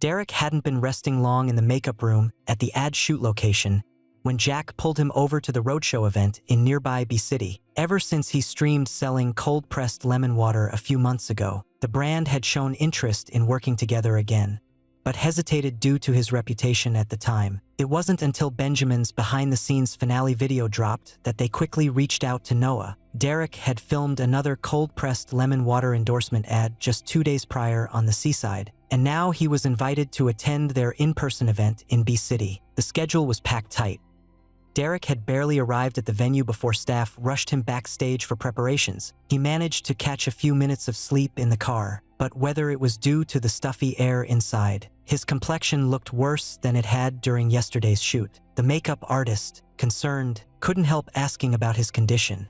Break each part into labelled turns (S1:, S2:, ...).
S1: Derek hadn't been resting long in the makeup room at the ad shoot location when Jack pulled him over to the roadshow event in nearby B City. Ever since he streamed selling cold-pressed lemon water a few months ago, the brand had shown interest in working together again, but hesitated due to his reputation at the time. It wasn't until Benjamin's behind-the-scenes finale video dropped that they quickly reached out to Noah. Derek had filmed another cold-pressed lemon water endorsement ad just 2 days prior on the seaside, and now he was invited to attend their in-person event in B City. The schedule was packed tight. Derek had barely arrived at the venue before staff rushed him backstage for preparations. He managed to catch a few minutes of sleep in the car, but whether it was due to the stuffy air inside, his complexion looked worse than it had during yesterday's shoot. The makeup artist, concerned, couldn't help asking about his condition.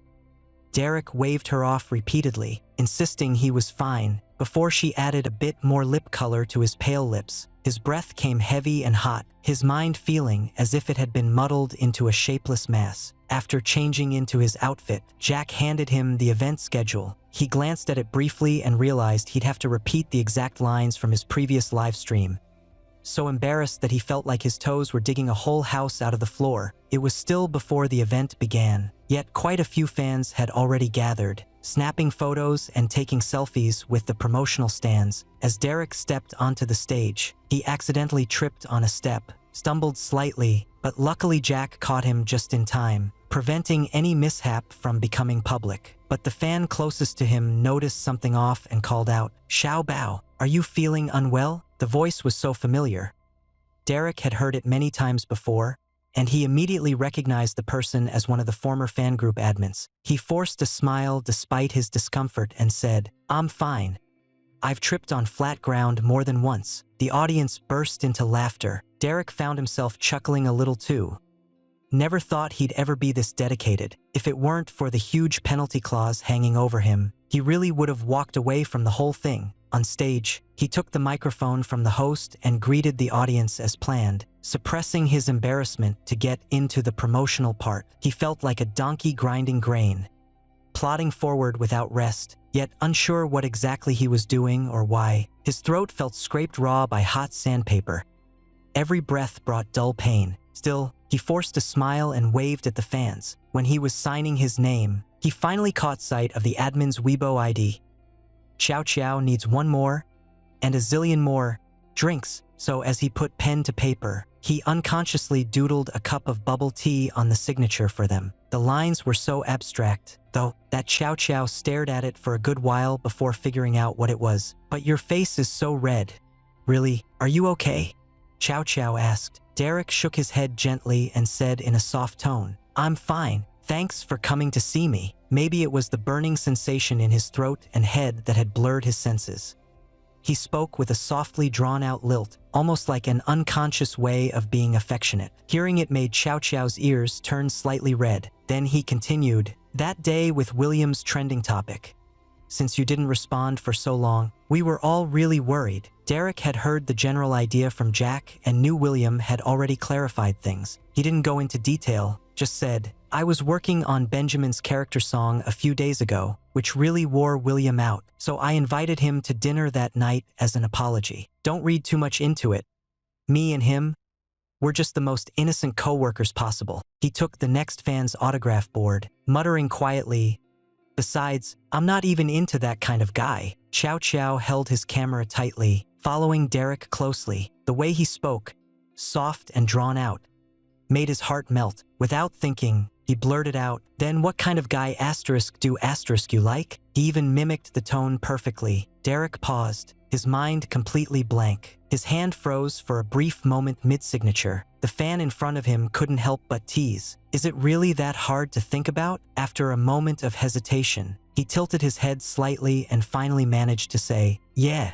S1: Derek waved her off repeatedly, insisting he was fine, before she added a bit more lip color to his pale lips. His breath came heavy and hot, his mind feeling as if it had been muddled into a shapeless mass. After changing into his outfit, Jack handed him the event schedule. He glanced at it briefly and realized he'd have to repeat the exact lines from his previous live stream. So embarrassed that he felt like his toes were digging a whole house out of the floor. It was still before the event began, yet quite a few fans had already gathered, snapping photos and taking selfies with the promotional stands. As Derek stepped onto the stage, he accidentally tripped on a step, stumbled slightly, but luckily Jack caught him just in time, preventing any mishap from becoming public. But the fan closest to him noticed something off and called out, "Xiao Bao, are you feeling unwell?" The voice was so familiar. Derek had heard it many times before, and he immediately recognized the person as one of the former fan group admins. He forced a smile despite his discomfort and said, "I'm fine. I've tripped on flat ground more than once." The audience burst into laughter. Derek found himself chuckling a little too. Never thought he'd ever be this dedicated. If it weren't for the huge penalty clause hanging over him, he really would have walked away from the whole thing. On stage, he took the microphone from the host and greeted the audience as planned, suppressing his embarrassment to get into the promotional part. He felt like a donkey grinding grain, plodding forward without rest, yet unsure what exactly he was doing or why. His throat felt scraped raw by hot sandpaper. Every breath brought dull pain. Still, he forced a smile and waved at the fans. When he was signing his name, he finally caught sight of the admin's Weibo ID. Chow Chow needs one more, and a zillion more drinks. So as he put pen to paper, he unconsciously doodled a cup of bubble tea on the signature for them. The lines were so abstract, though, that Chow Chow stared at it for a good while before figuring out what it was. "But your face is so red. Really, are you okay?" Chow Chow asked. Derek shook his head gently and said in a soft tone, "I'm fine. Thanks for coming to see me." Maybe it was the burning sensation in his throat and head that had blurred his senses. He spoke with a softly drawn-out lilt, almost like an unconscious way of being affectionate. Hearing it made Chow Chow's ears turn slightly red. Then he continued, "That day with William's trending topic. Since you didn't respond for so long, we were all really worried." Derek had heard the general idea from Jack and knew William had already clarified things. He didn't go into detail, just said, "I was working on Benjamin's character song a few days ago, which really wore William out, so I invited him to dinner that night as an apology. Don't read too much into it. Me and him, we're just the most innocent co-workers possible." He took the next fan's autograph board, muttering quietly, "Besides, I'm not even into that kind of guy." Chow Chow held his camera tightly, following Derek closely. The way he spoke, soft and drawn out, made his heart melt. Without thinking, he blurted out, "Then what kind of guy do you like?" He even mimicked the tone perfectly. Derek paused, his mind completely blank. His hand froze for a brief moment mid-signature. The fan in front of him couldn't help but tease, "Is it really that hard to think about?" After a moment of hesitation, he tilted his head slightly and finally managed to say, "Yeah.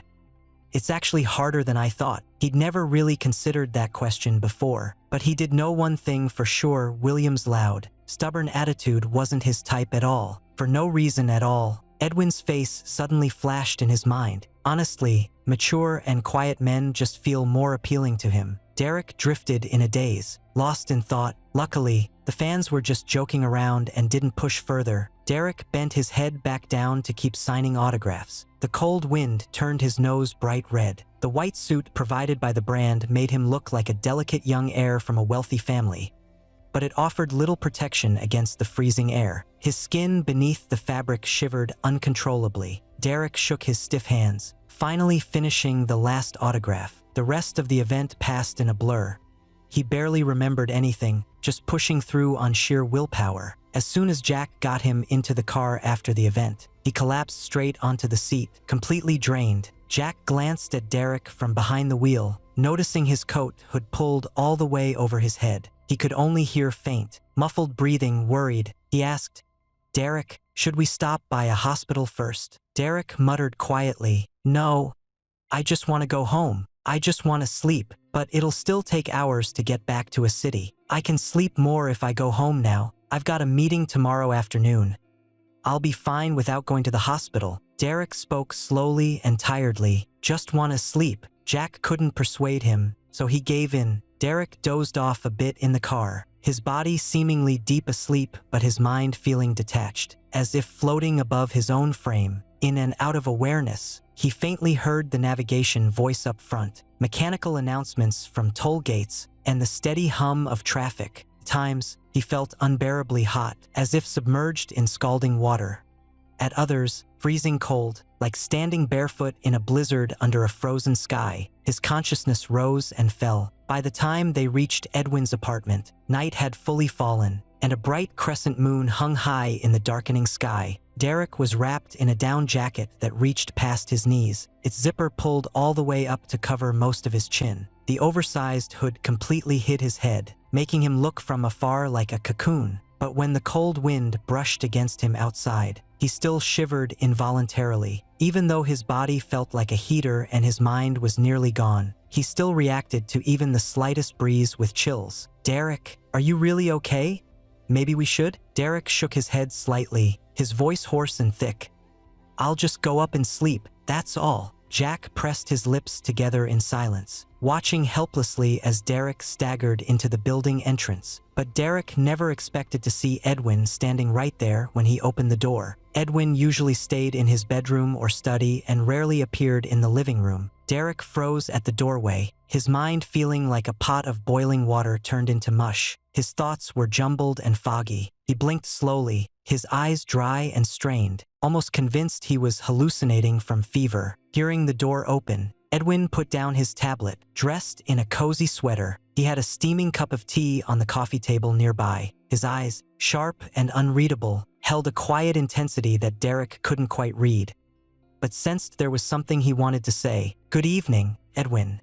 S1: It's actually harder than I thought." He'd never really considered that question before, but he did know one thing for sure: William's loud, stubborn attitude wasn't his type at all. For no reason at all, Edwin's face suddenly flashed in his mind. Honestly, mature and quiet men just feel more appealing to him. Derek drifted in a daze, lost in thought. Luckily, the fans were just joking around and didn't push further. Derek bent his head back down to keep signing autographs. The cold wind turned his nose bright red. The white suit provided by the brand made him look like a delicate young heir from a wealthy family, but it offered little protection against the freezing air. His skin beneath the fabric shivered uncontrollably. Derek shook his stiff hands, finally finishing the last autograph. The rest of the event passed in a blur. He barely remembered anything, just pushing through on sheer willpower. As soon as Jack got him into the car after the event, he collapsed straight onto the seat, completely drained. Jack glanced at Derek from behind the wheel, noticing his coat hood pulled all the way over his head. He could only hear faint, muffled breathing. Worried, he asked, "Derek, should we stop by a hospital first?" Derek muttered quietly, "No, I just want to go home. I just want to sleep, but it'll still take hours to get back to a city. I can sleep more if I go home now. I've got a meeting tomorrow afternoon. I'll be fine without going to the hospital." Derek spoke slowly and tiredly. "Just want to sleep." Jack couldn't persuade him, so he gave in. Derek dozed off a bit in the car, his body seemingly deep asleep but his mind feeling detached, as if floating above his own frame. In and out of awareness, he faintly heard the navigation voice up front, mechanical announcements from toll gates, and the steady hum of traffic. At times, he felt unbearably hot, as if submerged in scalding water. At others, freezing cold, like standing barefoot in a blizzard under a frozen sky. His consciousness rose and fell. By the time they reached Edwin's apartment, night had fully fallen, and a bright crescent moon hung high in the darkening sky. Derek was wrapped in a down jacket that reached past his knees, its zipper pulled all the way up to cover most of his chin. The oversized hood completely hid his head, making him look from afar like a cocoon. But when the cold wind brushed against him outside, he still shivered involuntarily. Even though his body felt like a heater and his mind was nearly gone, he still reacted to even the slightest breeze with chills. "Derek, are you really okay? Maybe we should?" Derek shook his head slightly, his voice hoarse and thick. "I'll just go up and sleep, that's all." Jack pressed his lips together in silence, watching helplessly as Derek staggered into the building entrance. But Derek never expected to see Edwin standing right there when he opened the door. Edwin usually stayed in his bedroom or study and rarely appeared in the living room. Derek froze at the doorway, his mind feeling like a pot of boiling water turned into mush. His thoughts were jumbled and foggy. He blinked slowly, his eyes dry and strained, almost convinced he was hallucinating from fever. Hearing the door open, Edwin put down his tablet. Dressed in a cozy sweater, he had a steaming cup of tea on the coffee table nearby. His eyes, sharp and unreadable, held a quiet intensity that Derek couldn't quite read, but sensed there was something he wanted to say. "Good evening, Edwin,"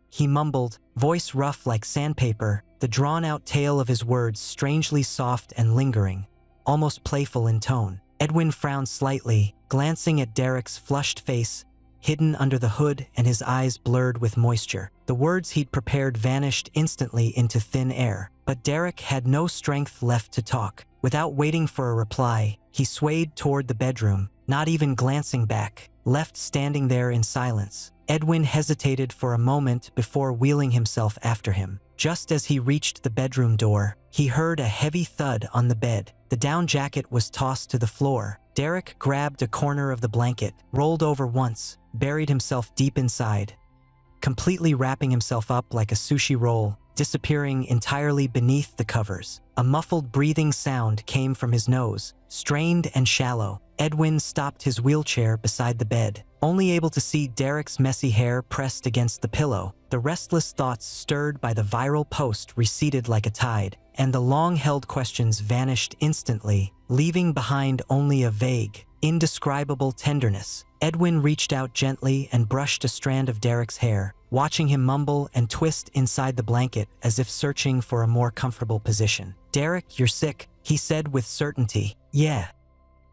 S1: he mumbled, voice rough like sandpaper, the drawn-out tail of his words strangely soft and lingering, almost playful in tone. Edwin frowned slightly, glancing at Derek's flushed face, hidden under the hood and his eyes blurred with moisture. The words he'd prepared vanished instantly into thin air, but Derek had no strength left to talk. Without waiting for a reply, he swayed toward the bedroom, not even glancing back, left standing there in silence. Edwin hesitated for a moment before wheeling himself after him. Just as he reached the bedroom door, he heard a heavy thud on the bed. The down jacket was tossed to the floor. Derek grabbed a corner of the blanket, rolled over once, buried himself deep inside, completely wrapping himself up like a sushi roll, disappearing entirely beneath the covers. A muffled breathing sound came from his nose, strained and shallow. Edwin stopped his wheelchair beside the bed, only able to see Derek's messy hair pressed against the pillow. The restless thoughts stirred by the viral post receded like a tide, and the long-held questions vanished instantly, leaving behind only a vague, indescribable tenderness. Edwin reached out gently and brushed a strand of Derek's hair, watching him mumble and twist inside the blanket as if searching for a more comfortable position. "Derek, you're sick," he said with certainty. "Yeah,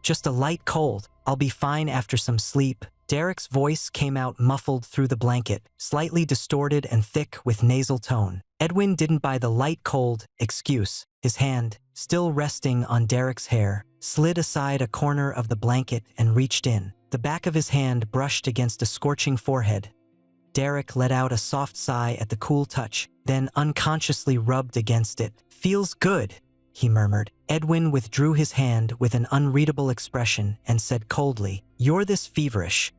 S1: just a light cold. I'll be fine after some sleep." Derek's voice came out muffled through the blanket, slightly distorted and thick with nasal tone. Edwin didn't buy the light cold excuse. His hand, still resting on Derek's hair, slid aside a corner of the blanket and reached in. The back of his hand brushed against a scorching forehead. Derek let out a soft sigh at the cool touch, then unconsciously rubbed against it. "Feels good," he murmured. Edwin withdrew his hand with an unreadable expression and said coldly, "You're this feverish.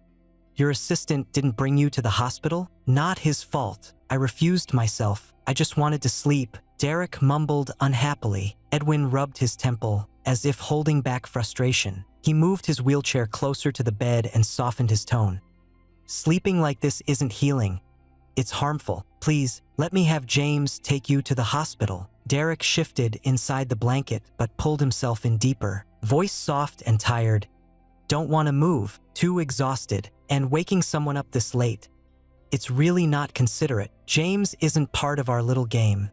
S1: Your assistant didn't bring you to the hospital? Not his fault. I refused myself. I just wanted to sleep." Derek mumbled unhappily. Edwin rubbed his temple, as if holding back frustration. He moved his wheelchair closer to the bed and softened his tone. "Sleeping like this isn't healing. It's harmful. Please, let me have James take you to the hospital." Derek shifted inside the blanket but pulled himself in deeper. Voice soft and tired. "Don't want to move. Too exhausted. And waking someone up this late. It's really not considerate. James isn't part of our little game.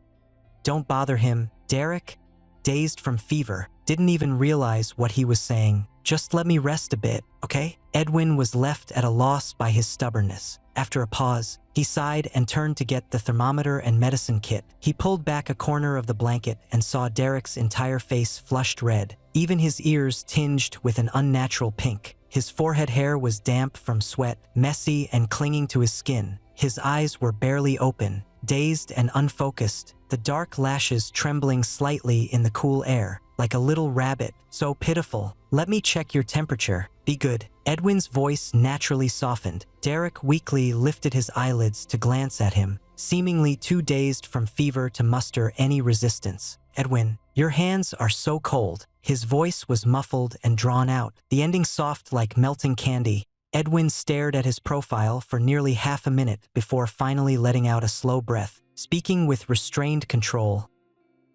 S1: Don't bother him." Derek, dazed from fever, didn't even realize what he was saying. "Just let me rest a bit, okay?" Edwin was left at a loss by his stubbornness. After a pause, he sighed and turned to get the thermometer and medicine kit. He pulled back a corner of the blanket and saw Derek's entire face flushed red, even his ears tinged with an unnatural pink. His forehead hair was damp from sweat, messy and clinging to his skin. His eyes were barely open, dazed and unfocused, the dark lashes trembling slightly in the cool air, like a little rabbit. "So pitiful. Let me check your temperature. Be good." Edwin's voice naturally softened. Derek weakly lifted his eyelids to glance at him, seemingly too dazed from fever to muster any resistance. "Edwin, your hands are so cold." His voice was muffled and drawn out, the ending soft like melting candy. Edwin stared at his profile for nearly half a minute before finally letting out a slow breath, speaking with restrained control.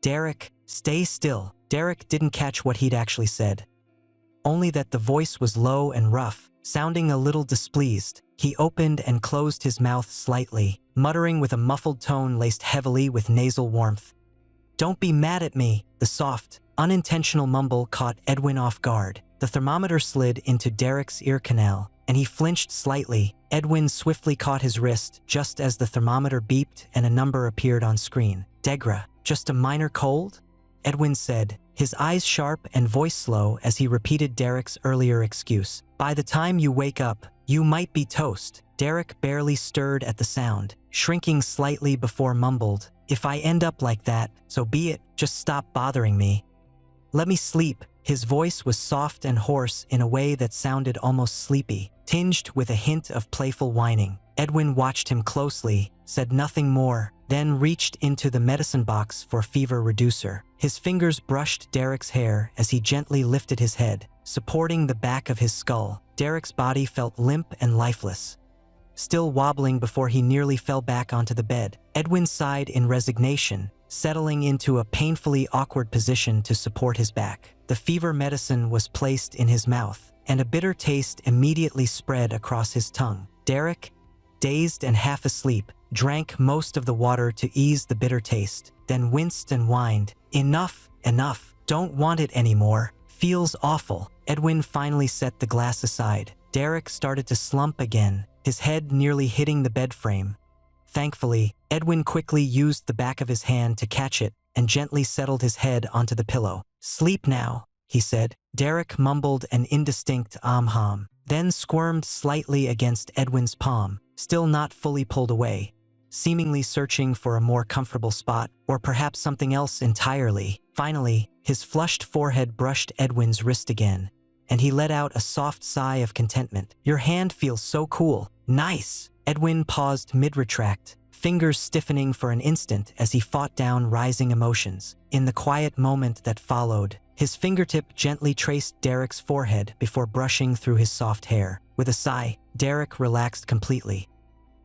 S1: "Derek, stay still." Derek didn't catch what he'd actually said, only that the voice was low and rough, sounding a little displeased. He opened and closed his mouth slightly, muttering with a muffled tone laced heavily with nasal warmth. "Don't be mad at me." The soft, unintentional mumble caught Edwin off guard. The thermometer slid into Derek's ear canal, and he flinched slightly. Edwin swiftly caught his wrist just as the thermometer beeped and a number appeared on screen. "Degra, just a minor cold?" Edwin said, his eyes sharp and voice slow as he repeated Derek's earlier excuse. "By the time you wake up, you might be toast." Derek barely stirred at the sound, shrinking slightly before mumbled, "If I end up like that, so be it. Just stop bothering me. Let me sleep." His voice was soft and hoarse in a way that sounded almost sleepy, tinged with a hint of playful whining. Edwin watched him closely, said nothing more, then reached into the medicine box for fever reducer. His fingers brushed Derek's hair as he gently lifted his head, supporting the back of his skull. Derek's body felt limp and lifeless, still wobbling before he nearly fell back onto the bed. Edwin sighed in resignation, settling into a painfully awkward position to support his back. The fever medicine was placed in his mouth, and a bitter taste immediately spread across his tongue. Derek, dazed and half asleep, drank most of the water to ease the bitter taste, then winced and whined, "Enough, enough. Don't want it anymore. Feels awful." Edwin finally set the glass aside. Derek started to slump again, his head nearly hitting the bed frame. Thankfully, Edwin quickly used the back of his hand to catch it and gently settled his head onto the pillow. "Sleep now," he said. Derek mumbled an indistinct "hum," then squirmed slightly against Edwin's palm, still not fully pulled away, seemingly searching for a more comfortable spot, or perhaps something else entirely. Finally, his flushed forehead brushed Edwin's wrist again, and he let out a soft sigh of contentment. "Your hand feels so cool. Nice." Edwin paused mid-retract, fingers stiffening for an instant as he fought down rising emotions. In the quiet moment that followed, his fingertip gently traced Derek's forehead before brushing through his soft hair. With a sigh, Derek relaxed completely.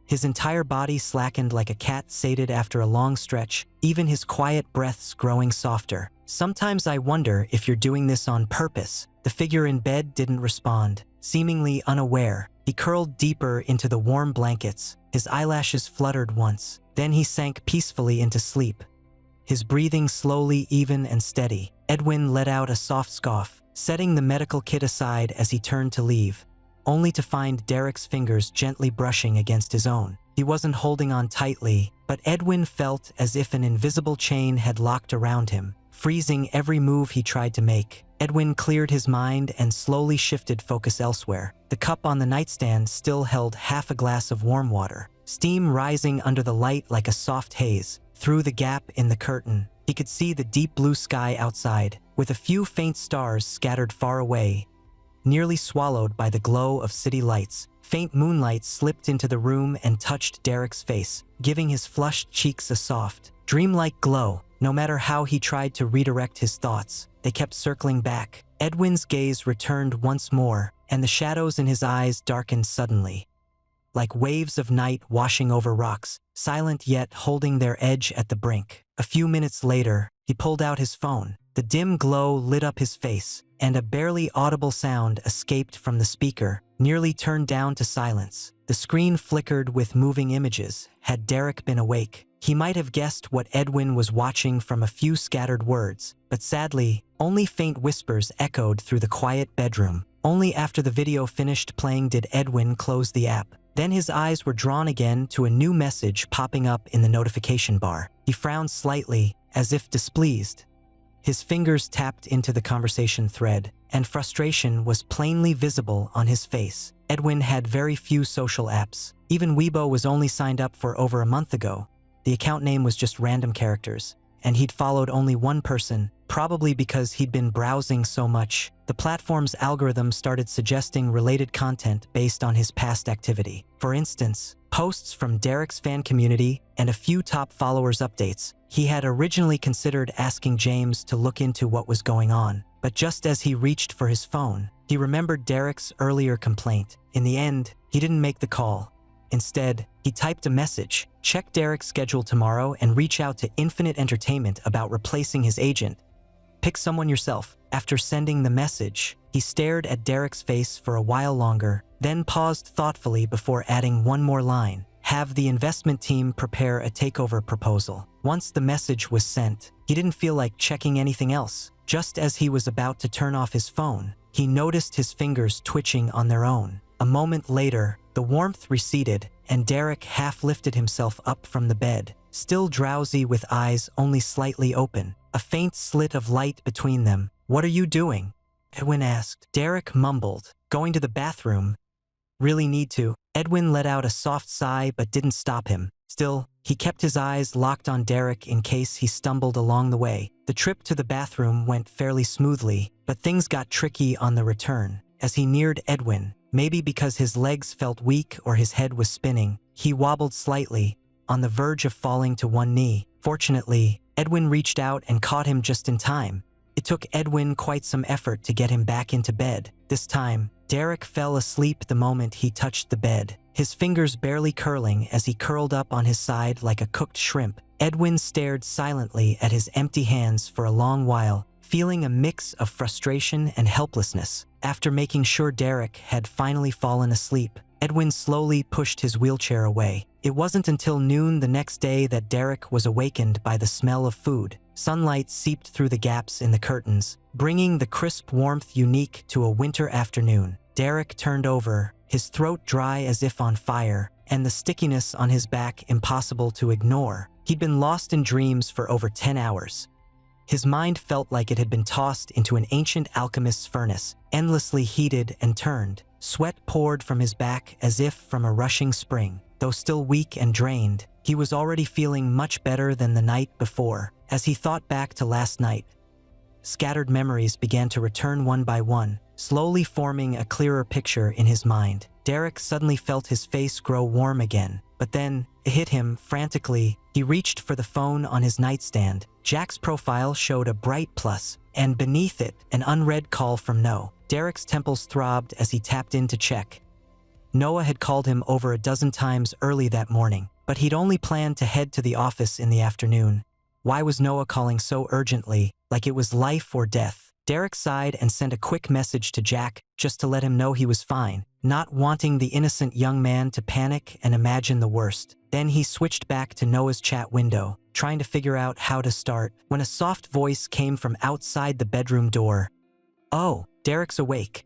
S1: His entire body slackened like a cat sated after a long stretch, even his quiet breaths growing softer. "Sometimes I wonder if you're doing this on purpose." The figure in bed didn't respond, seemingly unaware. He curled deeper into the warm blankets. His eyelashes fluttered once. Then he sank peacefully into sleep, his breathing slowly, even and steady. Edwin let out a soft scoff, setting the medical kit aside as he turned to leave, only to find Derek's fingers gently brushing against his own. He wasn't holding on tightly, but Edwin felt as if an invisible chain had locked around him, freezing every move he tried to make. Edwin cleared his mind and slowly shifted focus elsewhere. The cup on the nightstand still held half a glass of warm water, steam rising under the light like a soft haze. Through the gap in the curtain, He could see the deep blue sky outside, with a few faint stars scattered far away, nearly swallowed by the glow of city lights. Faint moonlight slipped into the room and touched Derek's face, giving his flushed cheeks a soft, dreamlike glow. No matter how he tried to redirect his thoughts, they kept circling back. Edwin's gaze returned once more, and the shadows in his eyes darkened suddenly, like waves of night washing over rocks, silent yet holding their edge at the brink. A few minutes later, he pulled out his phone. The dim glow lit up his face, and a barely audible sound escaped from the speaker, nearly turned down to silence. The screen flickered with moving images. Had Derek been awake, he might have guessed what Edwin was watching from a few scattered words, but sadly, only faint whispers echoed through the quiet bedroom. Only after the video finished playing did Edwin close the app. Then his eyes were drawn again to a new message popping up in the notification bar. He frowned slightly, as if displeased. His fingers tapped into the conversation thread, and frustration was plainly visible on his face. Edwin had very few social apps. Even Weibo was only signed up for over a month ago. The account name was just random characters, and he'd followed only one person, probably because he'd been browsing so much. The platform's algorithm started suggesting related content based on his past activity. For instance, posts from Derek's fan community and a few top followers' updates. He had originally considered asking James to look into what was going on, but just as he reached for his phone, he remembered Derek's earlier complaint. In the end, he didn't make the call. Instead, he typed a message: check Derek's schedule tomorrow and reach out to Infinite Entertainment about replacing his agent. Pick someone yourself. After sending the message, he stared at Derek's face for a while longer, then paused thoughtfully before adding one more line: have the investment team prepare a takeover proposal. Once the message was sent, he didn't feel like checking anything else. Just as he was about to turn off his phone, he noticed his fingers twitching on their own. A moment later, the warmth receded, and Derek half lifted himself up from the bed, still drowsy with eyes only slightly open, a faint slit of light between them. "What are you doing?" Edwin asked. Derek mumbled, "Going to the bathroom." "Really need to." Edwin let out a soft sigh but didn't stop him. Still, he kept his eyes locked on Derek in case he stumbled along the way. The trip to the bathroom went fairly smoothly, but things got tricky on the return. As he neared Edwin, maybe because his legs felt weak or his head was spinning, he wobbled slightly, on the verge of falling to one knee. Fortunately, Edwin reached out and caught him just in time. It took Edwin quite some effort to get him back into bed. This time, Derek fell asleep the moment he touched the bed, his fingers barely curling as he curled up on his side like a cooked shrimp. Edwin stared silently at his empty hands for a long while, feeling a mix of frustration and helplessness. After making sure Derek had finally fallen asleep, Edwin slowly pushed his wheelchair away. It wasn't until noon the next day that Derek was awakened by the smell of food. Sunlight seeped through the gaps in the curtains, bringing the crisp warmth unique to a winter afternoon. Derek turned over, his throat dry as if on fire, and the stickiness on his back impossible to ignore. He'd been lost in dreams for over 10 hours. His mind felt like it had been tossed into an ancient alchemist's furnace, endlessly heated and turned. Sweat poured from his back as if from a rushing spring. Though still weak and drained, he was already feeling much better than the night before. As he thought back to last night, scattered memories began to return one by one, slowly forming a clearer picture in his mind. Derek suddenly felt his face grow warm again, but then it hit him frantically. He reached for the phone on his nightstand. Jack's profile showed a bright plus, and beneath it, an unread call from Noah. Derek's temples throbbed as he tapped in to check. Noah had called him over a dozen times early that morning, but he'd only planned to head to the office in the afternoon. Why was Noah calling so urgently, like it was life or death? Derek sighed and sent a quick message to Jack, just to let him know he was fine, not wanting the innocent young man to panic and imagine the worst. Then he switched back to Noah's chat window, trying to figure out how to start, when a soft voice came from outside the bedroom door. "Oh, Derek's awake.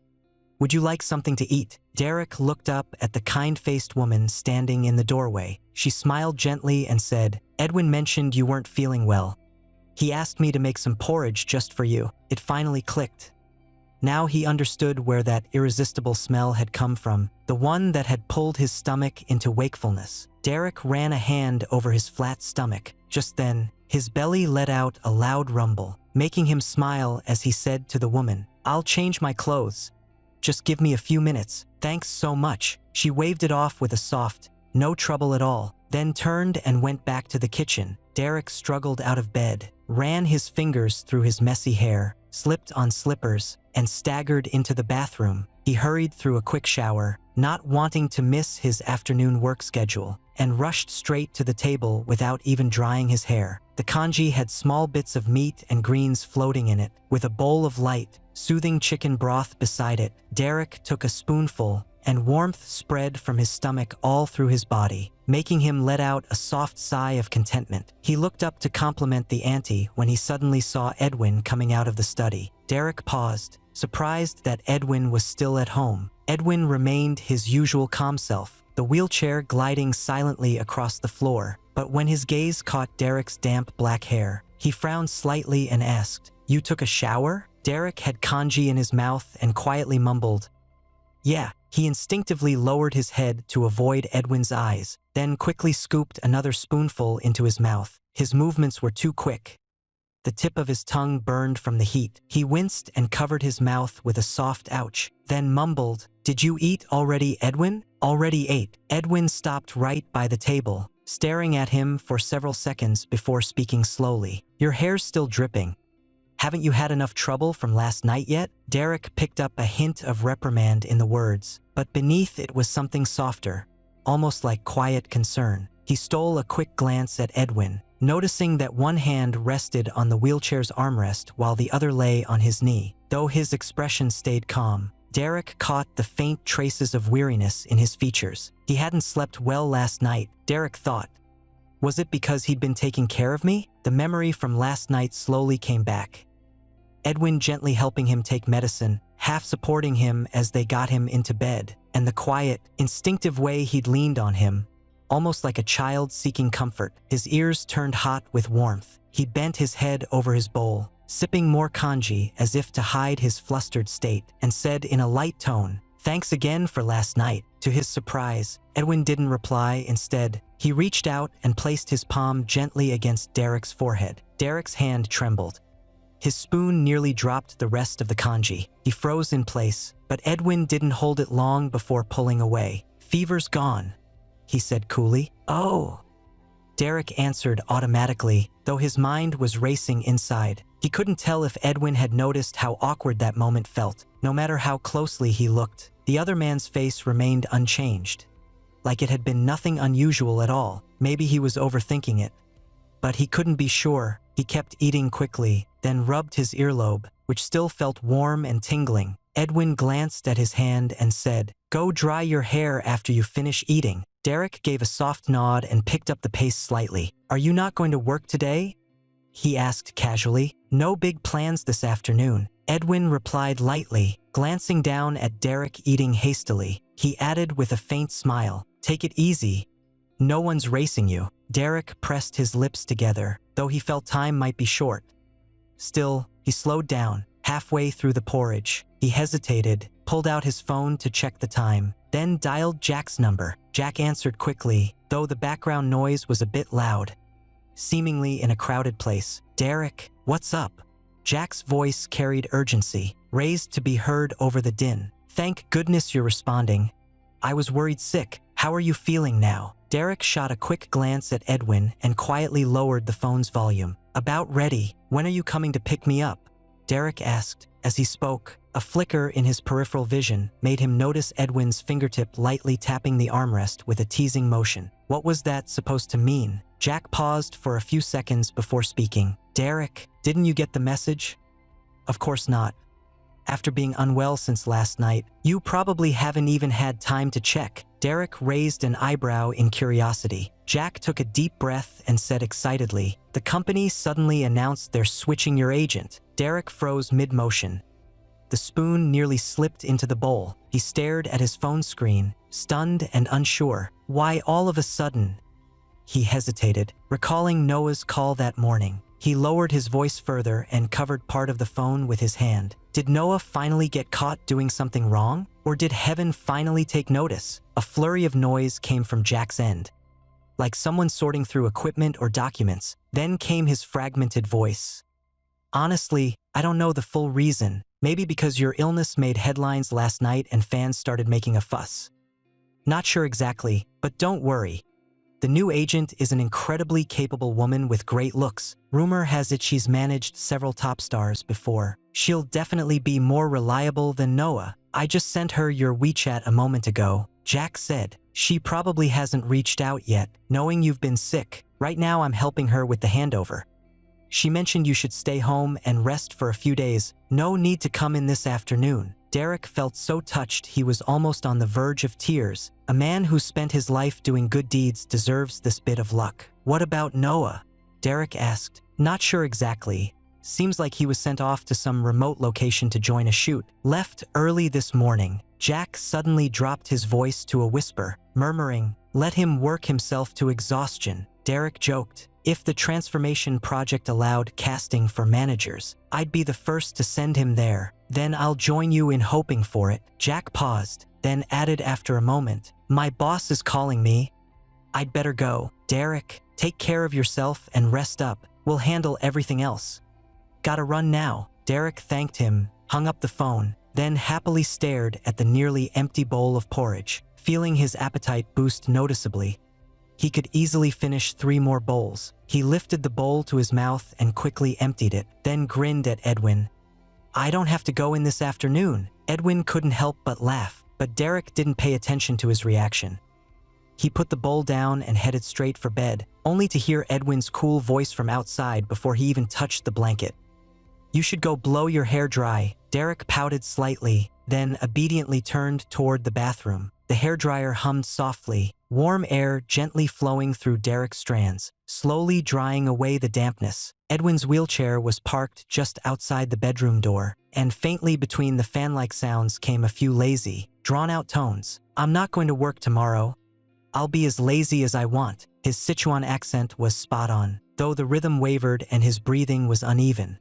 S1: Would you like something to eat?" Derek looked up at the kind-faced woman standing in the doorway. She smiled gently and said, "Edwin mentioned you weren't feeling well. He asked me to make some porridge just for you." It finally clicked. Now he understood where that irresistible smell had come from, the one that had pulled his stomach into wakefulness. Derek ran a hand over his flat stomach. Just then, His belly let out a loud rumble, making him smile as he said to the woman, "I'll change my clothes. Just give me a few minutes. Thanks so much." She waved it off with a soft, "No trouble at all," then turned and went back to the kitchen. Derek struggled out of bed, ran his fingers through his messy hair, slipped on slippers, and staggered into the bathroom. He hurried through a quick shower, not wanting to miss his afternoon work schedule, and rushed straight to the table without even drying his hair. The congee had small bits of meat and greens floating in it, with a bowl of light, soothing chicken broth beside it. Derek took a spoonful, and warmth spread from his stomach all through his body, making him let out a soft sigh of contentment. He looked up to compliment the auntie when he suddenly saw Edwin coming out of the study. Derek paused, surprised that Edwin was still at home. Edwin remained his usual calm self, the wheelchair gliding silently across the floor. But when his gaze caught Derek's damp black hair, he frowned slightly and asked, "You took a shower?" Derek had congee in his mouth and quietly mumbled, "Yeah." He instinctively lowered his head to avoid Edwin's eyes, then quickly scooped another spoonful into his mouth. His movements were too quick. The tip of his tongue burned from the heat. He winced and covered his mouth with a soft ouch, then mumbled, "Did you eat already, Edwin?" "Already ate." Edwin stopped right by the table, staring at him for several seconds before speaking slowly. "Your hair's still dripping. Haven't you had enough trouble from last night yet?" Derek picked up a hint of reprimand in the words, but beneath it was something softer, almost like quiet concern. He stole a quick glance at Edwin, noticing that one hand rested on the wheelchair's armrest while the other lay on his knee. Though his expression stayed calm, Derek caught the faint traces of weariness in his features. He hadn't slept well last night, Derek thought. Was it because he'd been taking care of me? The memory from last night slowly came back. Edwin gently helping him take medicine, half supporting him as they got him into bed, and the quiet, instinctive way he'd leaned on him, almost like a child seeking comfort. His ears turned hot with warmth. He bent his head over his bowl, sipping more congee as if to hide his flustered state, and said in a light tone, "Thanks again for last night." To his surprise, Edwin didn't reply. Instead, he reached out and placed his palm gently against Derek's forehead. Derek's hand trembled. His spoon nearly dropped the rest of the congee. He froze in place, but Edwin didn't hold it long before pulling away. "Fever's gone," he said coolly. "Oh." Derek answered automatically, though his mind was racing inside. He couldn't tell if Edwin had noticed how awkward that moment felt. No matter how closely he looked, the other man's face remained unchanged, like it had been nothing unusual at all. Maybe he was overthinking it, but he couldn't be sure. He kept eating quickly, then rubbed his earlobe, which still felt warm and tingling. Edwin glanced at his hand and said, "Go dry your hair after you finish eating." Derek gave a soft nod and picked up the pace slightly. "Are you not going to work today?" he asked casually. "No big plans this afternoon," Edwin replied lightly, glancing down at Derek eating hastily. He added with a faint smile, "Take it easy. No one's racing you." Derek pressed his lips together, though he felt time might be short. Still, he slowed down. Halfway through the porridge, he hesitated, pulled out his phone to check the time, then dialed Jack's number. Jack answered quickly, though the background noise was a bit loud, seemingly in a crowded place. "Derek, what's up?" Jack's voice carried urgency, raised to be heard over the din. "Thank goodness you're responding. I was worried sick. How are you feeling now?" Derek shot a quick glance at Edwin and quietly lowered the phone's volume. "About ready. When are you coming to pick me up?" Derek asked. As he spoke, a flicker in his peripheral vision made him notice Edwin's fingertip lightly tapping the armrest with a teasing motion. What was that supposed to mean? Jack paused for a few seconds before speaking. "Derek, didn't you get the message?" "Of course not. After being unwell since last night, you probably haven't even had time to check." Derek raised an eyebrow in curiosity. Jack took a deep breath and said excitedly, "The company suddenly announced they're switching your agent." Derek froze mid-motion. The spoon nearly slipped into the bowl. He stared at his phone screen, stunned and unsure. "Why all of a sudden?" He hesitated, recalling Noah's call that morning. He lowered his voice further and covered part of the phone with his hand. Did Noah finally get caught doing something wrong? Or did heaven finally take notice? A flurry of noise came from Jack's end, like someone sorting through equipment or documents. Then came his fragmented voice. Honestly, I don't know the full reason. Maybe because your illness made headlines last night and fans started making a fuss. Not sure exactly, but don't worry. The new agent is an incredibly capable woman with great looks. Rumor has it she's managed several top stars before. She'll definitely be more reliable than Noah. I just sent her your WeChat a moment ago, Jack said. She probably hasn't reached out yet, knowing you've been sick. Right now I'm helping her with the handover. She mentioned you should stay home and rest for a few days. No need to come in this afternoon. Derek felt so touched he was almost on the verge of tears. A man who spent his life doing good deeds deserves this bit of luck. What about Noah? Derek asked. Not sure exactly. Seems like he was sent off to some remote location to join a shoot. Left early this morning. Jack suddenly dropped his voice to a whisper, murmuring, "Let him work himself to exhaustion." Derek joked, "If the transformation project allowed casting for managers, I'd be the first to send him there. Then I'll join you in hoping for it." Jack paused, then added after a moment, "My boss is calling me. I'd better go." Derek, take care of yourself and rest up. We'll handle everything else. Gotta run now. Derek thanked him, hung up the phone, then happily stared at the nearly empty bowl of porridge, feeling his appetite boost noticeably. He could easily finish 3 more bowls. He lifted the bowl to his mouth and quickly emptied it, then grinned at Edwin. "I don't have to go in this afternoon." Edwin couldn't help but laugh, but Derek didn't pay attention to his reaction. He put the bowl down and headed straight for bed, only to hear Edwin's cool voice from outside before he even touched the blanket. "You should go blow your hair dry." Derek pouted slightly, then obediently turned toward the bathroom. The hairdryer hummed softly, warm air gently flowing through Derek's strands, slowly drying away the dampness. Edwin's wheelchair was parked just outside the bedroom door, and faintly between the fan-like sounds came a few lazy, drawn-out tones. "I'm not going to work tomorrow. I'll be as lazy as I want." His Sichuan accent was spot on, though the rhythm wavered and his breathing was uneven.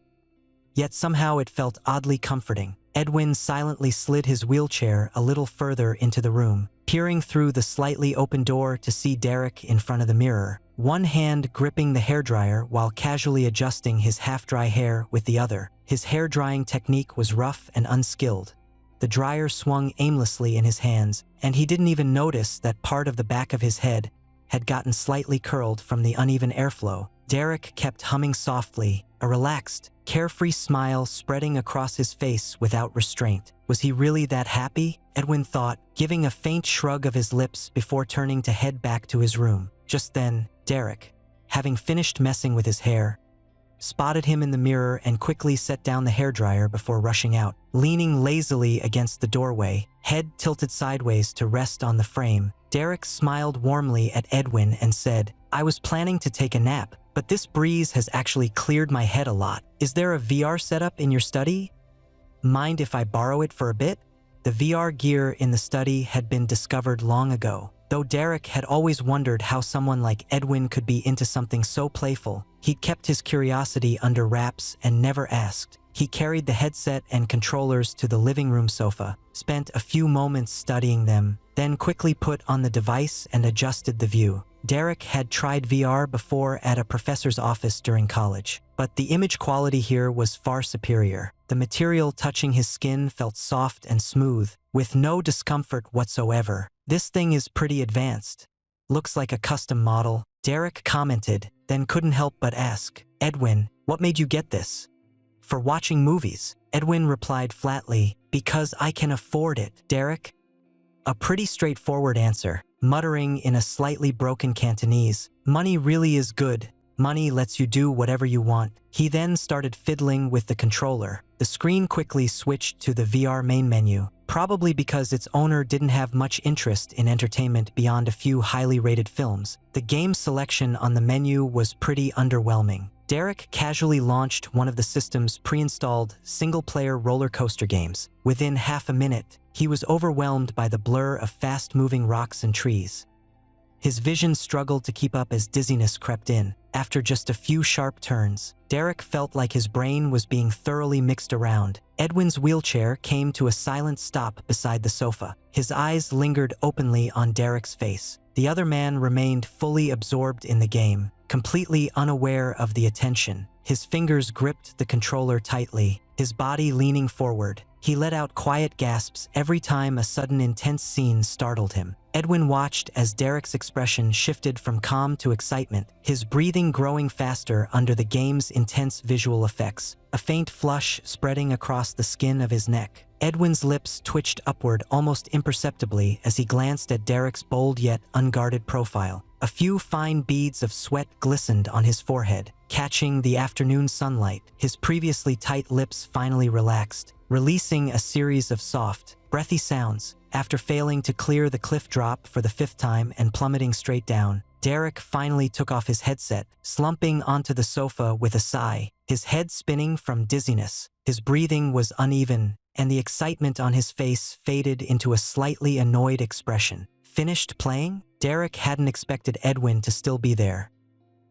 S1: Yet somehow it felt oddly comforting. Edwin silently slid his wheelchair a little further into the room, peering through the slightly open door to see Derek in front of the mirror, one hand gripping the hairdryer while casually adjusting his half-dry hair with the other. His hair-drying technique was rough and unskilled. The dryer swung aimlessly in his hands, and he didn't even notice that part of the back of his head had gotten slightly curled from the uneven airflow. Derek kept humming softly, a relaxed, carefree smile spreading across his face without restraint. Was he really that happy? Edwin thought, giving a faint shrug of his lips before turning to head back to his room. Just then, Derek, having finished messing with his hair, spotted him in the mirror and quickly set down the hairdryer before rushing out. Leaning lazily against the doorway, head tilted sideways to rest on the frame, Derek smiled warmly at Edwin and said, "I was planning to take a nap, but this breeze has actually cleared my head a lot. Is there a VR setup in your study? Mind if I borrow it for a bit?" The VR gear in the study had been discovered long ago. Though Derek had always wondered how someone like Edwin could be into something so playful, he'd kept his curiosity under wraps and never asked. He carried the headset and controllers to the living room sofa, spent a few moments studying them, then quickly put on the device and adjusted the view. Derek had tried VR before at a professor's office during college, but the image quality here was far superior. The material touching his skin felt soft and smooth, with no discomfort whatsoever. "This thing is pretty advanced. Looks like a custom model," Derek commented, then couldn't help but ask, "Edwin, what made you get this?" "For watching movies," Edwin replied flatly, "because I can afford it." Derek? A pretty straightforward answer, muttering in a slightly broken Cantonese, "Money really is good. Money lets you do whatever you want." He then started fiddling with the controller. The screen quickly switched to the VR main menu, probably because its owner didn't have much interest in entertainment beyond a few highly rated films. The game selection on the menu was pretty underwhelming. Derek casually launched one of the system's pre-installed single-player roller coaster games. Within half a minute, he was overwhelmed by the blur of fast-moving rocks and trees. His vision struggled to keep up as dizziness crept in. After just a few sharp turns, Derek felt like his brain was being thoroughly mixed around. Edwin's wheelchair came to a silent stop beside the sofa. His eyes lingered openly on Derek's face. The other man remained fully absorbed in the game, completely unaware of the attention. His fingers gripped the controller tightly, his body leaning forward. He let out quiet gasps every time a sudden intense scene startled him. Edwin watched as Derek's expression shifted from calm to excitement, his breathing growing faster under the game's intense visual effects, a faint flush spreading across the skin of his neck. Edwin's lips twitched upward almost imperceptibly as he glanced at Derek's bold yet unguarded profile. A few fine beads of sweat glistened on his forehead, catching the afternoon sunlight. His previously tight lips finally relaxed, releasing a series of soft, breathy sounds. After failing to clear the cliff drop for the 5th time and plummeting straight down, Derek finally took off his headset, slumping onto the sofa with a sigh, his head spinning from dizziness. His breathing was uneven, and the excitement on his face faded into a slightly annoyed expression. Finished playing? Derek hadn't expected Edwin to still be there.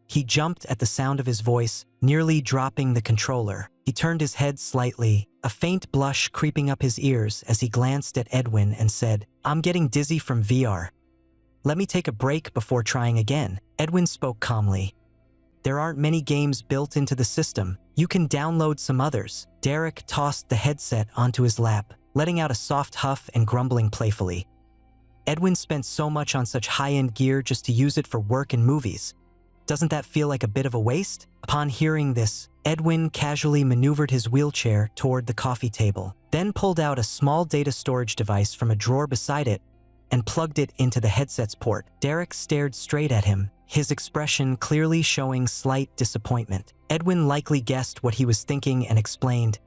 S1: He jumped at the sound of his voice, nearly dropping the controller. He turned his head slightly, a faint blush creeping up his ears as he glanced at Edwin and said, "I'm getting dizzy from VR. Let me take a break before trying again." Edwin spoke calmly. "There aren't many games built into the system. You can download some others." Derek tossed the headset onto his lap, letting out a soft huff and grumbling playfully. Edwin spent so much on such high-end gear just to use it for work and movies. Doesn't that feel like a bit of a waste? Upon hearing this, Edwin casually maneuvered his wheelchair toward the coffee table, then pulled out a small data storage device from a drawer beside it and plugged it into the headset's port. Derek stared straight at him, his expression clearly showing slight disappointment. Edwin likely guessed what he was thinking and explained,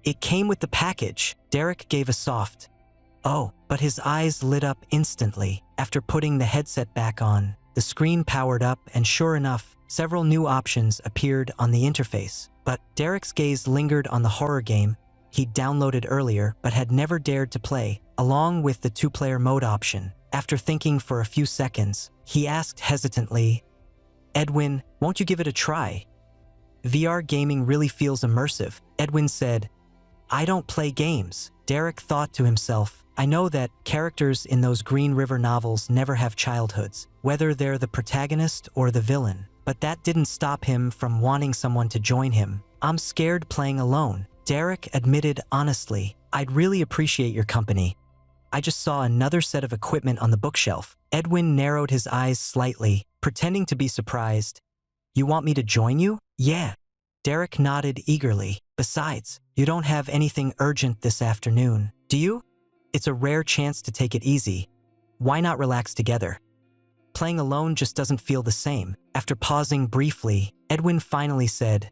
S1: "It came with the package." Derek gave a soft, "Oh," but his eyes lit up instantly. After putting the headset back on, the screen powered up and sure enough, several new options appeared on the interface. But Derek's gaze lingered on the horror game he'd downloaded earlier but had never dared to play, along with the 2-player mode option. After thinking for a few seconds, he asked hesitantly, "Edwin, won't you give it a try? VR gaming really feels immersive." Edwin said, "I don't play games." Derek thought to himself, "I know that characters in those Green River novels never have childhoods, whether they're the protagonist or the villain. But that didn't stop him from wanting someone to join him. I'm scared playing alone." Derek admitted honestly, "I'd really appreciate your company. I just saw another set of equipment on the bookshelf." Edwin narrowed his eyes slightly, pretending to be surprised. "You want me to join you?" "Yeah." Derek nodded eagerly. "Besides, you don't have anything urgent this afternoon, do you? It's a rare chance to take it easy. Why not relax together? Playing alone just doesn't feel the same." After pausing briefly, Edwin finally said,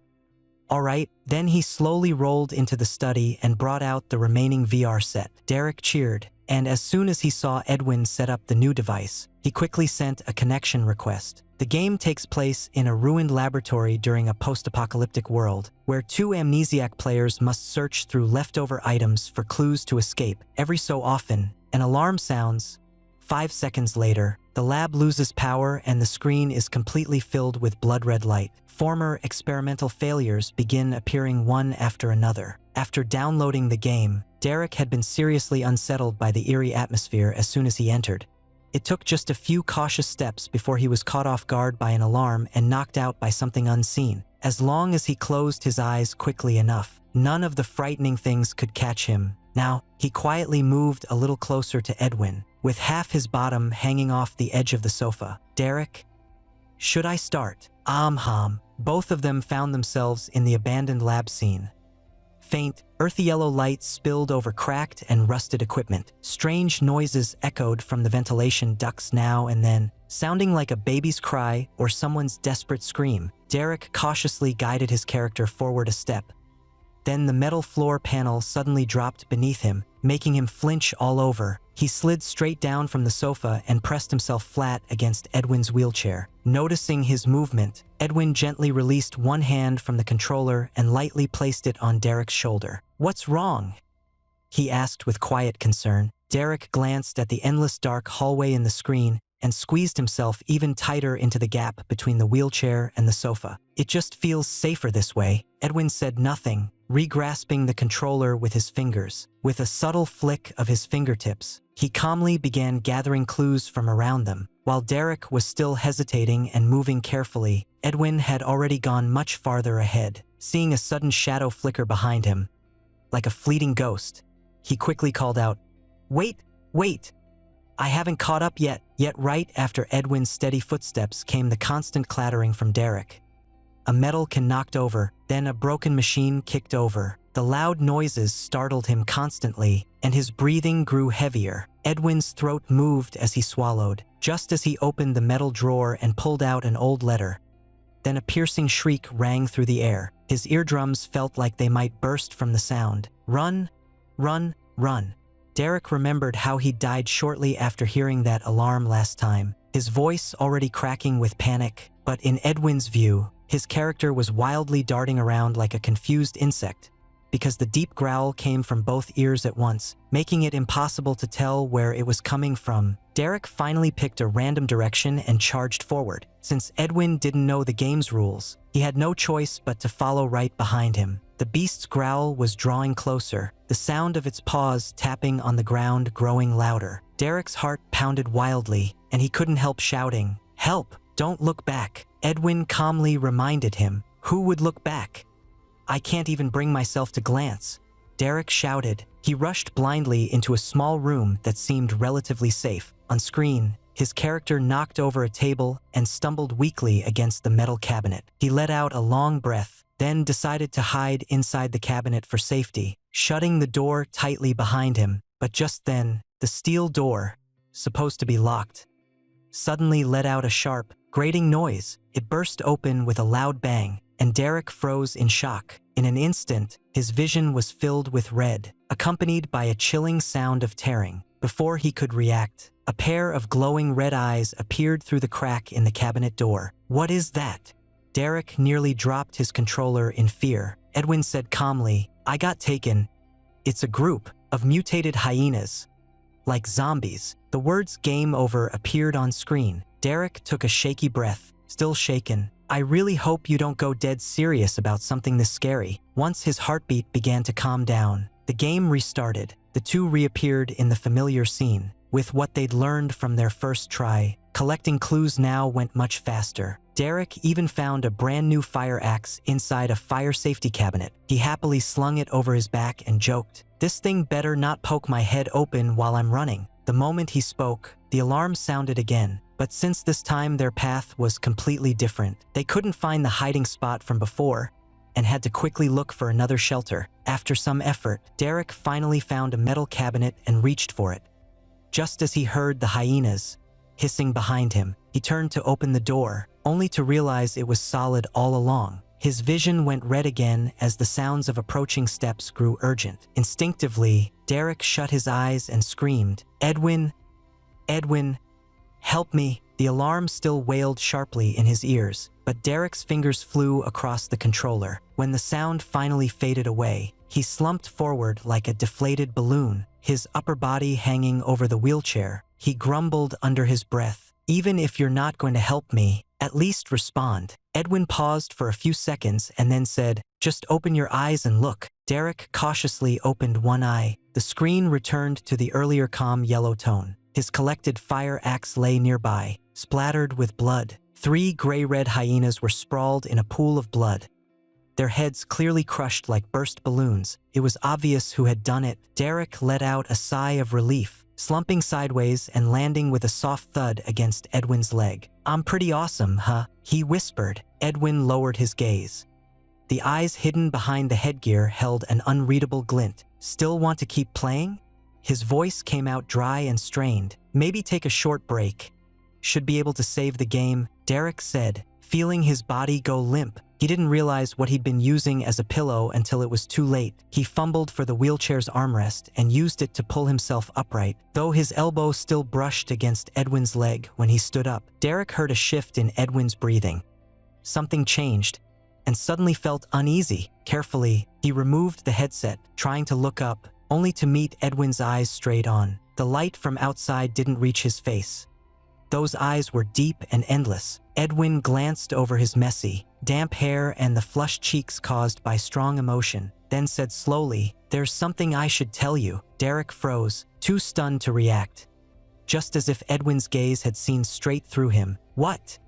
S1: "All right." Then he slowly rolled into the study and brought out the remaining VR set. Derek cheered, and as soon as he saw Edwin set up the new device, he quickly sent a connection request. The game takes place in a ruined laboratory during a post-apocalyptic world, where 2 amnesiac players must search through leftover items for clues to escape. Every so often, an alarm sounds. 5 seconds later, the lab loses power and the screen is completely filled with blood-red light. Former experimental failures begin appearing one after another. After downloading the game, Derek had been seriously unsettled by the eerie atmosphere as soon as he entered. It took just a few cautious steps before he was caught off guard by an alarm and knocked out by something unseen. As long as he closed his eyes quickly enough, none of the frightening things could catch him. Now, he quietly moved a little closer to Edwin, with half his bottom hanging off the edge of the sofa. "Derek, should I start?" Both of them found themselves in the abandoned lab scene. Faint, earthy yellow light spilled over cracked and rusted equipment. Strange noises echoed from the ventilation ducts now and then, sounding like a baby's cry or someone's desperate scream. Derek cautiously guided his character forward a step. Then the metal floor panel suddenly dropped beneath him, making him flinch all over. He slid straight down from the sofa and pressed himself flat against Edwin's wheelchair. Noticing his movement, Edwin gently released one hand from the controller and lightly placed it on Derek's shoulder. "What's wrong?" he asked with quiet concern. Derek glanced at the endless dark hallway in the screen and squeezed himself even tighter into the gap between the wheelchair and the sofa. "It just feels safer this way." Edwin said nothing, re-grasping the controller with his fingers. With a subtle flick of his fingertips, he calmly began gathering clues from around them. While Derek was still hesitating and moving carefully, Edwin had already gone much farther ahead. Seeing a sudden shadow flicker behind him, like a fleeting ghost, he quickly called out, "Wait, wait! I haven't caught up yet." Yet right after Edwin's steady footsteps came the constant clattering from Derek. A metal can knocked over, then a broken machine kicked over. The loud noises startled him constantly, and his breathing grew heavier. Edwin's throat moved as he swallowed, just as he opened the metal drawer and pulled out an old letter. Then a piercing shriek rang through the air. His eardrums felt like they might burst from the sound. "Run, run, run." Derek remembered how he died shortly after hearing that alarm last time, his voice already cracking with panic. But in Edwin's view, his character was wildly darting around like a confused insect, because the deep growl came from both ears at once, making it impossible to tell where it was coming from. Derek finally picked a random direction and charged forward. Since Edwin didn't know the game's rules, he had no choice but to follow right behind him. The beast's growl was drawing closer, the sound of its paws tapping on the ground growing louder. Derek's heart pounded wildly, and he couldn't help shouting, "Help! Don't look back." Edwin calmly reminded him, "Who would look back? I can't even bring myself to glance." Derek shouted. He rushed blindly into a small room that seemed relatively safe. On screen, his character knocked over a table and stumbled weakly against the metal cabinet. He let out a long breath, then decided to hide inside the cabinet for safety, shutting the door tightly behind him. But just then, the steel door, supposed to be locked, suddenly let out a sharp, grating noise. It burst open with a loud bang, and Derek froze in shock. In an instant, his vision was filled with red, accompanied by a chilling sound of tearing. Before he could react, a pair of glowing red eyes appeared through the crack in the cabinet door. "What is that?" Derek nearly dropped his controller in fear. Edwin said calmly, "I got taken. It's a group of mutated hyenas. Like zombies." The words "game over" appeared on screen. Derek took a shaky breath, still shaken. "I really hope you don't go dead serious about something this scary." Once his heartbeat began to calm down, the game restarted. The two reappeared in the familiar scene. With what they'd learned from their first try, collecting clues now went much faster. Derek even found a brand new fire axe inside a fire safety cabinet. He happily slung it over his back and joked, "This thing better not poke my head open while I'm running." The moment he spoke, the alarm sounded again. But since this time their path was completely different, they couldn't find the hiding spot from before and had to quickly look for another shelter. After some effort, Derek finally found a metal cabinet and reached for it. Just as he heard the hyenas hissing behind him, he turned to open the door, only to realize it was solid all along. His vision went red again as the sounds of approaching steps grew urgent. Instinctively, Derek shut his eyes and screamed, "Edwin! Edwin! Help me!" The alarm still wailed sharply in his ears, but Derek's fingers flew across the controller. When the sound finally faded away, he slumped forward like a deflated balloon, his upper body hanging over the wheelchair. He grumbled under his breath, "Even if you're not going to help me, at least respond." Edwin paused for a few seconds and then said, "Just open your eyes and look." Derek cautiously opened one eye. The screen returned to the earlier calm yellow tone. His collected fire axe lay nearby, splattered with blood. 3 gray-red hyenas were sprawled in a pool of blood, their heads clearly crushed like burst balloons. It was obvious who had done it. Derek let out a sigh of relief, slumping sideways and landing with a soft thud against Edwin's leg. "I'm pretty awesome, huh?" he whispered. Edwin lowered his gaze. The eyes hidden behind the headgear held an unreadable glint. "Still want to keep playing?" His voice came out dry and strained. "Maybe take a short break. Should be able to save the game," Derek said, feeling his body go limp. He didn't realize what he'd been using as a pillow until it was too late. He fumbled for the wheelchair's armrest and used it to pull himself upright, though his elbow still brushed against Edwin's leg when he stood up. Derek heard a shift in Edwin's breathing. Something changed, and suddenly felt uneasy. Carefully, he removed the headset, trying to look up, only to meet Edwin's eyes straight on. The light from outside didn't reach his face, Those eyes were deep and endless. Edwin glanced over his messy, damp hair and the flushed cheeks caused by strong emotion, then said slowly, "There's something I should tell you." Derek froze, too stunned to react. Just as if Edwin's gaze had seen straight through him. "What?"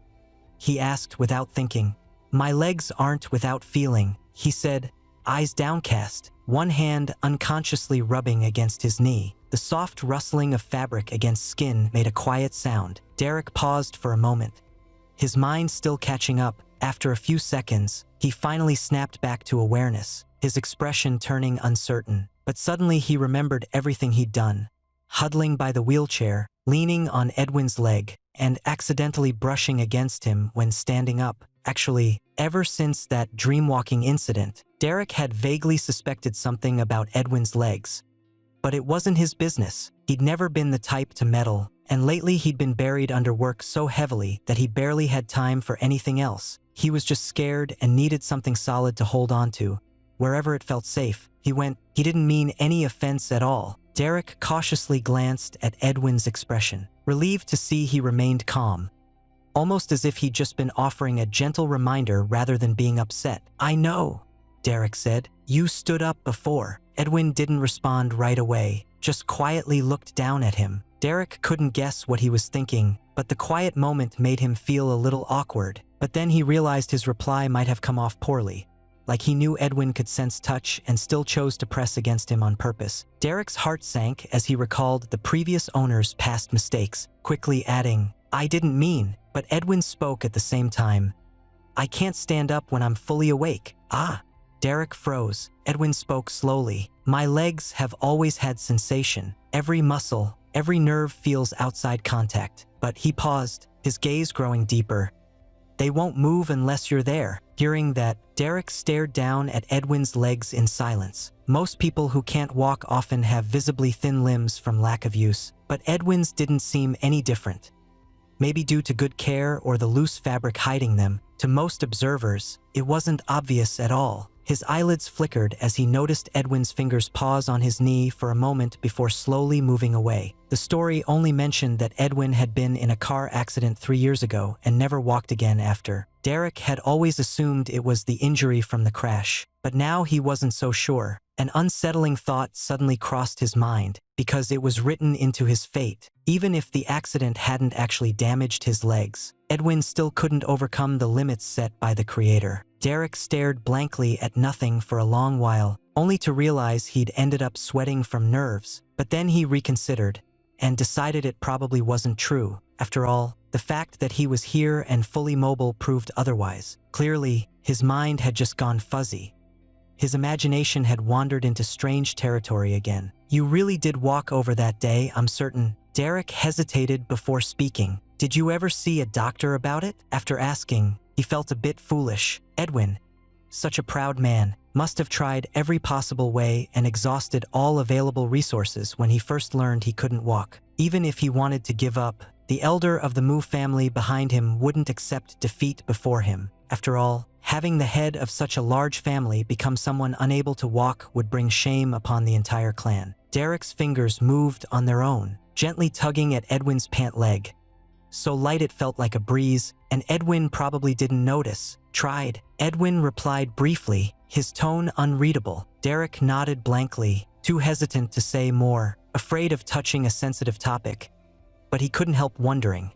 S1: he asked without thinking. "My legs aren't without feeling," he said, eyes downcast, one hand unconsciously rubbing against his knee. The soft rustling of fabric against skin made a quiet sound. Derek paused for a moment, his mind still catching up. After a few seconds, he finally snapped back to awareness, his expression turning uncertain. But suddenly he remembered everything he'd done. Huddling by the wheelchair, leaning on Edwin's leg, and accidentally brushing against him when standing up. Actually, ever since that dreamwalking incident, Derek had vaguely suspected something about Edwin's legs. But it wasn't his business. He'd never been the type to meddle, and lately he'd been buried under work so heavily that he barely had time for anything else. He was just scared and needed something solid to hold on to. Wherever it felt safe, he went. He didn't mean any offense at all. Derek cautiously glanced at Edwin's expression, relieved to see he remained calm, almost as if he'd just been offering a gentle reminder rather than being upset. "I know," Derek said. "You stood up before." Edwin didn't respond right away, just quietly looked down at him. Derek couldn't guess what he was thinking, but the quiet moment made him feel a little awkward. But then he realized his reply might have come off poorly, like he knew Edwin could sense touch and still chose to press against him on purpose. Derek's heart sank as he recalled the previous owner's past mistakes, quickly adding, "I didn't mean," but Edwin spoke at the same time. "I can't stand up when I'm fully awake." "Ah." Derek froze. Edwin spoke slowly. "My legs have always had sensation. Every muscle, every nerve feels outside contact." But he paused, his gaze growing deeper. "They won't move unless you're there." Hearing that, Derek stared down at Edwin's legs in silence. Most people who can't walk often have visibly thin limbs from lack of use, but Edwin's didn't seem any different. Maybe due to good care or the loose fabric hiding them, to most observers, it wasn't obvious at all. His eyelids flickered as he noticed Edwin's fingers pause on his knee for a moment before slowly moving away. The story only mentioned that Edwin had been in a car accident 3 years ago and never walked again after. Derek had always assumed it was the injury from the crash, but now he wasn't so sure. An unsettling thought suddenly crossed his mind, because it was written into his fate. Even if the accident hadn't actually damaged his legs, Edwin still couldn't overcome the limits set by the Creator. Derek stared blankly at nothing for a long while, only to realize he'd ended up sweating from nerves. But then he reconsidered, and decided it probably wasn't true. After all, the fact that he was here and fully mobile proved otherwise. Clearly, his mind had just gone fuzzy. His imagination had wandered into strange territory again. "You really did walk over that day, I'm certain." Derek hesitated before speaking. "Did you ever see a doctor about it?" After asking, he felt a bit foolish. Edwin, such a proud man, must have tried every possible way and exhausted all available resources when he first learned he couldn't walk. Even if he wanted to give up, the elder of the Mu family behind him wouldn't accept defeat before him. After all, having the head of such a large family become someone unable to walk would bring shame upon the entire clan. Derek's fingers moved on their own, gently tugging at Edwin's pant leg. So light it felt like a breeze, and Edwin probably didn't notice. "Tried." Edwin replied briefly, his tone unreadable. Derek nodded blankly, too hesitant to say more, afraid of touching a sensitive topic. But he couldn't help wondering,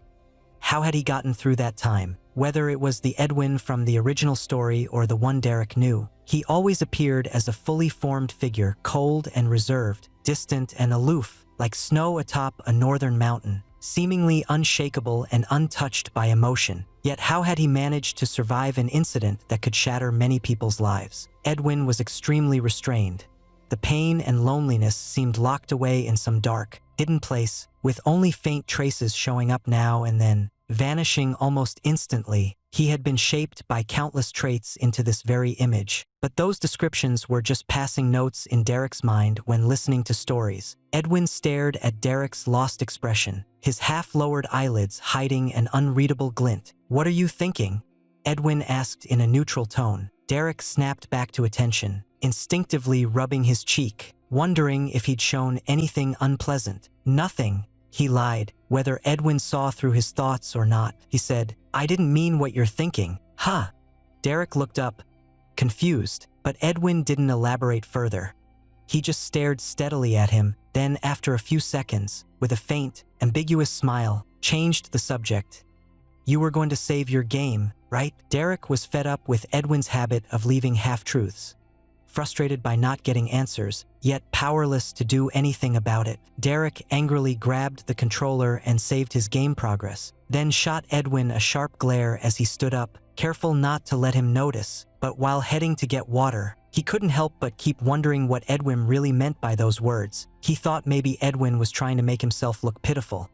S1: how had he gotten through that time? Whether it was the Edwin from the original story or the one Derek knew, he always appeared as a fully formed figure, cold and reserved, distant and aloof, like snow atop a northern mountain, seemingly unshakable and untouched by emotion. Yet how had he managed to survive an incident that could shatter many people's lives? Edwin was extremely restrained. The pain and loneliness seemed locked away in some dark, hidden place, with only faint traces showing up now and then, vanishing almost instantly. He had been shaped by countless traits into this very image. But those descriptions were just passing notes in Derek's mind when listening to stories. Edwin stared at Derek's lost expression, his half-lowered eyelids hiding an unreadable glint. "What are you thinking?" Edwin asked in a neutral tone. Derek snapped back to attention, instinctively rubbing his cheek, wondering if he'd shown anything unpleasant. "Nothing," He lied, whether Edwin saw through his thoughts or not. He said, "I didn't mean what you're thinking." Huh? Derek looked up, confused, but Edwin didn't elaborate further. He just stared steadily at him, then after a few seconds, with a faint, ambiguous smile, changed the subject. "You were going to save your game, right?" Derek was fed up with Edwin's habit of leaving half-truths. Frustrated by not getting answers, yet powerless to do anything about it, Derek angrily grabbed the controller and saved his game progress, then shot Edwin a sharp glare as he stood up, careful not to let him notice. But while heading to get water, he couldn't help but keep wondering what Edwin really meant by those words. He thought maybe Edwin was trying to make himself look pitiful.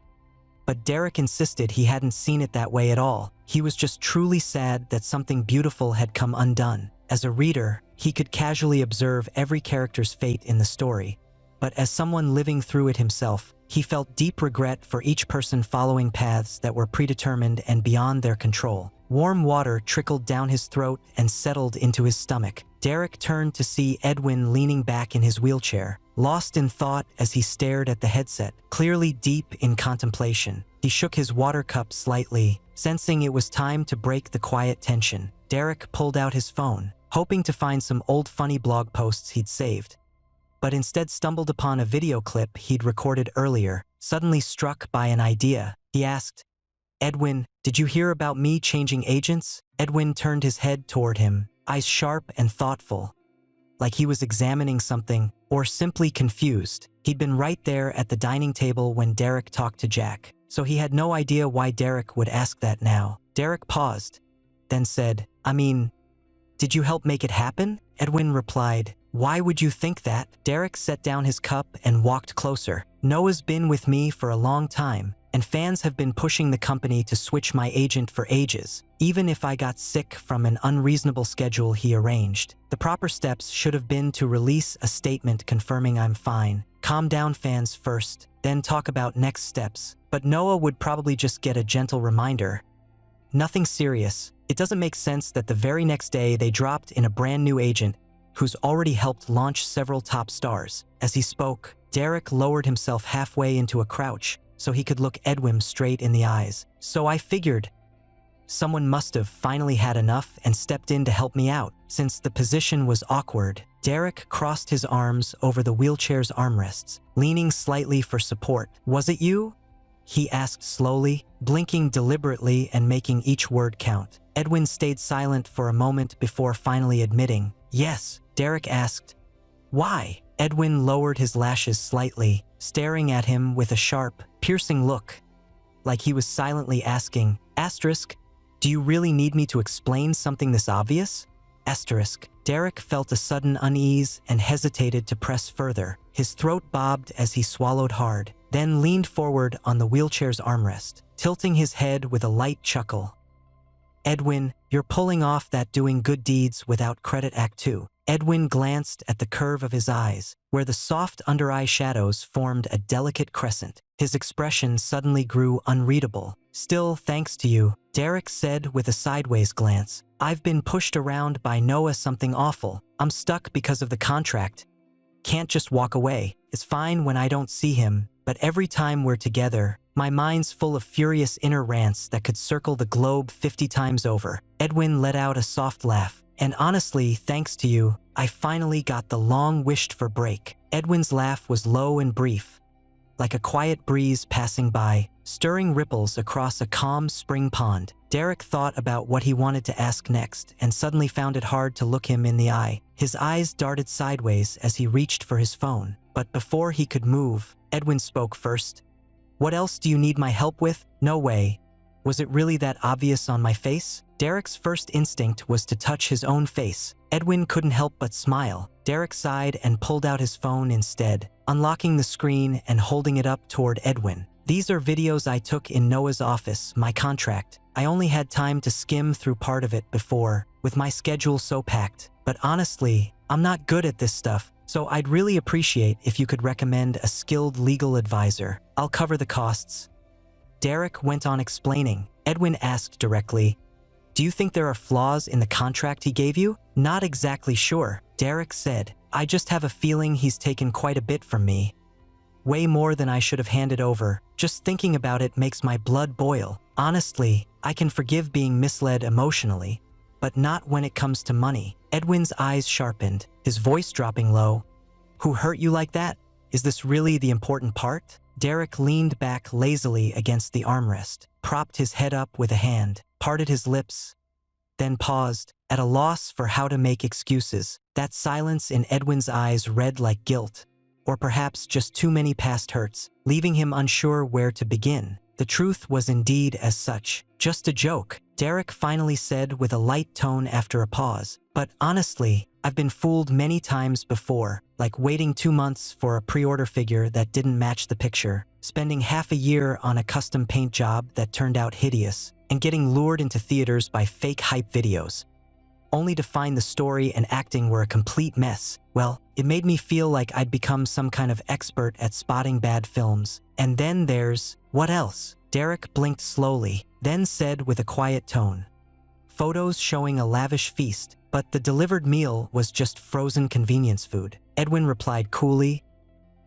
S1: But Derek insisted he hadn't seen it that way at all. He was just truly sad that something beautiful had come undone. As a reader, he could casually observe every character's fate in the story. But as someone living through it himself, he felt deep regret for each person following paths that were predetermined and beyond their control. Warm water trickled down his throat and settled into his stomach. Derek turned to see Edwin leaning back in his wheelchair, lost in thought as he stared at the headset, clearly deep in contemplation. He shook his water cup slightly, sensing it was time to break the quiet tension. Derek pulled out his phone, hoping to find some old funny blog posts he'd saved, but instead stumbled upon a video clip he'd recorded earlier. Suddenly struck by an idea, he asked, "Edwin, did you hear about me changing agents?" Edwin turned his head toward him, eyes sharp and thoughtful, like he was examining something or simply confused. He'd been right there at the dining table when Derek talked to Jack, so he had no idea why Derek would ask that now. Derek paused, then said, "I mean, did you help make it happen?" Edwin replied, "Why would you think that?" Derek set down his cup and walked closer. "Noah's been with me for a long time, and fans have been pushing the company to switch my agent for ages, even if I got sick from an unreasonable schedule he arranged. The proper steps should have been to release a statement confirming I'm fine, calm down fans first, then talk about next steps. But Noah would probably just get a gentle reminder. Nothing serious. It doesn't make sense that the very next day they dropped in a brand new agent who's already helped launch several top stars." As he spoke, Derek lowered himself halfway into a crouch so he could look Edwin straight in the eyes. "So I figured someone must have finally had enough and stepped in to help me out." Since the position was awkward, Derek crossed his arms over the wheelchair's armrests, leaning slightly for support. "Was it you?" he asked slowly, blinking deliberately and making each word count. Edwin stayed silent for a moment before finally admitting, "Yes." Derek asked, "Why?" Edwin lowered his lashes slightly, staring at him with a sharp, piercing look, like he was silently asking, asterisk, "Do you really need me to explain something this obvious?" Asterisk. Derek felt a sudden unease and hesitated to press further. His throat bobbed as he swallowed hard, then leaned forward on the wheelchair's armrest, tilting his head with a light chuckle. "Edwin, you're pulling off that doing good deeds without credit act too." Edwin glanced at the curve of his eyes, where the soft under-eye shadows formed a delicate crescent. His expression suddenly grew unreadable. "Still, thanks to you," Derek said with a sideways glance. "I've been pushed around by Noah something awful. I'm stuck because of the contract. Can't just walk away. It's fine when I don't see him, but every time we're together, my mind's full of furious inner rants that could circle the globe 50 times over." Edwin let out a soft laugh. "And honestly, thanks to you, I finally got the long-wished-for break." Edwin's laugh was low and brief, like a quiet breeze passing by, stirring ripples across a calm spring pond. Derek thought about what he wanted to ask next and suddenly found it hard to look him in the eye. His eyes darted sideways as he reached for his phone, but before he could move, Edwin spoke first. "What else do you need my help with?" "No way. Was it really that obvious on my face?" Derek's first instinct was to touch his own face. Edwin couldn't help but smile. Derek sighed and pulled out his phone instead, unlocking the screen and holding it up toward Edwin. "These are videos I took in Noah's office, my contract. I only had time to skim through part of it before, with my schedule so packed. But honestly, I'm not good at this stuff, so I'd really appreciate if you could recommend a skilled legal advisor. I'll cover the costs." Derek went on explaining. Edwin asked directly, "Do you think there are flaws in the contract he gave you?" "Not exactly sure," Derek said. "I just have a feeling he's taken quite a bit from me." way more than I should have handed over. Just thinking about it makes my blood boil. Honestly, I can forgive being misled emotionally, but not when it comes to money. Edwin's eyes sharpened, his voice dropping low. Who hurt you like that? Is this really the important part? Derek leaned back lazily against the armrest, propped his head up with a hand, parted his lips, then paused, at a loss for how to make excuses. That silence in Edwin's eyes read like guilt, or perhaps just too many past hurts, leaving him unsure where to begin. The truth was indeed as such. Just a joke, Derek finally said with a light tone after a pause. But honestly, I've been fooled many times before, like waiting 2 months for a pre-order figure that didn't match the picture, spending half a year on a custom paint job that turned out hideous, and getting lured into theaters by fake hype videos, only to find the story and acting were a complete mess. Well, it made me feel like I'd become some kind of expert at spotting bad films. And then there's, what else? Derek blinked slowly, then said with a quiet tone, photos showing a lavish feast, but the delivered meal was just frozen convenience food. Edwin replied coolly,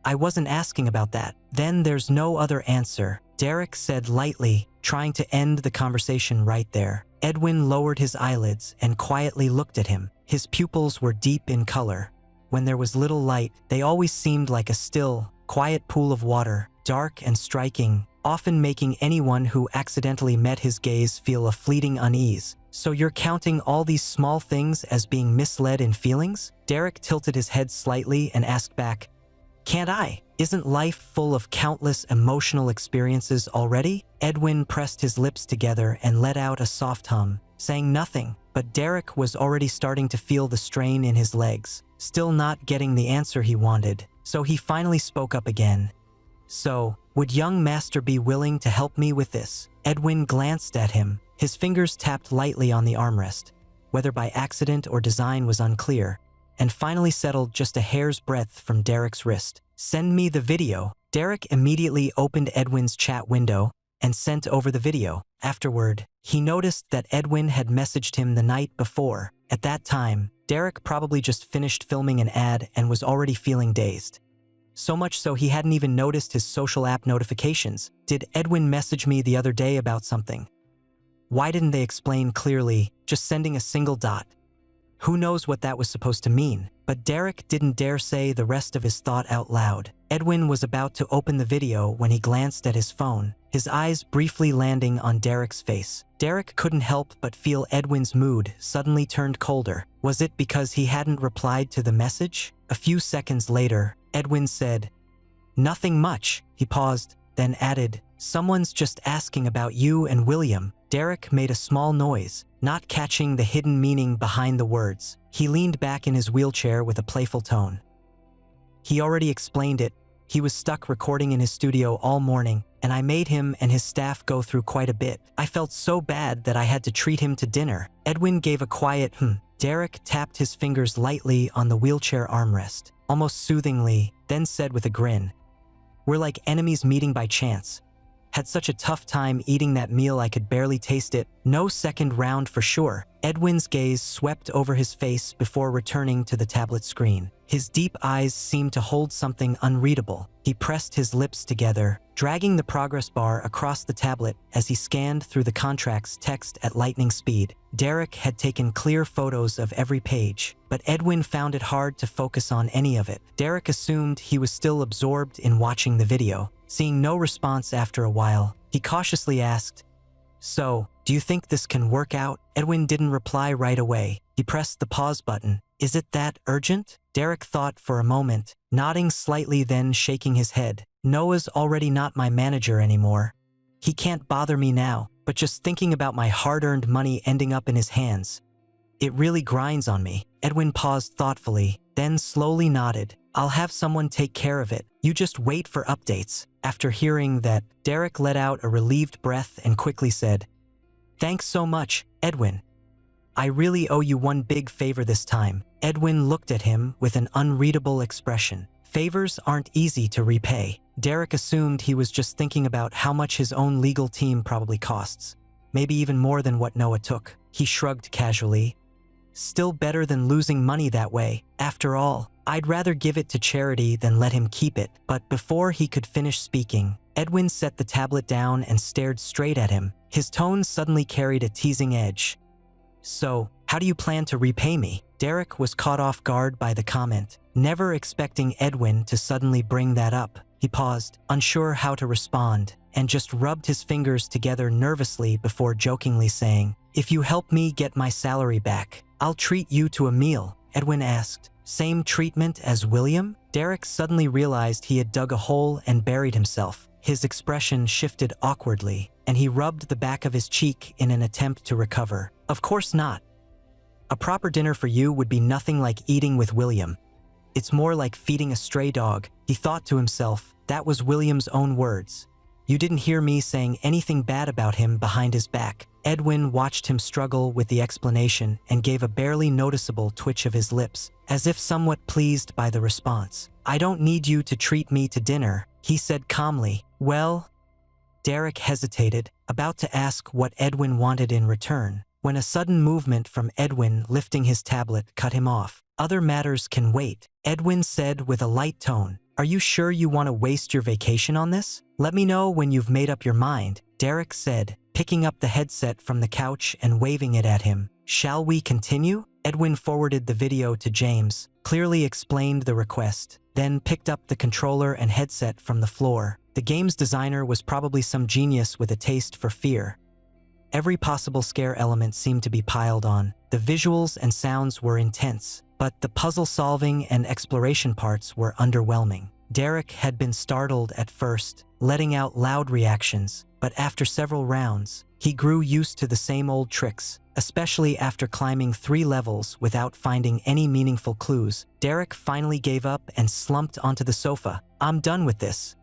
S1: I wasn't asking about that. Then there's no other answer, Derek said lightly, trying to end the conversation right there. Edwin lowered his eyelids and quietly looked at him. His pupils were deep in color. When there was little light, they always seemed like a still, quiet pool of water, dark and striking, often making anyone who accidentally met his gaze feel a fleeting unease. So you're counting all these small things as being misled in feelings? Derek tilted his head slightly and asked back, can't I? Isn't life full of countless emotional experiences already? Edwin pressed his lips together and let out a soft hum, saying nothing, but Derek was already starting to feel the strain in his legs, still not getting the answer he wanted. So he finally spoke up again. So, would young master be willing to help me with this? Edwin glanced at him. His fingers tapped lightly on the armrest, whether by accident or design was unclear, and finally settled just a hair's breadth from Derek's wrist. Send me the video. Derek immediately opened Edwin's chat window and sent over the video. Afterward, he noticed that Edwin had messaged him the night before. At that time, Derek probably just finished filming an ad and was already feeling dazed. So much so he hadn't even noticed his social app notifications. Did Edwin message me the other day about something? Why didn't they explain clearly, just sending a single dot? Who knows what that was supposed to mean? But Derek didn't dare say the rest of his thought out loud. Edwin was about to open the video when he glanced at his phone, his eyes briefly landing on Derek's face. Derek couldn't help but feel Edwin's mood suddenly turned colder. Was it because he hadn't replied to the message? A few seconds later, Edwin said, nothing much. He paused, then added, someone's just asking about you and William. Derek made a small noise, not catching the hidden meaning behind the words. He leaned back in his wheelchair with a playful tone. He already explained it. He was stuck recording in his studio all morning, and I made him and his staff go through quite a bit. I felt so bad that I had to treat him to dinner. Edwin gave a quiet Derek tapped his fingers lightly on the wheelchair armrest, almost soothingly, then said with a grin, we're like enemies meeting by chance. Had such a tough time eating that meal I could barely taste it. No second round for sure. Edwin's gaze swept over his face before returning to the tablet screen. His deep eyes seemed to hold something unreadable. He pressed his lips together, dragging the progress bar across the tablet as he scanned through the contract's text at lightning speed. Derek had taken clear photos of every page, but Edwin found it hard to focus on any of it. Derek assumed he was still absorbed in watching the video. Seeing no response after a while, he cautiously asked, so, do you think this can work out? Edwin didn't reply right away. He pressed the pause button. Is it that urgent? Derek thought for a moment, nodding slightly then shaking his head. Noah's already not my manager anymore. He can't bother me now, but just thinking about my hard-earned money ending up in his hands, it really grinds on me. Edwin paused thoughtfully, then slowly nodded. I'll have someone take care of it. You just wait for updates. After hearing that, Derek let out a relieved breath and quickly said, thanks so much, Edwin. I really owe you one big favor this time. Edwin looked at him with an unreadable expression. Favors aren't easy to repay. Derek assumed he was just thinking about how much his own legal team probably costs. Maybe even more than what Noah took. He shrugged casually. still better than losing money that way. After all, I'd rather give it to charity than let him keep it. But before he could finish speaking, Edwin set the tablet down and stared straight at him. His tone suddenly carried a teasing edge. So, how do you plan to repay me? Derek was caught off guard by the comment, never expecting Edwin to suddenly bring that up. He paused, unsure how to respond, and just rubbed his fingers together nervously before jokingly saying, "If you help me get my salary back, I'll treat you to a meal." Edwin asked, "Same treatment as William?" Derek suddenly realized he had dug a hole and buried himself. His expression shifted awkwardly, and he rubbed the back of his cheek in an attempt to recover. "Of course not. A proper dinner for you would be nothing like eating with William. It's more like feeding a stray dog." He thought to himself, that was William's own words. "You didn't hear me saying anything bad about him behind his back." Edwin watched him struggle with the explanation and gave a barely noticeable twitch of his lips, as if somewhat pleased by the response. "I don't need you to treat me to dinner," he said calmly. "Well?" Derek hesitated, about to ask what Edwin wanted in return, when a sudden movement from Edwin lifting his tablet cut him off. "Other matters can wait," Edwin said with a light tone. "Are you sure you want to waste your vacation on this? Let me know when you've made up your mind," Derek said, picking up the headset from the couch and waving it at him. "Shall we continue?" Edwin forwarded the video to James, clearly explained the request, then picked up the controller and headset from the floor. The game's designer was probably some genius with a taste for fear. Every possible scare element seemed to be piled on. The visuals and sounds were intense, but the puzzle-solving and exploration parts were underwhelming. Derek had been startled at first, letting out loud reactions, but after several rounds, he grew used to the same old tricks, especially after climbing 3 levels without finding any meaningful clues. Derek finally gave up and slumped onto the sofa. "I'm done with this.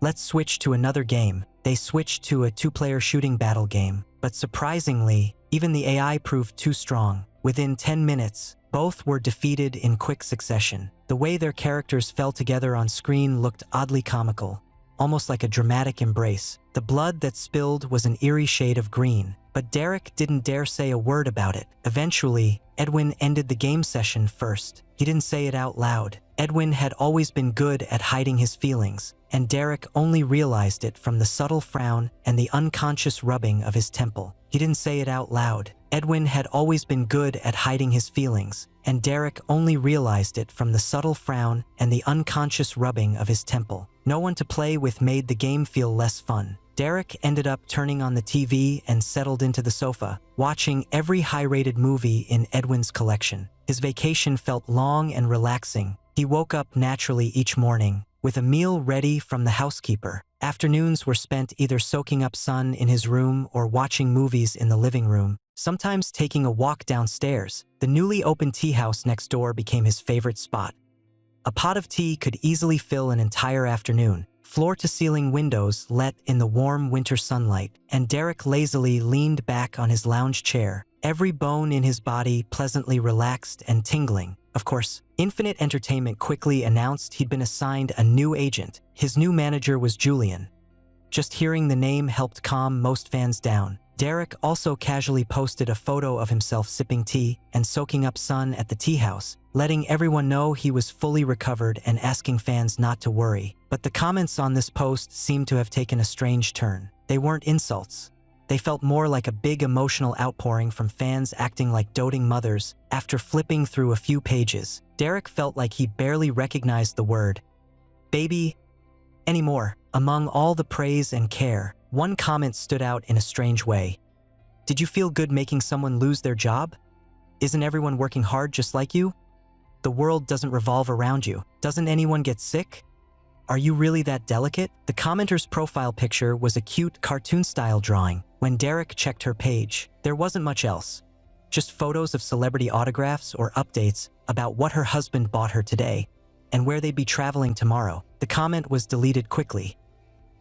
S1: Let's switch to another game." They switched to a 2-player shooting battle game, but surprisingly, even the AI proved too strong. Within 10 minutes, both were defeated in quick succession. The way their characters fell together on screen looked oddly comical, almost like a dramatic embrace. The blood that spilled was an eerie shade of green, but Derek didn't dare say a word about it. Eventually, Edwin ended the game session first. He didn't say it out loud. Edwin had always been good at hiding his feelings, and Derek only realized it from the subtle frown and the unconscious rubbing of his temple. He didn't say it out loud. Edwin had always been good at hiding his feelings, and Derek only realized it from the subtle frown and the unconscious rubbing of his temple. No one to play with made the game feel less fun. Derek ended up turning on the TV and settled into the sofa, watching every high-rated movie in Edwin's collection. His vacation felt long and relaxing. He woke up naturally each morning, with a meal ready from the housekeeper. Afternoons were spent either soaking up sun in his room or watching movies in the living room, sometimes taking a walk downstairs. The newly opened tea house next door became his favorite spot. A pot of tea could easily fill an entire afternoon. Floor-to-ceiling windows let in the warm winter sunlight, and Derek lazily leaned back on his lounge chair, every bone in his body pleasantly relaxed and tingling. Of course, Infinite Entertainment quickly announced he'd been assigned a new agent. His new manager was Julian. Just hearing the name helped calm most fans down. Derek also casually posted a photo of himself sipping tea and soaking up sun at the tea house, letting everyone know he was fully recovered and asking fans not to worry. But the comments on this post seemed to have taken a strange turn. They weren't insults. They felt more like a big emotional outpouring from fans acting like doting mothers. After flipping through a few pages, Derek felt like he barely recognized the word baby anymore. Among all the praise and care, one comment stood out in a strange way. "Did you feel good making someone lose their job? Isn't everyone working hard just like you? The world doesn't revolve around you. Doesn't anyone get sick? Are you really that delicate?" The commenter's profile picture was a cute cartoon-style drawing. When Derek checked her page, there wasn't much else. Just photos of celebrity autographs or updates about what her husband bought her today and where they'd be traveling tomorrow. The comment was deleted quickly,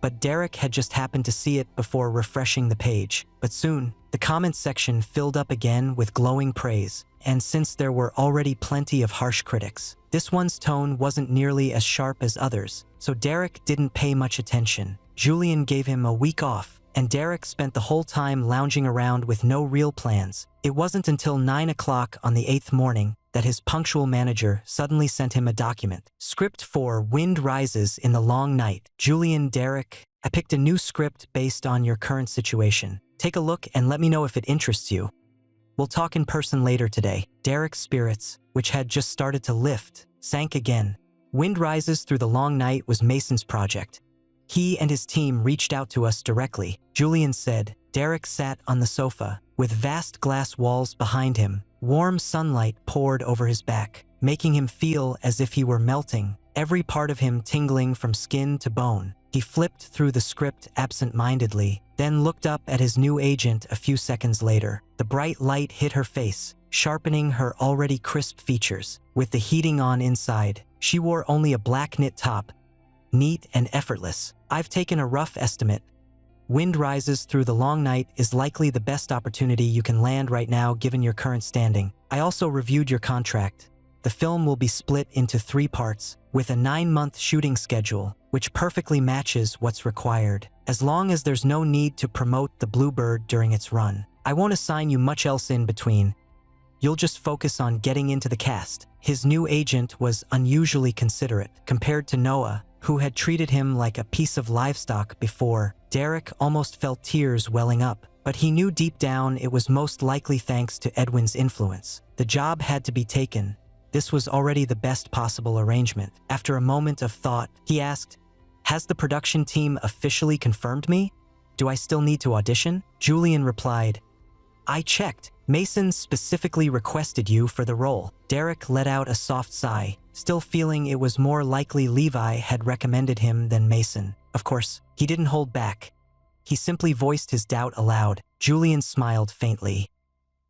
S1: but Derek had just happened to see it before refreshing the page. But soon, the comment section filled up again with glowing praise, and since there were already plenty of harsh critics, this one's tone wasn't nearly as sharp as others, so Derek didn't pay much attention. Julian gave him a week off, and Derek spent the whole time lounging around with no real plans. It wasn't until 9 o'clock on the 8th morning that his punctual manager suddenly sent him a document. Script for Wind Rises in the Long Night. Julian, Derek, I picked a new script based on your current situation. Take a look and let me know if it interests you. We'll talk in person later today. Derek's spirits, which had just started to lift, sank again. Wind Rises Through the Long Night was Mason's project. He and his team reached out to us directly. Julian said. Derek sat on the sofa, with vast glass walls behind him. Warm sunlight poured over his back, making him feel as if he were melting, every part of him tingling from skin to bone. He flipped through the script absent-mindedly, then looked up at his new agent a few seconds later. The bright light hit her face, sharpening her already crisp features. With the heating on inside, she wore only a black knit top, neat and effortless. I've taken a rough estimate. Wind Rises Through the Long Night is likely the best opportunity you can land right now given your current standing. I also reviewed your contract. The film will be split into 3 parts, with a 9-month shooting schedule, which perfectly matches what's required. As long as there's no need to promote the Bluebird during its run, I won't assign you much else in between. You'll just focus on getting into the cast. His new agent was unusually considerate compared to Noah, who had treated him like a piece of livestock before. Derek almost felt tears welling up, but he knew deep down it was most likely thanks to Edwin's influence. The job had to be taken. This was already the best possible arrangement. After a moment of thought, he asked, "Has the production team officially confirmed me? Do I still need to audition?" Julian replied, "I checked. Mason specifically requested you for the role." Derek let out a soft sigh, still feeling it was more likely Levi had recommended him than Mason. Of course, he didn't hold back. He simply voiced his doubt aloud. Julian smiled faintly.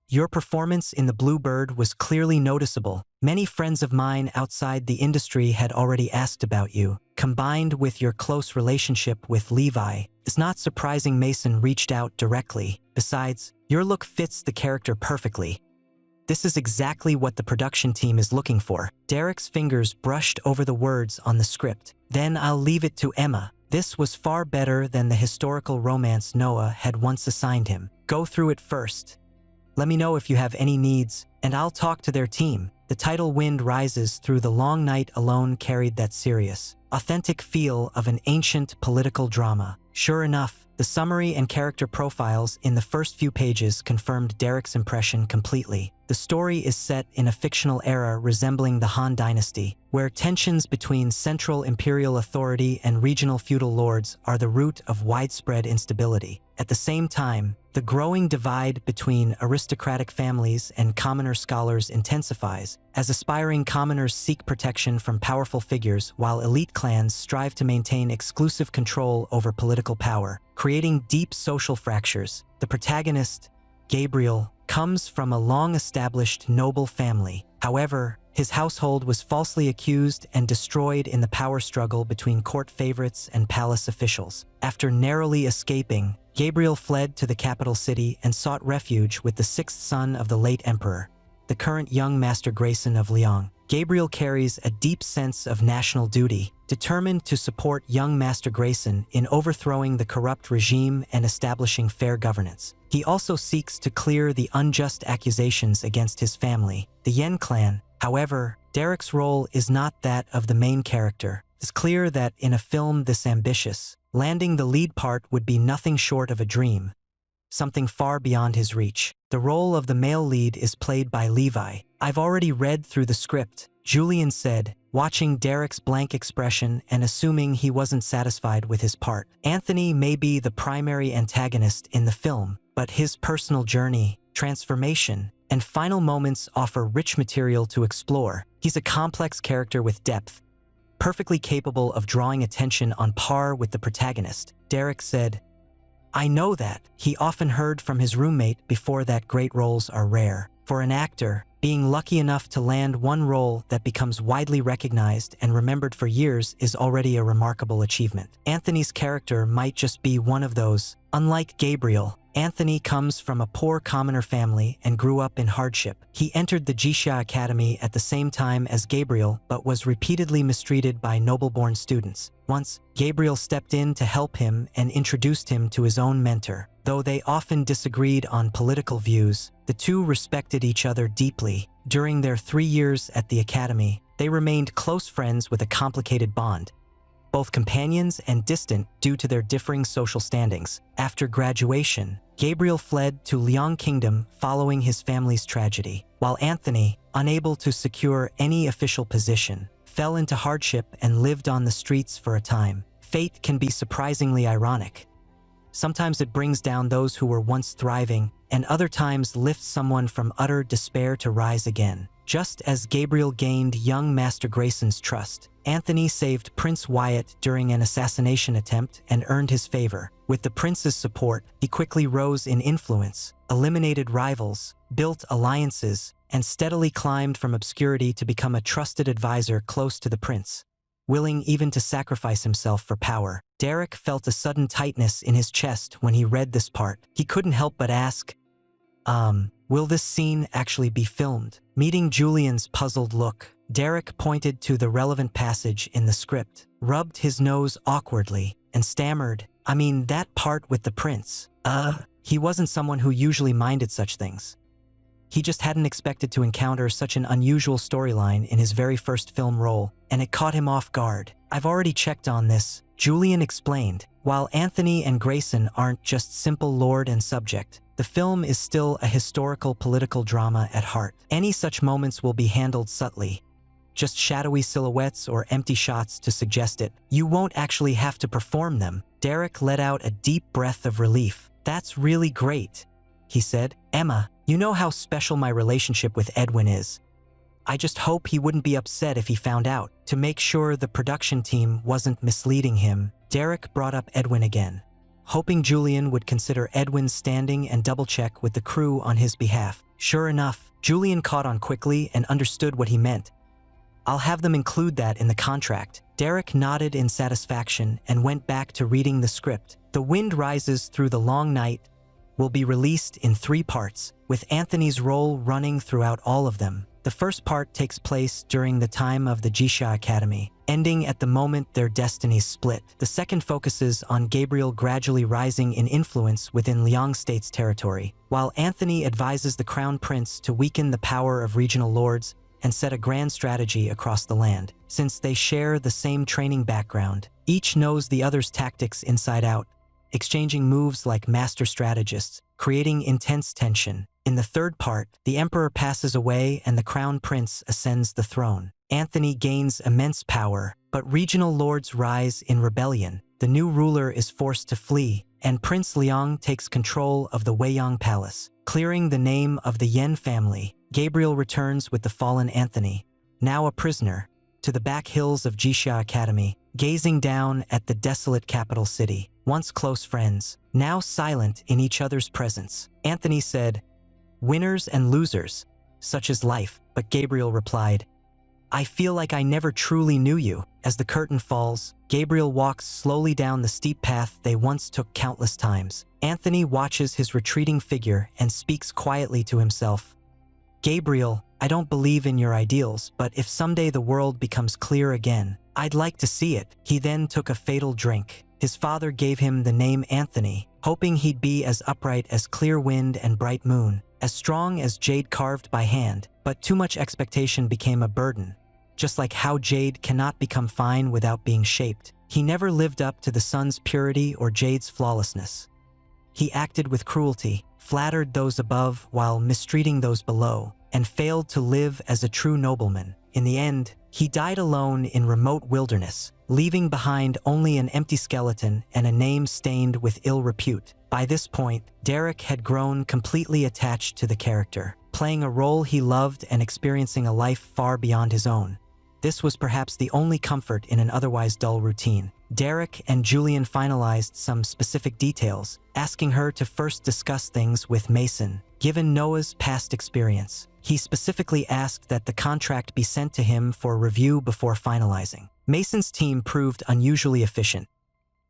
S1: "Your performance in the Bluebird was clearly noticeable. Many friends of mine outside the industry had already asked about you. Combined with your close relationship with Levi, it's not surprising Mason reached out directly. Besides, your look fits the character perfectly. This is exactly what the production team is looking for." Derek's fingers brushed over the words on the script. "Then I'll leave it to Emma." This was far better than the historical romance Noah had once assigned him. "Go through it first. Let me know if you have any needs, and I'll talk to their team." The title Wind Rises Through the Long Night alone carried that serious, authentic feel of an ancient political drama. Sure enough, the summary and character profiles in the first few pages confirmed Derek's impression completely. The story is set in a fictional era resembling the Han Dynasty, where tensions between central imperial authority and regional feudal lords are the root of widespread instability. At the same time, the growing divide between aristocratic families and commoner scholars intensifies, as aspiring commoners seek protection from powerful figures while elite clans strive to maintain exclusive control over political power, creating deep social fractures. The protagonist, Gabriel, comes from a long-established noble family. However, his household was falsely accused and destroyed in the power struggle between court favorites and palace officials. After narrowly escaping, Gabriel fled to the capital city and sought refuge with the 6th son of the late emperor, the current young Master Grayson of Liang. Gabriel carries a deep sense of national duty, determined to support young Master Grayson in overthrowing the corrupt regime and establishing fair governance. He also seeks to clear the unjust accusations against his family, the Yen clan. However, Derek's role is not that of the main character. It's clear that in a film this ambitious, landing the lead part would be nothing short of a dream, something far beyond his reach. The role of the male lead is played by Levi. "I've already read through the script," Julian said, watching Derek's blank expression and assuming he wasn't satisfied with his part. "Anthony may be the primary antagonist in the film, but his personal journey, transformation, and final moments offer rich material to explore. He's a complex character with depth, perfectly capable of drawing attention on par with the protagonist." Derek said, "I know that." He often heard from his roommate before that great roles are rare. For an actor, being lucky enough to land one role that becomes widely recognized and remembered for years is already a remarkable achievement. Anthony's character might just be one of those. Unlike Gabriel, Anthony comes from a poor commoner family and grew up in hardship. He entered the Jisha Academy at the same time as Gabriel, but was repeatedly mistreated by noble-born students. Once, Gabriel stepped in to help him and introduced him to his own mentor. Though they often disagreed on political views, the two respected each other deeply. During their 3 years at the academy, they remained close friends with a complicated bond, both companions and distant due to their differing social standings. After graduation, Gabriel fled to Liang Kingdom following his family's tragedy, while Anthony, unable to secure any official position, fell into hardship and lived on the streets for a time. Fate can be surprisingly ironic. Sometimes it brings down those who were once thriving, and other times lifts someone from utter despair to rise again. Just as Gabriel gained young Master Grayson's trust, Anthony saved Prince Wyatt during an assassination attempt and earned his favor. With the prince's support, he quickly rose in influence, eliminated rivals, built alliances, and steadily climbed from obscurity to become a trusted advisor close to the prince, willing even to sacrifice himself for power. Derek felt a sudden tightness in his chest when he read this part. He couldn't help but ask, will this scene actually be filmed? Meeting Julian's puzzled look, Derek pointed to the relevant passage in the script, rubbed his nose awkwardly, and stammered, I mean, that part with the prince. He wasn't someone who usually minded such things. He just hadn't expected to encounter such an unusual storyline in his very first film role, and it caught him off guard. I've already checked on this, Julian explained. While Anthony and Grayson aren't just simple lord and subject, the film is still a historical political drama at heart. Any such moments will be handled subtly, just shadowy silhouettes or empty shots to suggest it. You won't actually have to perform them. Derek let out a deep breath of relief. That's really great, he said. Emma, you know how special my relationship with Edwin is. I just hope he wouldn't be upset if he found out. To make sure the production team wasn't misleading him, Derek brought up Edwin again, hoping Julian would consider Edwin's standing and double-check with the crew on his behalf. Sure enough, Julian caught on quickly and understood what he meant. I'll have them include that in the contract. Derek nodded in satisfaction and went back to reading the script. The Wind Rises Through the Long Night will be released in 3 parts, with Anthony's role running throughout all of them. The first part takes place during the time of the Jisha Academy, ending at the moment their destinies split. The second focuses on Gabriel gradually rising in influence within Liang State's territory, while Anthony advises the Crown Prince to weaken the power of regional lords and set a grand strategy across the land. Since they share the same training background, each knows the other's tactics inside out, exchanging moves like master strategists, creating intense tension. In the third part, the Emperor passes away and the Crown Prince ascends the throne. Anthony gains immense power, but regional lords rise in rebellion. The new ruler is forced to flee, and Prince Liang takes control of the Weiyang Palace. Clearing the name of the Yen family, Gabriel returns with the fallen Anthony, now a prisoner, to the back hills of Jisha Academy, gazing down at the desolate capital city. Once close friends, now silent in each other's presence. Anthony said, "Winners and losers, such is life," but Gabriel replied, "I feel like I never truly knew you." As the curtain falls, Gabriel walks slowly down the steep path they once took countless times. Anthony watches his retreating figure and speaks quietly to himself. "Gabriel, I don't believe in your ideals, but if someday the world becomes clear again, I'd like to see it." He then took a fatal drink. His father gave him the name Anthony, hoping he'd be as upright as clear wind and bright moon, as strong as jade carved by hand. But too much expectation became a burden. Just like how jade cannot become fine without being shaped, he never lived up to the sun's purity or jade's flawlessness. He acted with cruelty, flattered those above while mistreating those below, and failed to live as a true nobleman. In the end, he died alone in remote wilderness, leaving behind only an empty skeleton and a name stained with ill repute. By this point, Derek had grown completely attached to the character, playing a role he loved and experiencing a life far beyond his own. This was perhaps the only comfort in an otherwise dull routine. Derek and Julian finalized some specific details, asking her to first discuss things with Mason. Given Noah's past experience, he specifically asked that the contract be sent to him for review before finalizing. Mason's team proved unusually efficient.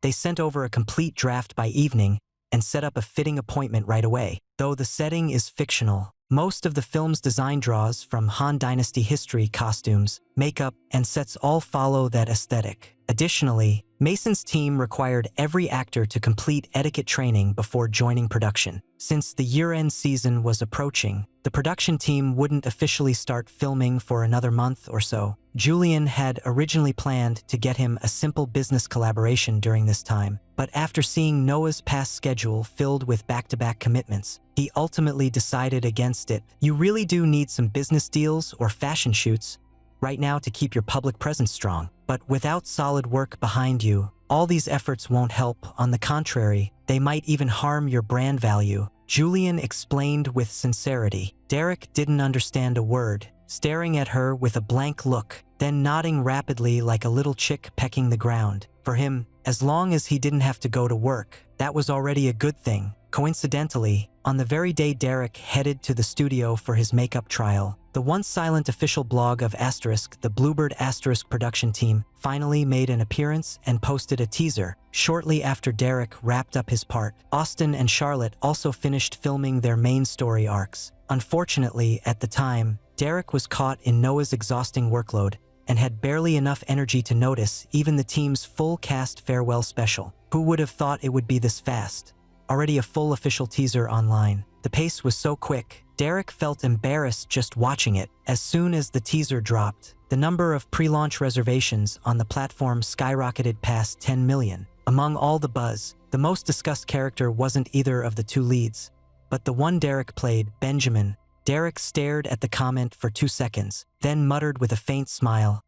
S1: They sent over a complete draft by evening, and set up a fitting appointment right away. Though the setting is fictional, most of the film's design draws from Han Dynasty history costumes, makeup, and sets all follow that aesthetic. Additionally, Mason's team required every actor to complete etiquette training before joining production. Since the year-end season was approaching, the production team wouldn't officially start filming for another month or so. Julian had originally planned to get him a simple business collaboration during this time, but after seeing Noah's past schedule filled with back-to-back commitments, he ultimately decided against it. You really do need some business deals or fashion shoots right now to keep your public presence strong. But without solid work behind you, all these efforts won't help. On the contrary, they might even harm your brand value, Julian explained with sincerity. Derek didn't understand a word, staring at her with a blank look, then nodding rapidly like a little chick pecking the ground. For him, as long as he didn't have to go to work, that was already a good thing. Coincidentally, on the very day Derek headed to the studio for his makeup trial, the once silent official blog of Asterisk, the Bluebird Asterisk production team, finally made an appearance and posted a teaser. Shortly after Derek wrapped up his part, Austin and Charlotte also finished filming their main story arcs. Unfortunately, at the time, Derek was caught in Noah's exhausting workload and had barely enough energy to notice even the team's full cast farewell special. Who would have thought it would be this fast? Already a full official teaser online. The pace was so quick, Derek felt embarrassed just watching it. As soon as the teaser dropped, the number of pre-launch reservations on the platform skyrocketed past 10 million. Among all the buzz, the most discussed character wasn't either of the two leads, but the one Derek played, Benjamin. Derek stared at the comment for 2 seconds, then muttered with a faint smile,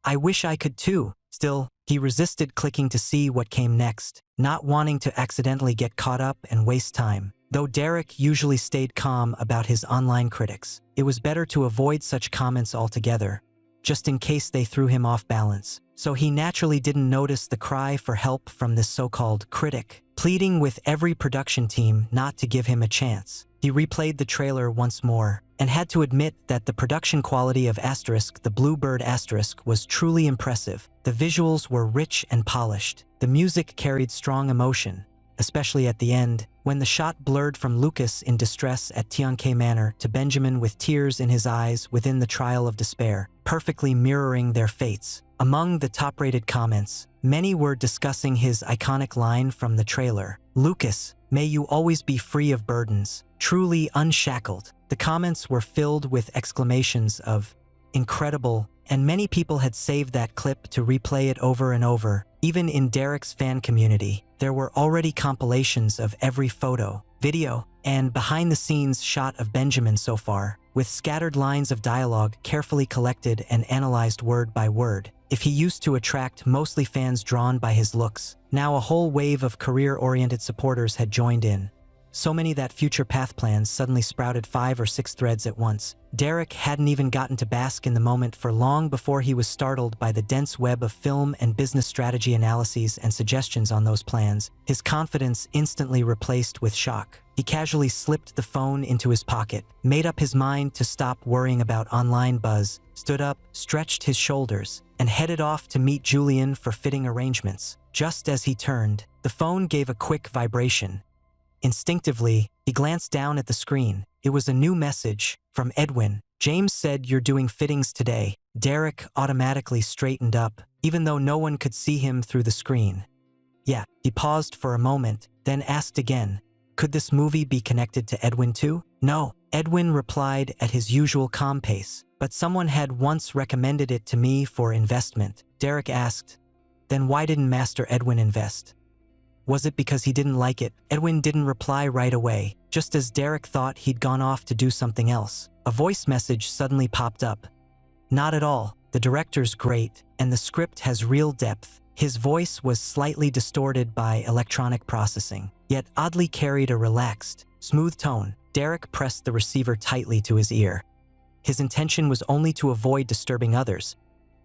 S1: "I wish I could too." Still, he resisted clicking to see what came next, not wanting to accidentally get caught up and waste time. Though Derek usually stayed calm about his online critics, it was better to avoid such comments altogether, just in case they threw him off balance. So he naturally didn't notice the cry for help from this so-called critic, pleading with every production team not to give him a chance. He replayed the trailer once more, and had to admit that the production quality of Asterisk, the Bluebird Asterisk, was truly impressive. The visuals were rich and polished. The music carried strong emotion, especially at the end, when the shot blurred from Lucas in distress at Tianke Manor to Benjamin with tears in his eyes within the trial of despair, perfectly mirroring their fates. Among the top-rated comments, many were discussing his iconic line from the trailer, "Lucas, may you always be free of burdens, truly unshackled." The comments were filled with exclamations of "incredible," and many people had saved that clip to replay it over and over. Even in Derek's fan community, there were already compilations of every photo, video, and behind-the-scenes shot of Benjamin so far, with scattered lines of dialogue carefully collected and analyzed word by word. If he used to attract mostly fans drawn by his looks, now a whole wave of career-oriented supporters had joined in. So many that future path plans suddenly sprouted 5 or 6 threads at once. Derek hadn't even gotten to bask in the moment for long before he was startled by the dense web of film and business strategy analyses and suggestions on those plans, his confidence instantly replaced with shock. He casually slipped the phone into his pocket, made up his mind to stop worrying about online buzz, stood up, stretched his shoulders, and headed off to meet Julian for fitting arrangements. Just as he turned, the phone gave a quick vibration. Instinctively, he glanced down at the screen. It was a new message from Edwin. "James said you're doing fittings today." Derek automatically straightened up, even though no one could see him through the screen. "Yeah." He paused for a moment, then asked again, "Could this movie be connected to Edwin too?" "No," Edwin replied at his usual calm pace, "but someone had once recommended it to me for investment." Derek asked, "Then why didn't Master Edwin invest? Was it because he didn't like it?" Edwin didn't reply right away, just as Derek thought he'd gone off to do something else. A voice message suddenly popped up. "Not at all. The director's great, and the script has real depth." His voice was slightly distorted by electronic processing, yet oddly carried a relaxed, smooth tone. Derek pressed the receiver tightly to his ear. His intention was only to avoid disturbing others,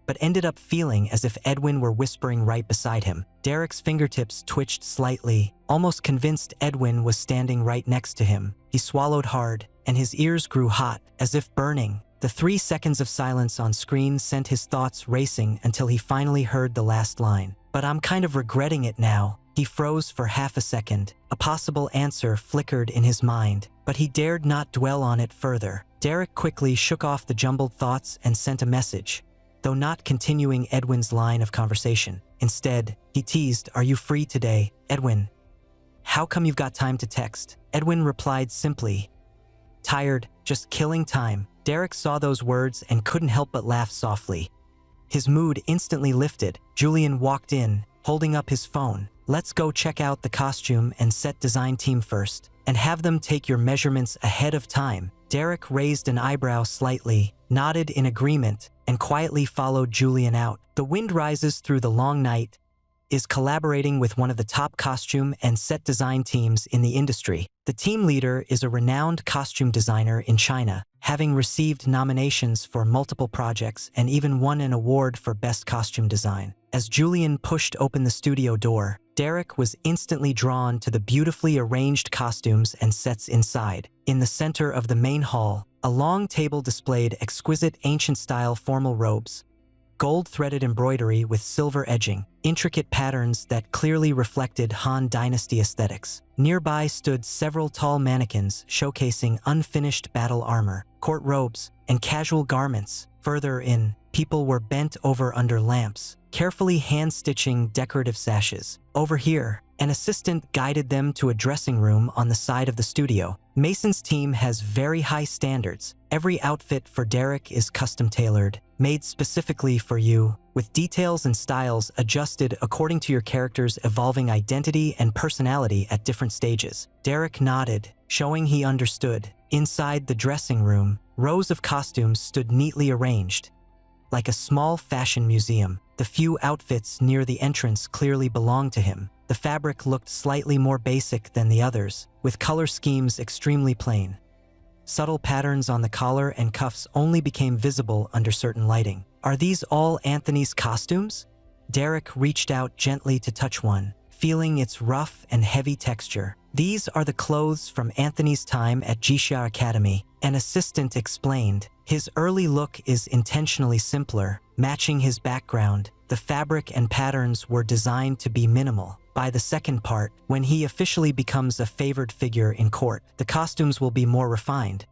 S1: but ended up feeling as if Edwin were whispering right beside him. Derek's fingertips twitched slightly, almost convinced Edwin was standing right next to him. He swallowed hard, and his ears grew hot, as if burning. The 3 seconds of silence on screen sent his thoughts racing until he finally heard the last line. "But I'm kind of regretting it now." He froze for half a second. A possible answer flickered in his mind, but he dared not dwell on it further. Derek quickly shook off the jumbled thoughts and sent a message, though not continuing Edwin's line of conversation. Instead, he teased, "Are you free today, Edwin? How come you've got time to text?" Edwin replied simply, "Tired, just killing time." Derek saw those words and couldn't help but laugh softly. His mood instantly lifted. Julian walked in, holding up his phone. "Let's go check out the costume and set design team first, and have them take your measurements ahead of time." Derek raised an eyebrow slightly, nodded in agreement, and quietly followed Julian out. The Wind Rises Through the Long Night is collaborating with one of the top costume and set design teams in the industry. The team leader is a renowned costume designer in China, having received nominations for multiple projects and even won an award for Best Costume Design. As Julian pushed open the studio door, Derek was instantly drawn to the beautifully arranged costumes and sets inside. In the center of the main hall, a long table displayed exquisite ancient-style formal robes, gold-threaded embroidery with silver edging, intricate patterns that clearly reflected Han Dynasty aesthetics. Nearby stood several tall mannequins showcasing unfinished battle armor, court robes, and casual garments. Further in, people were bent over under lamps, carefully hand-stitching decorative sashes. Over here, an assistant guided them to a dressing room on the side of the studio. Mason's team has very high standards. Every outfit for Derek is custom-tailored, made specifically for you, with details and styles adjusted according to your character's evolving identity and personality at different stages. Derek nodded, showing he understood. Inside the dressing room, rows of costumes stood neatly arranged, like a small fashion museum. The few outfits near the entrance clearly belonged to him. The fabric looked slightly more basic than the others, with color schemes extremely plain. Subtle patterns on the collar and cuffs only became visible under certain lighting. "Are these all Anthony's costumes?" Derek reached out gently to touch one, feeling its rough and heavy texture. "These are the clothes from Anthony's time at Jixia Academy," an assistant explained. His early look is intentionally simpler, matching his background. The fabric and patterns were designed to be minimal. By the second part, when he officially becomes a favored figure in court, the costumes will be more refined,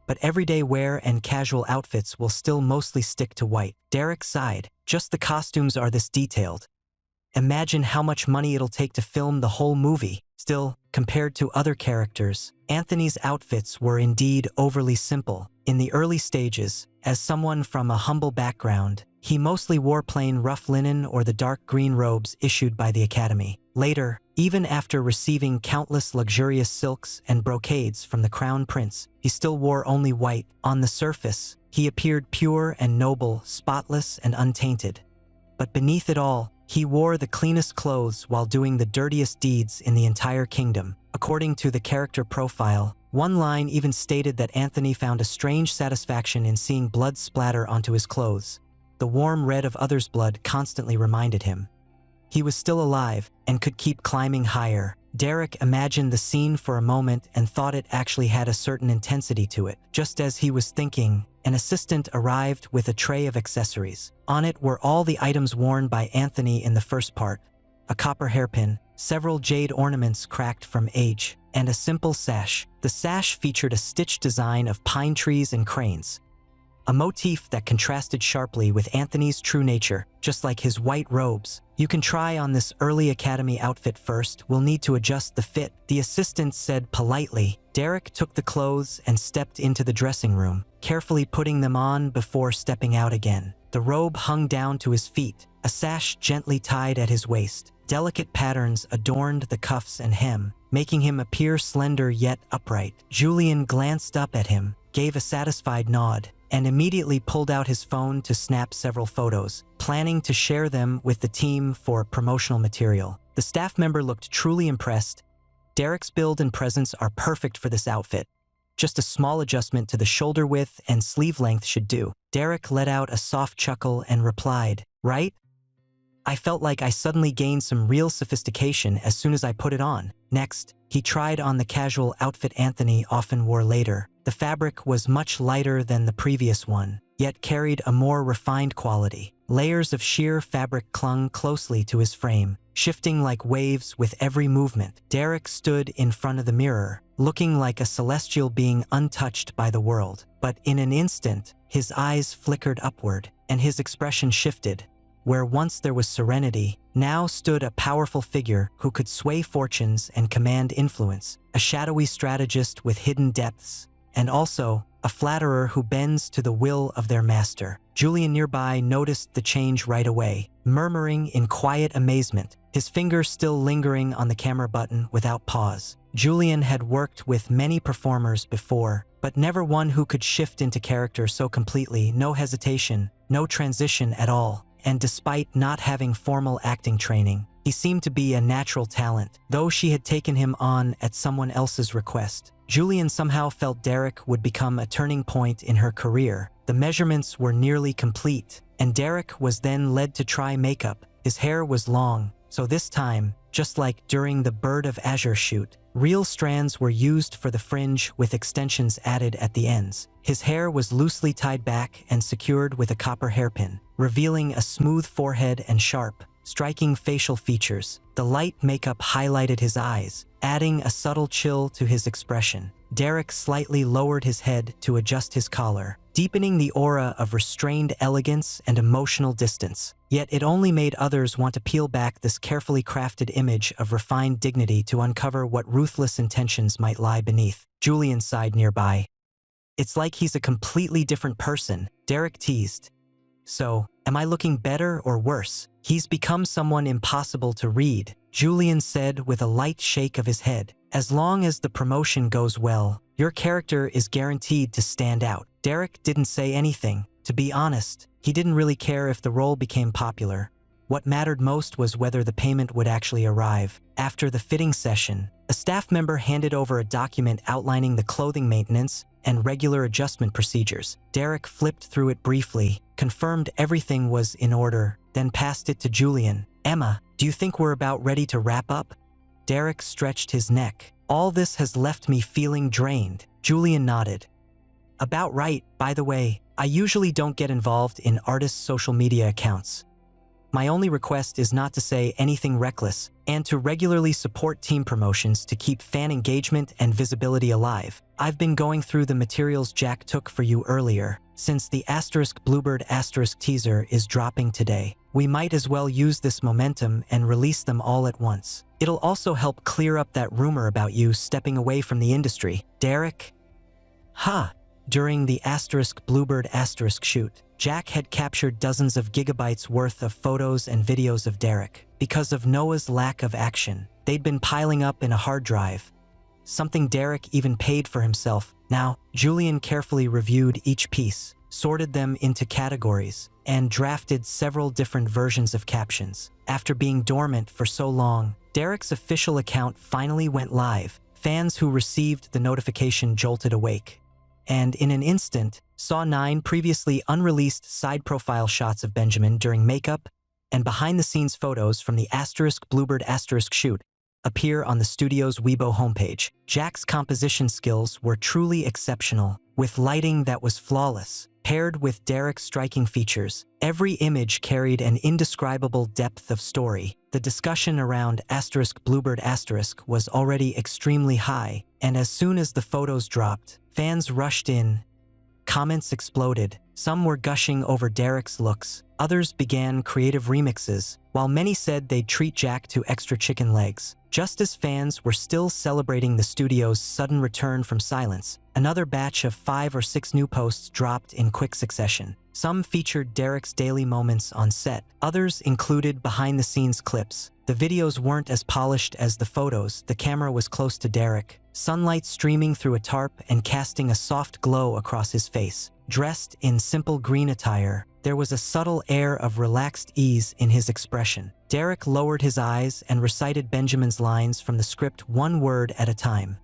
S1: but everyday wear and casual outfits will still mostly stick to white. Derek sighed. Just the costumes are this detailed. Imagine how much money it'll take to film the whole movie. Still, compared to other characters, Anthony's outfits were indeed overly simple. In the early stages, as someone from a humble background, he mostly wore plain rough linen or the dark green robes issued by the Academy. Later, even after receiving countless luxurious silks and brocades from the Crown Prince, he still wore only white. On the surface, he appeared pure and noble, spotless and untainted. But beneath it all, he wore the cleanest clothes while doing the dirtiest deeds in the entire kingdom. According to the character profile, one line even stated that Anthony found a strange satisfaction in seeing blood splatter onto his clothes. The warm red of others' blood constantly reminded him he was still alive and could keep climbing higher. Derek imagined the scene for a moment and thought it actually had a certain intensity to it. Just as he was thinking, an assistant arrived with a tray of accessories. On it were all the items worn by Anthony in the first part: a copper hairpin, several jade ornaments cracked from age, and a simple sash. The sash featured a stitched design of pine trees and cranes, a motif that contrasted sharply with Anthony's true nature, just like his white robes. "You can try on this early Academy outfit first. We'll need to adjust the fit," the assistant said politely. Derek took the clothes and stepped into the dressing room, carefully putting them on before stepping out again. The robe hung down to his feet, a sash gently tied at his waist. Delicate patterns adorned the cuffs and hem, making him appear slender yet upright. Julian glanced up at him, gave a satisfied nod, and immediately pulled out his phone to snap several photos, planning to share them with the team for promotional material. The staff member looked truly impressed. Derek's build and presence are perfect for this outfit. Just a small adjustment to the shoulder width and sleeve length should do. Derek let out a soft chuckle and replied, "Right? I felt like I suddenly gained some real sophistication as soon as I put it on." Next, he tried on the casual outfit Anthony often wore later. The fabric was much lighter than the previous one, yet carried a more refined quality. Layers of sheer fabric clung closely to his frame, shifting like waves with every movement. Derek stood in front of the mirror, looking like a celestial being untouched by the world. But in an instant, his eyes flickered upward, and his expression shifted. Where once there was serenity, now stood a powerful figure who could sway fortunes and command influence, a shadowy strategist with hidden depths, and also a flatterer who bends to the will of their master. Julian nearby noticed the change right away, murmuring in quiet amazement, his finger still lingering on the camera button without pause. Julian had worked with many performers before, but never one who could shift into character so completely, no hesitation, no transition at all. And despite not having formal acting training, he seemed to be a natural talent, though she had taken him on at someone else's request. Julian somehow felt Derek would become a turning point in her career. The measurements were nearly complete, and Derek was then led to try makeup. His hair was long, so this time, just like during the Bird of Azure shoot, real strands were used for the fringe with extensions added at the ends. His hair was loosely tied back and secured with a copper hairpin, revealing a smooth forehead and sharp, striking facial features. The light makeup highlighted his eyes, adding a subtle chill to his expression. Derek slightly lowered his head to adjust his collar, deepening the aura of restrained elegance and emotional distance. Yet it only made others want to peel back this carefully crafted image of refined dignity to uncover what ruthless intentions might lie beneath. Julian sighed nearby. "It's like he's a completely different person," Derek teased. "So, am I looking better or worse? He's become someone impossible to read," Julian said with a light shake of his head. "As long as the promotion goes well, your character is guaranteed to stand out." Derek didn't say anything. To be honest, he didn't really care if the role became popular. What mattered most was whether the payment would actually arrive. After the fitting session, a staff member handed over a document outlining the clothing maintenance and regular adjustment procedures. Derek flipped through it briefly, confirmed everything was in order, then passed it to Julian. "Emma, do you think we're about ready to wrap up?" Derek stretched his neck. "All this has left me feeling drained." Julian nodded. "About right. By the way, I usually don't get involved in artists' social media accounts. My only request is not to say anything reckless and to regularly support team promotions to keep fan engagement and visibility alive. I've been going through the materials Jack took for you earlier. Since the Bluebird teaser is dropping today, we might as well use this momentum and release them all at once. It'll also help clear up that rumor about you stepping away from the industry." Derek? Huh. During the Bluebird shoot, Jack had captured dozens of gigabytes worth of photos and videos of Derek. Because of Noah's lack of action, they'd been piling up in a hard drive, something Derek even paid for himself. Now, Julian carefully reviewed each piece, sorted them into categories, and drafted several different versions of captions. After being dormant for so long, Derek's official account finally went live. Fans who received the notification jolted awake, and in an instant, saw 9 previously unreleased side profile shots of Benjamin during makeup and behind-the-scenes photos from the Bluebird shoot appear on the studio's Weibo homepage. Jack's composition skills were truly exceptional, with lighting that was flawless. Paired with Derek's striking features, every image carried an indescribable depth of story. The discussion around Bluebird was already extremely high, and as soon as the photos dropped, fans rushed in. Comments exploded. Some were gushing over Derek's looks. Others began creative remixes, while many said they'd treat Jack to extra chicken legs. Just as fans were still celebrating the studio's sudden return from silence, another batch of 5 or 6 new posts dropped in quick succession. Some featured Derek's daily moments on set. Others included behind-the-scenes clips. The videos weren't as polished as the photos. The camera was close to Derek, sunlight streaming through a tarp and casting a soft glow across his face. Dressed in simple green attire, there was a subtle air of relaxed ease in his expression. Derek lowered his eyes and recited Benjamin's lines from the script one word at a time.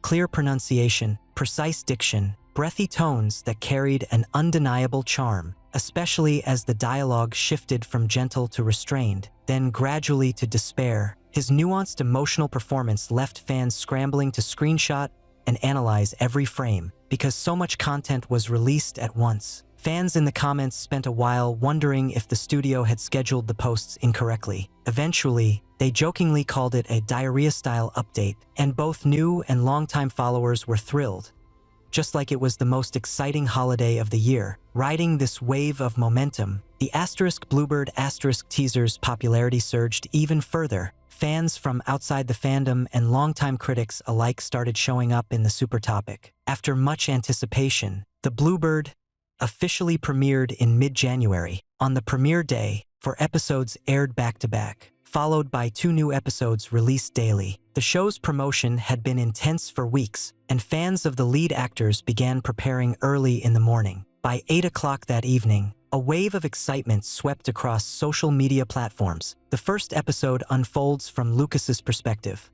S1: Clear pronunciation, precise diction, breathy tones that carried an undeniable charm, especially as the dialogue shifted from gentle to restrained, then gradually to despair. His nuanced emotional performance left fans scrambling to screenshot and analyze every frame, because so much content was released at once. Fans in the comments spent a while wondering if the studio had scheduled the posts incorrectly. Eventually, they jokingly called it a diarrhea-style update, and both new and longtime followers were thrilled. Just like it was the most exciting holiday of the year. Riding this wave of momentum, the Bluebird teaser's popularity surged even further. Fans from outside the fandom and longtime critics alike started showing up in the super topic. After much anticipation, the Bluebird officially premiered in mid-January. On the premiere day, 4 episodes aired back-to-back, followed by 2 new episodes released daily. The show's promotion had been intense for weeks, and fans of the lead actors began preparing early in the morning. By 8 o'clock that evening, a wave of excitement swept across social media platforms. The first episode unfolds from Lucas's perspective.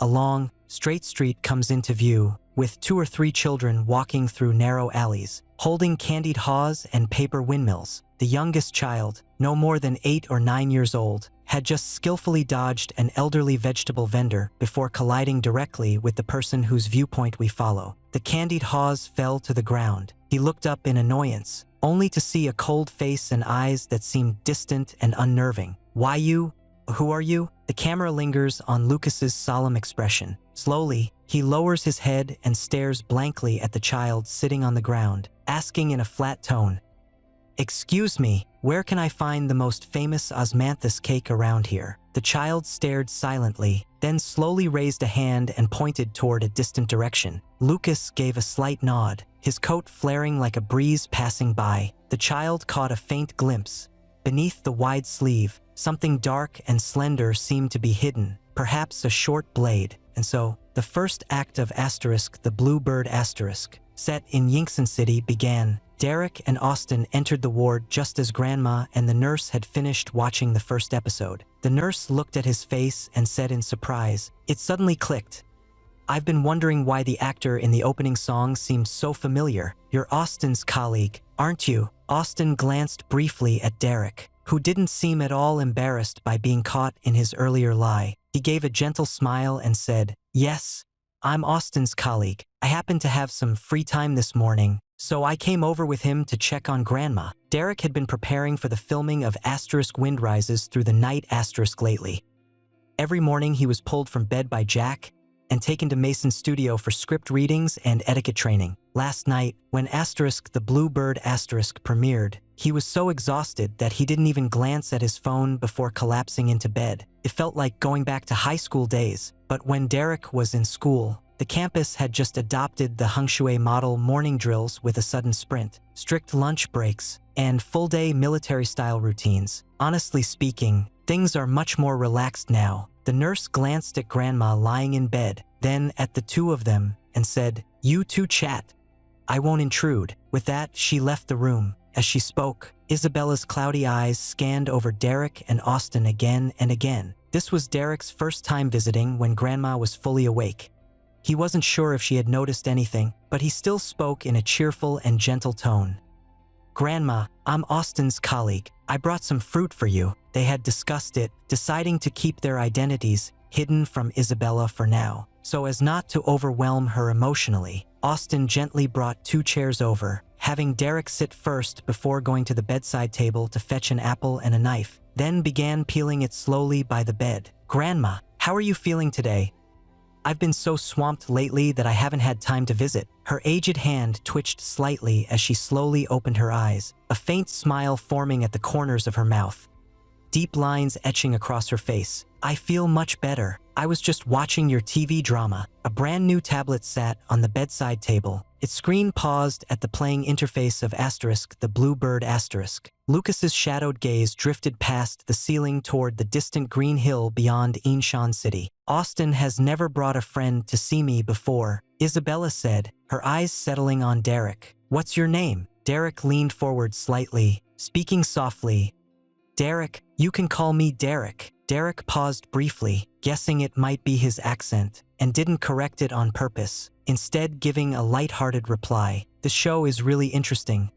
S1: A long, straight street comes into view, with 2 or 3 children walking through narrow alleys, holding candied haws and paper windmills. The youngest child, no more than 8 or 9 years old, had just skillfully dodged an elderly vegetable vendor before colliding directly with the person whose viewpoint we follow. The candied haws fell to the ground. He looked up in annoyance, only to see a cold face and eyes that seemed distant and unnerving. "Why you? Who are you?" The camera lingers on Lucas's solemn expression. Slowly, he lowers his head and stares blankly at the child sitting on the ground, asking in a flat tone, "Excuse me, where can I find the most famous osmanthus cake around here?" The child stared silently, then slowly raised a hand and pointed toward a distant direction. Lucas gave a slight nod, his coat flaring like a breeze passing by. The child caught a faint glimpse. Beneath the wide sleeve, something dark and slender seemed to be hidden, perhaps a short blade. And so, the first act of the Bluebird set in Yingxin City began. Derek and Austin entered the ward just as Grandma and the nurse had finished watching the first episode. The nurse looked at his face and said in surprise, it suddenly clicked. "I've been wondering why the actor in the opening song seems so familiar. You're Austin's colleague, aren't you?" Austin glanced briefly at Derek, who didn't seem at all embarrassed by being caught in his earlier lie. He gave a gentle smile and said, "Yes, I'm Austin's colleague. I happened to have some free time this morning, so I came over with him to check on Grandma." Derek had been preparing for the filming of Wind Rises through the night lately. Every morning he was pulled from bed by Jack and taken to Mason's studio for script readings and etiquette training. Last night, when the Bluebird premiered, he was so exhausted that he didn't even glance at his phone before collapsing into bed. It felt like going back to high school days, but when Derek was in school, the campus had just adopted the Hongshui model morning drills with a sudden sprint, strict lunch breaks, and full-day military-style routines. Honestly speaking, things are much more relaxed now. The nurse glanced at Grandma lying in bed, then at the two of them, and said, "You two chat. I won't intrude." With that, she left the room. As she spoke, Isabella's cloudy eyes scanned over Derek and Austin again and again. This was Derek's first time visiting when Grandma was fully awake. He wasn't sure if she had noticed anything, but he still spoke in a cheerful and gentle tone. "Grandma, I'm Austin's colleague. I brought some fruit for you." They had discussed it, deciding to keep their identities hidden from Isabella for now, so as not to overwhelm her emotionally. Austin gently brought 2 chairs over, having Derek sit first before going to the bedside table to fetch an apple and a knife, then began peeling it slowly by the bed. "Grandma, how are you feeling today?" "I've been so swamped lately that I haven't had time to visit." Her aged hand twitched slightly as she slowly opened her eyes, a faint smile forming at the corners of her mouth, deep lines etching across her face. "I feel much better. I was just watching your TV drama." A brand new tablet sat on the bedside table. Its screen paused at the playing interface of the Bluebird Lucas's shadowed gaze drifted past the ceiling toward the distant green hill beyond Yinshan City. "Austin has never brought a friend to see me before," Isabella said, her eyes settling on Derek. "What's your name?" Derek leaned forward slightly, speaking softly. "Derek, you can call me Derek." Derek paused briefly, guessing it might be his accent, and didn't correct it on purpose, instead giving a light-hearted reply. "The show is really interesting.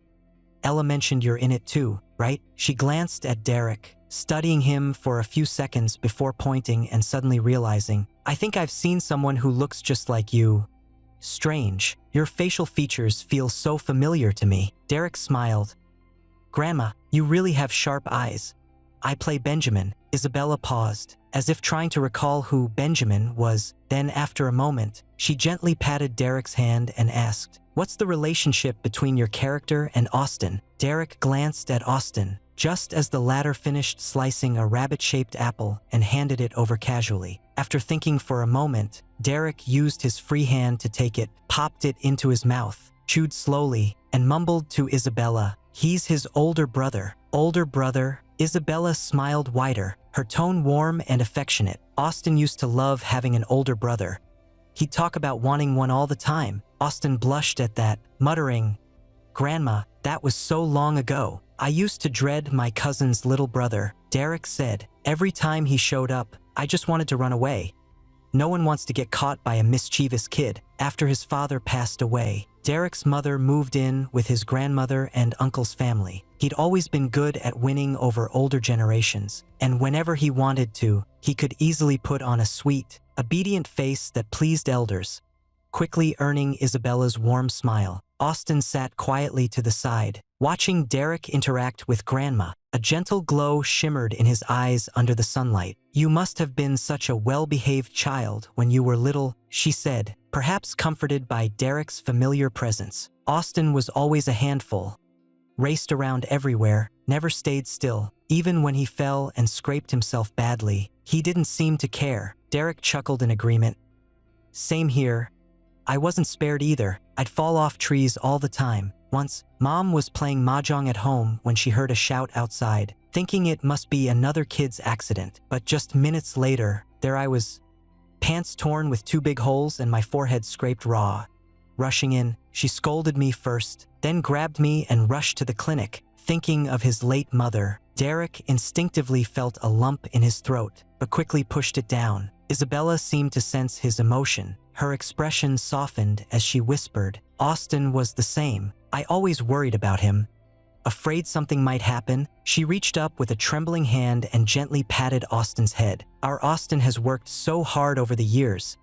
S1: Ella mentioned you're in it too, right?" She glanced at Derek, studying him for a few seconds before pointing and suddenly realizing, "I think I've seen someone who looks just like you Strange. Your facial features feel so familiar to me. Derek smiled. Grandma, you really have sharp eyes. I play Benjamin. Isabella paused, as if trying to recall who Benjamin was. Then, after a moment, she gently patted Derek's hand and asked, "What's the relationship between your character and Austin?" Derek glanced at Austin, just as the latter finished slicing a rabbit-shaped apple and handed it over casually. After thinking for a moment, Derek used his free hand to take it, popped it into his mouth, chewed slowly, and mumbled to Isabella, "He's his older brother." Older brother? Isabella smiled wider, her tone warm and affectionate. Austin used to love having an older brother. He'd talk about wanting one all the time. Austin blushed at that, muttering, "Grandma, that was so long ago. I used to dread my cousin's little brother." Derek said, "Every time he showed up, I just wanted to run away. No one wants to get caught by a mischievous kid." After his father passed away, Derek's mother moved in with his grandmother and uncle's family. He'd always been good at winning over older generations, and whenever he wanted to, he could easily put on a sweet, obedient face that pleased elders, quickly earning Isabella's warm smile. Austin sat quietly to the side, watching Derek interact with Grandma. A gentle glow shimmered in his eyes under the sunlight. "You must have been such a well-behaved child when you were little," she said, perhaps comforted by Derek's familiar presence. Austin was always a handful. Raced around everywhere, never stayed still. Even when he fell and scraped himself badly, he didn't seem to care. Derek chuckled in agreement. "Same here. I wasn't spared either. I'd fall off trees all the time. Once, Mom was playing mahjong at home when she heard a shout outside, thinking it must be another kid's accident. But just minutes later, there I was, pants torn with 2 big holes and my forehead scraped raw. Rushing in, she scolded me first, then grabbed me and rushed to the clinic." Thinking of his late mother, Derek instinctively felt a lump in his throat, but quickly pushed it down. Isabella seemed to sense his emotion. Her expression softened as she whispered, "Austin was the same. I always worried about him. Afraid something might happen." She reached up with a trembling hand and gently patted Austin's head. "Our Austin has worked so hard over the years.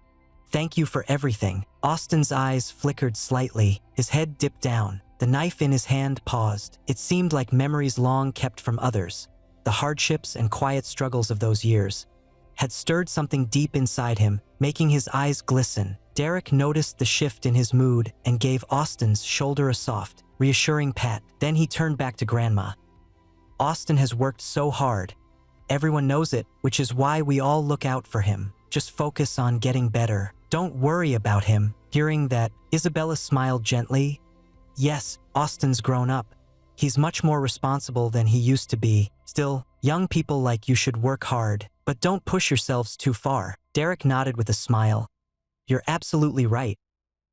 S1: Thank you for everything." Austin's eyes flickered slightly, his head dipped down. The knife in his hand paused. It seemed like memories long kept from others. The hardships and quiet struggles of those years had stirred something deep inside him, making his eyes glisten. Derek noticed the shift in his mood and gave Austin's shoulder a soft, reassuring pat. Then he turned back to Grandma. "Austin has worked so hard. Everyone knows it, which is why we all look out for him. Just focus on getting better. Don't worry about him." Hearing that, Isabella smiled gently. "Yes, Austin's grown up. He's much more responsible than he used to be. Still, young people like you should work hard, but don't push yourselves too far." Derek nodded with a smile. "You're absolutely right.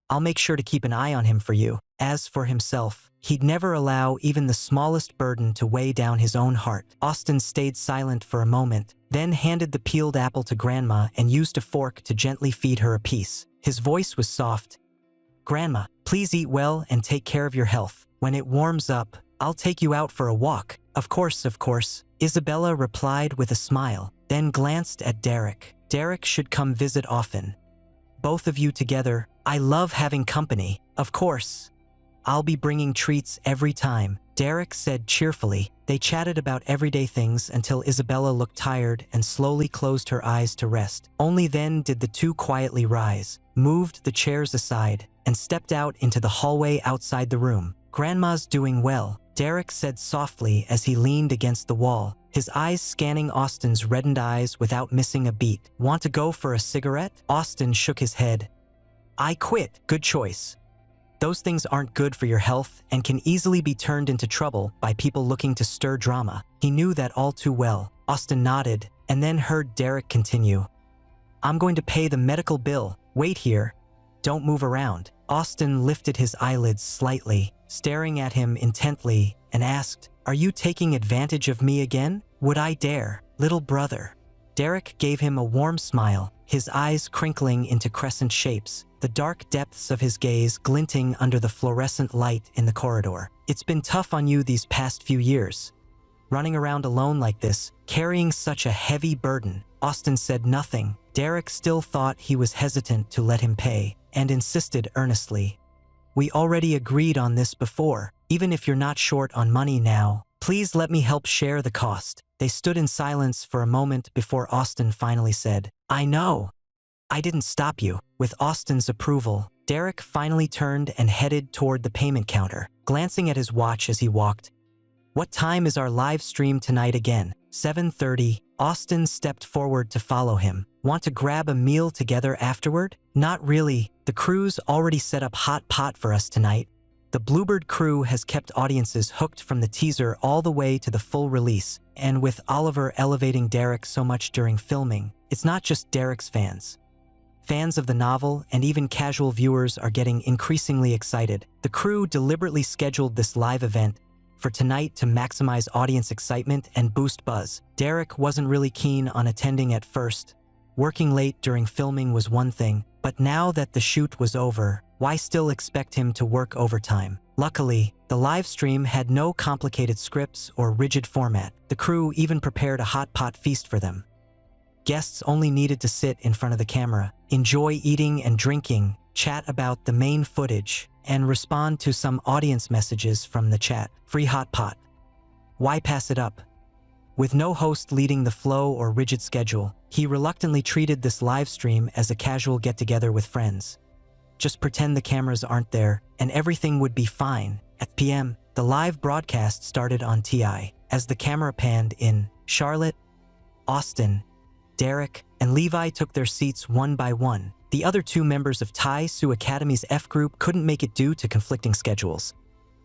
S1: I'll make sure to keep an eye on him for you." As for himself, he'd never allow even the smallest burden to weigh down his own heart. Austin stayed silent for a moment, then handed the peeled apple to Grandma and used a fork to gently feed her a piece. His voice was soft. "Grandma, please eat well and take care of your health. When it warms up, I'll take you out for a walk." Of course," Isabella replied with a smile, then glanced at Derek. "Derek should come visit often. Both of you together, I love having company." "Of course. I'll be bringing treats every time," Derek said cheerfully. They chatted about everyday things until Isabella looked tired and slowly closed her eyes to rest. Only then did the two quietly rise, moved the chairs aside, and stepped out into the hallway outside the room. "Grandma's doing well," Derek said softly as he leaned against the wall, his eyes scanning Austin's reddened eyes without missing a beat. "Want to go for a cigarette?" Austin shook his head. "I quit." "Good choice. Those things aren't good for your health and can easily be turned into trouble by people looking to stir drama." He knew that all too well. Austin nodded and then heard Derek continue. "I'm going to pay the medical bill. Wait here. Don't move around." Austin lifted his eyelids slightly, staring at him intently, and asked, "Are you taking advantage of me again?" "Would I dare, little brother?" Derek gave him a warm smile, his eyes crinkling into crescent shapes, the dark depths of his gaze glinting under the fluorescent light in the corridor. "It's been tough on you these past few years. Running around alone like this, carrying such a heavy burden." Austin said nothing. Derek still thought he was hesitant to let him pay. and insisted earnestly. We already agreed on this before. Even if you're not short on money now, please let me help share the cost. They stood in silence for a moment before Austin finally said, I know. I didn't stop you. With Austin's approval, Derek finally turned and headed toward the payment counter, glancing at his watch as he walked. What time is our live stream tonight again? 7:30. Austin stepped forward to follow him. Want to grab a meal together afterward? Not really. The crew's already set up hot pot for us tonight. The Bluebird crew has kept audiences hooked from the teaser all the way to the full release, and with Oliver elevating Derek so much during filming, it's not just Derek's fans. Fans of the novel and even casual viewers are getting increasingly excited. The crew deliberately scheduled this live event for tonight to maximize audience excitement and boost buzz. Derek wasn't really keen on attending at first. Working late during filming was one thing, but now that the shoot was over, why still expect him to work overtime? Luckily, the live stream had no complicated scripts or rigid format. The crew even prepared a hot pot feast for them. Guests only needed to sit in front of the camera, enjoy eating and drinking, chat about the main footage, and respond to some audience messages from the chat. Free hot pot. Why pass it up? With no host leading the flow or rigid schedule, he reluctantly treated this live stream as a casual get-together with friends. Just pretend the cameras aren't there, and everything would be fine. At PM, the live broadcast started on TI. As the camera panned in, Charlotte, Austin, Derek, and Levi took their seats one by one. The other two members of Tai Su Academy's F group couldn't make it due to conflicting schedules.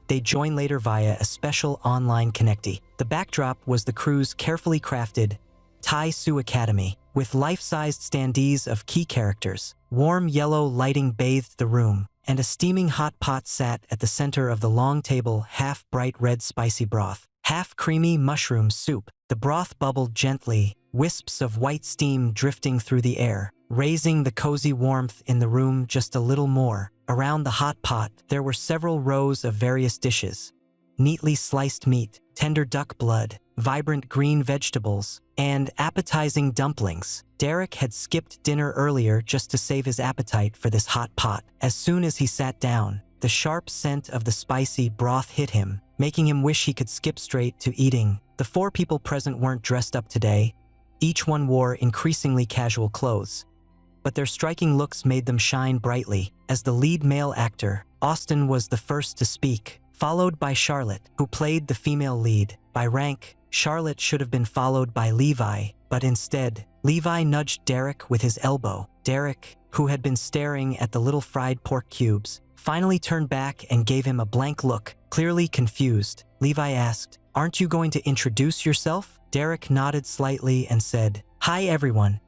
S1: They joined later via a special online connectee. The backdrop was the crew's carefully crafted Tai Su Academy, with life-sized standees of key characters. Warm yellow lighting bathed the room, and a steaming hot pot sat at the center of the long table, half bright red spicy broth, half creamy mushroom soup. The broth bubbled gently, wisps of white steam drifting through the air, raising the cozy warmth in the room just a little more. Around the hot pot, there were several rows of various dishes. Neatly sliced meat, tender duck blood, vibrant green vegetables, and appetizing dumplings. Derek had skipped dinner earlier just to save his appetite for this hot pot. As soon as he sat down, the sharp scent of the spicy broth hit him, making him wish he could skip straight to eating. The four people present weren't dressed up today. Each one wore increasingly casual clothes, but their striking looks made them shine brightly. As the lead male actor, Austin was the first to speak, followed by Charlotte, who played the female lead. By rank, Charlotte should have been followed by Levi, but instead, Levi nudged Derek with his elbow. Derek, who had been staring at the little fried pork cubes, finally turned back and gave him a blank look, clearly confused. Levi asked, "Aren't you going to introduce yourself?" Derek nodded slightly and said, "Hi everyone.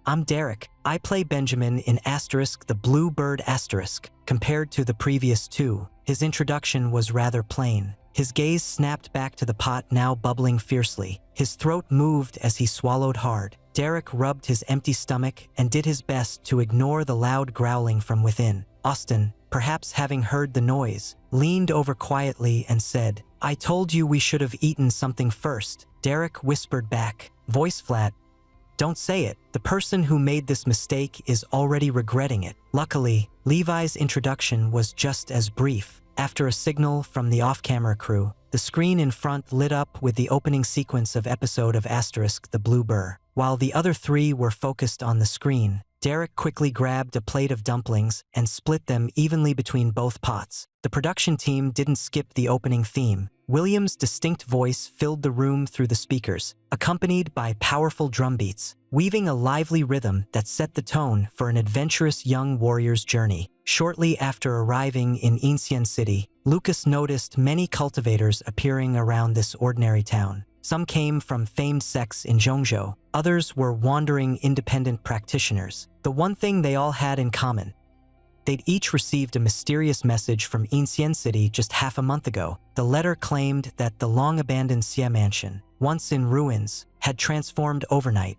S1: I'm Derek. I play Benjamin in ** the Blue Bird *." Compared to the previous two, his introduction was rather plain. His gaze snapped back to the pot now bubbling fiercely. His throat moved as he swallowed hard. Derek rubbed his empty stomach and did his best to ignore the loud growling from within. Austin, perhaps having heard the noise, leaned over quietly and said, "I told you we should have eaten something first." Derek whispered back, voice flat, "Don't say it. The person who made this mistake is already regretting it." Luckily, Levi's introduction was just as brief. After a signal from the off-camera crew, the screen in front lit up with the opening sequence of episode of * the Blue Bird. While the other three were focused on the screen, Derek quickly grabbed a plate of dumplings and split them evenly between both pots. The production team didn't skip the opening theme. William's distinct voice filled the room through the speakers, accompanied by powerful drum beats, weaving a lively rhythm that set the tone for an adventurous young warrior's journey. Shortly after arriving in Ancient City, Lucas noticed many cultivators appearing around this ordinary town. Some came from famed sects in Zhongzhou, others were wandering independent practitioners. The one thing they all had in common: they'd each received a mysterious message from Ancient City just half a month ago. The letter claimed that the long-abandoned Xie Mansion, once in ruins, had transformed overnight.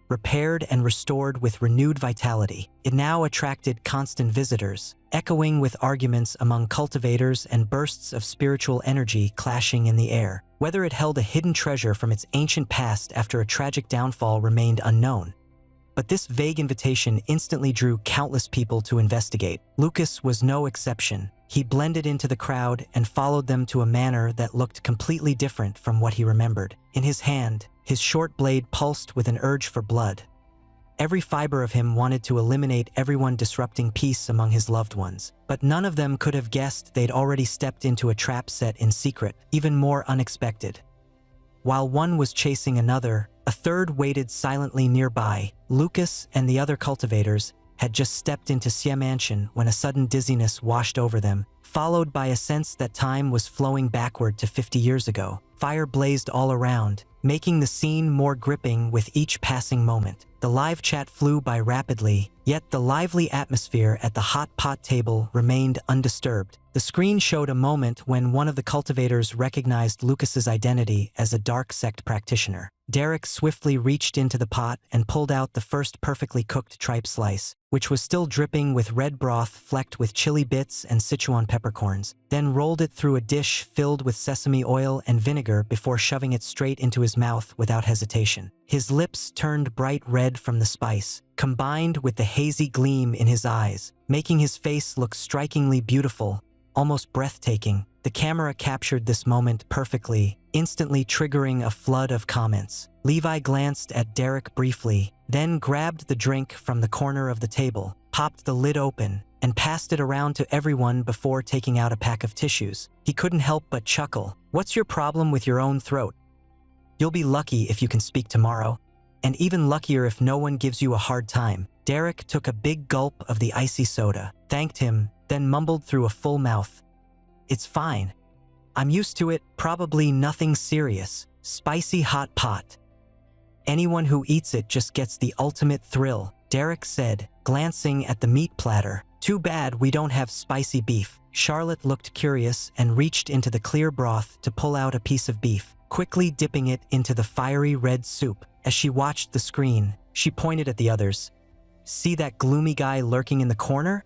S1: Repaired and restored with renewed vitality, it now attracted constant visitors, echoing with arguments among cultivators and bursts of spiritual energy clashing in the air. Whether it held a hidden treasure from its ancient past after a tragic downfall remained unknown. But this vague invitation instantly drew countless people to investigate. Lucas was no exception. He blended into the crowd and followed them to a manor that looked completely different from what he remembered. In his hand, his short blade pulsed with an urge for blood. Every fiber of him wanted to eliminate everyone disrupting peace among his loved ones. But none of them could have guessed they'd already stepped into a trap set in secret, even more unexpected. While one was chasing another, a third waited silently nearby. Lucas and the other cultivators had just stepped into Xie Mansion when a sudden dizziness washed over them, followed by a sense that time was flowing backward to 50 years ago. Fire blazed all around, making the scene more gripping with each passing moment. The live chat flew by rapidly, yet the lively atmosphere at the hot pot table remained undisturbed. The screen showed a moment when one of the cultivators recognized Lucas's identity as a dark sect practitioner. Derek swiftly reached into the pot and pulled out the first perfectly cooked tripe slice, which was still dripping with red broth flecked with chili bits and Sichuan peppercorns, then rolled it through a dish filled with sesame oil and vinegar before shoving it straight into his mouth without hesitation. His lips turned bright red from the spice, combined with the hazy gleam in his eyes, making his face look strikingly beautiful, almost breathtaking. The camera captured this moment perfectly, instantly triggering a flood of comments. Levi glanced at Derek briefly, then grabbed the drink from the corner of the table, popped the lid open, and passed it around to everyone before taking out a pack of tissues. He couldn't help but chuckle. "What's your problem with your own throat? You'll be lucky if you can speak tomorrow, and even luckier if no one gives you a hard time." Derek took a big gulp of the icy soda, thanked him, then mumbled through a full mouth, "It's fine. I'm used to it, probably nothing serious. Spicy hot pot. Anyone who eats it just gets the ultimate thrill," Derek said, glancing at the meat platter. "Too bad we don't have spicy beef." Charlotte looked curious and reached into the clear broth to pull out a piece of beef, quickly dipping it into the fiery red soup. As she watched the screen, she pointed at the others. "See that gloomy guy lurking in the corner?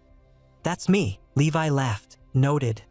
S1: That's me." Levi laughed, noted,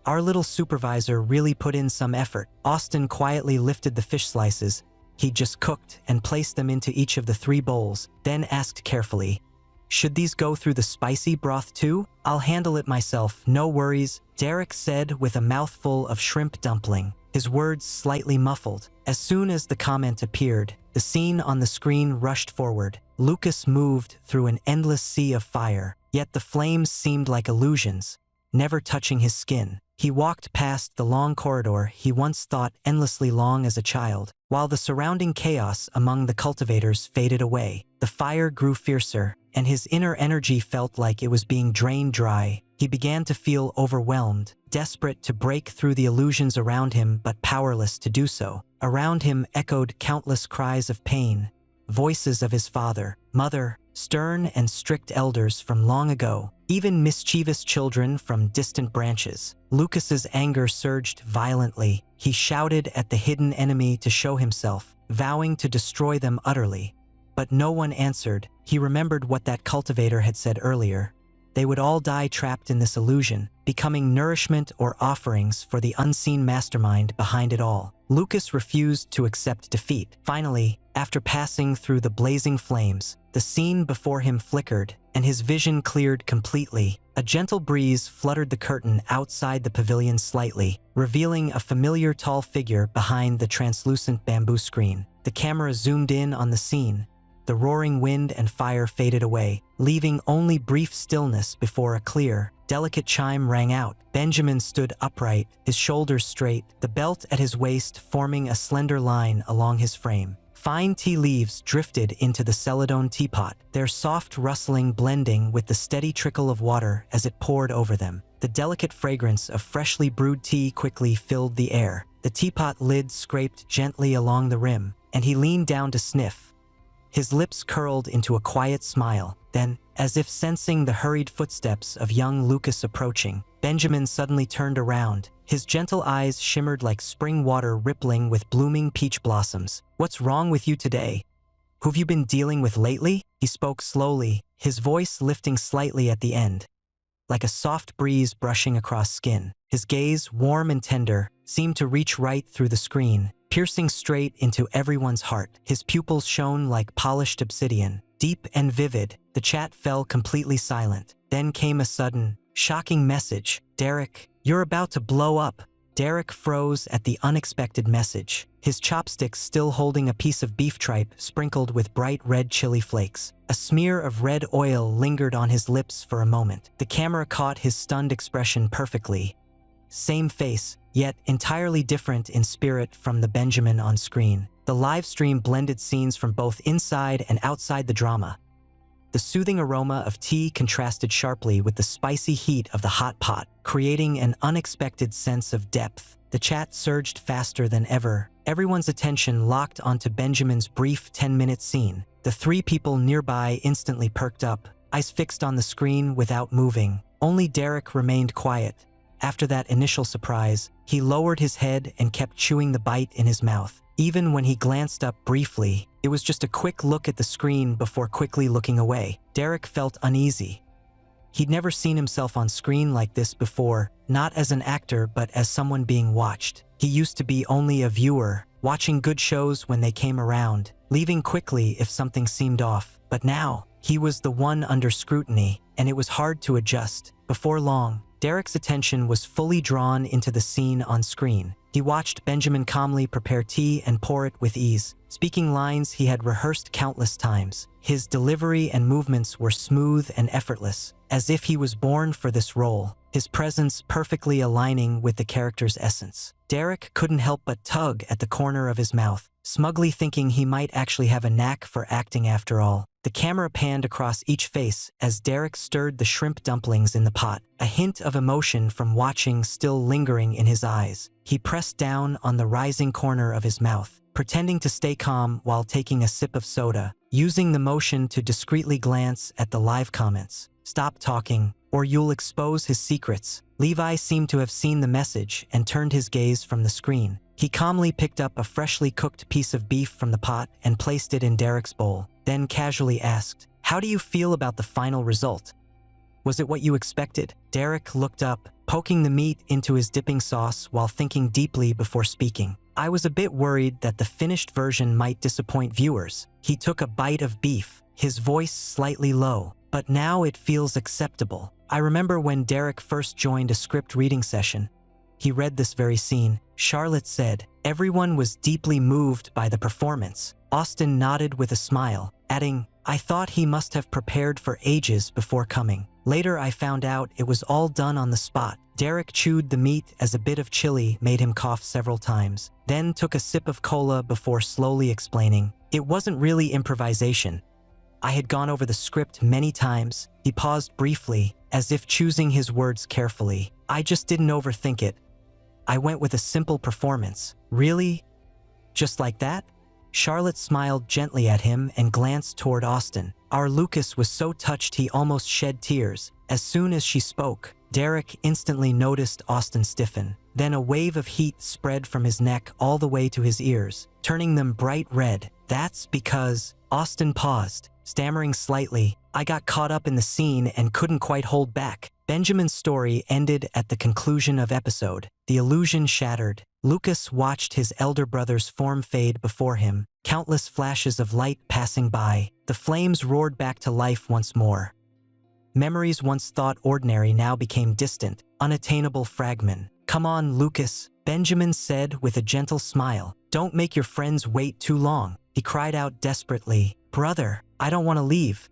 S1: "Our little supervisor really put in some effort." Austin quietly lifted the fish slices he'd just cooked and placed them into each of the 3 bowls, then asked carefully, "Should these go through the spicy broth too?" "I'll handle it myself, no worries," Derek said with a mouthful of shrimp dumpling, his words slightly muffled. As soon as the comment appeared, the scene on the screen rushed forward. Lucas moved through an endless sea of fire, yet the flames seemed like illusions, never touching his skin. He walked past the long corridor he once thought endlessly long as a child, while the surrounding chaos among the cultivators faded away. The fire grew fiercer, and his inner energy felt like it was being drained dry. He began to feel overwhelmed, desperate to break through the illusions around him but powerless to do so. Around him echoed countless cries of pain, voices of his father, mother, stern and strict elders from long ago, even mischievous children from distant branches. Lucas's anger surged violently. He shouted at the hidden enemy to show himself, vowing to destroy them utterly. But no one answered. He remembered what that cultivator had said earlier. They would all die trapped in this illusion, becoming nourishment or offerings for the unseen mastermind behind it all. Lucas refused to accept defeat. Finally, after passing through the blazing flames, the scene before him flickered, and his vision cleared completely. A gentle breeze fluttered the curtain outside the pavilion slightly, revealing a familiar tall figure behind the translucent bamboo screen. The camera zoomed in on the scene. The roaring wind and fire faded away, leaving only brief stillness before a clear, delicate chime rang out. Benjamin stood upright, his shoulders straight, the belt at his waist forming a slender line along his frame. Fine tea leaves drifted into the Celadon teapot, their soft rustling blending with the steady trickle of water as it poured over them. The delicate fragrance of freshly brewed tea quickly filled the air. The teapot lid scraped gently along the rim, and he leaned down to sniff. His lips curled into a quiet smile. Then, as if sensing the hurried footsteps of young Lucas approaching, Benjamin suddenly turned around. His gentle eyes shimmered like spring water rippling with blooming peach blossoms. "What's wrong with you today? Who've you been dealing with lately?" He spoke slowly, his voice lifting slightly at the end, like a soft breeze brushing across skin. His gaze, warm and tender, seemed to reach right through the screen, piercing straight into everyone's heart. His pupils shone like polished obsidian, deep and vivid. The chat fell completely silent. Then came a sudden, shocking message. Derek, you're about to blow up. Derek froze at the unexpected message, his chopsticks still holding a piece of beef tripe sprinkled with bright red chili flakes. A smear of red oil lingered on his lips for a moment. The camera caught his stunned expression perfectly. Same face, yet entirely different in spirit from the Benjamin on screen. The live stream blended scenes from both inside and outside the drama. The soothing aroma of tea contrasted sharply with the spicy heat of the hot pot, creating an unexpected sense of depth. The chat surged faster than ever, everyone's attention locked onto Benjamin's brief 10-minute scene. The three people nearby instantly perked up, eyes fixed on the screen without moving. Only Derek remained quiet. After that initial surprise, he lowered his head and kept chewing the bite in his mouth. Even when he glanced up briefly, it was just a quick look at the screen before quickly looking away. Derek felt uneasy. He'd never seen himself on screen like this before, not as an actor but as someone being watched. He used to be only a viewer, watching good shows when they came around, leaving quickly if something seemed off. But now, he was the one under scrutiny, and it was hard to adjust. Before long, Derek's attention was fully drawn into the scene on screen. He watched Benjamin calmly prepare tea and pour it with ease, speaking lines he had rehearsed countless times. His delivery and movements were smooth and effortless, as if he was born for this role, his presence perfectly aligning with the character's essence. Derek couldn't help but tug at the corner of his mouth, smugly thinking he might actually have a knack for acting after all. The camera panned across each face as Derek stirred the shrimp dumplings in the pot, a hint of emotion from watching still lingering in his eyes. He pressed down on the rising corner of his mouth, pretending to stay calm while taking a sip of soda, using the motion to discreetly glance at the live comments. "Stop talking, or you'll expose his secrets." Levi seemed to have seen the message and turned his gaze from the screen. He calmly picked up a freshly cooked piece of beef from the pot and placed it in Derek's bowl, then casually asked, "How do you feel about the final result? Was it what you expected?" Derek looked up, poking the meat into his dipping sauce while thinking deeply before speaking. "I was a bit worried that the finished version might disappoint viewers." He took a bite of beef, his voice slightly low. "But now it feels acceptable. I remember when Derek first joined a script reading session. He read this very scene. Charlotte said, everyone was deeply moved by the performance. Austin nodded with a smile, adding, I thought he must have prepared for ages before coming. Later I found out it was all done on the spot. Derek chewed the meat as a bit of chili made him cough several times, then took a sip of cola before slowly explaining, it wasn't really improvisation. I had gone over the script many times. He paused briefly, as if choosing his words carefully. I just didn't overthink it. I went with a simple performance. Really? Just like that? Charlotte smiled gently at him and glanced toward Austin. Our Lucas was so touched he almost shed tears. As soon as she spoke, Derek instantly noticed Austin stiffen. Then a wave of heat spread from his neck all the way to his ears, turning them bright red. That's because... Austin paused, stammering slightly. I got caught up in the scene and couldn't quite hold back. Benjamin's story ended at the conclusion of episode. The illusion shattered. Lucas watched his elder brother's form fade before him, countless flashes of light passing by. The flames roared back to life once more. Memories once thought ordinary now became distant, unattainable fragment. Come on, Lucas, Benjamin said with a gentle smile. Don't make your friends wait too long. He cried out desperately, Brother, I don't want to leave.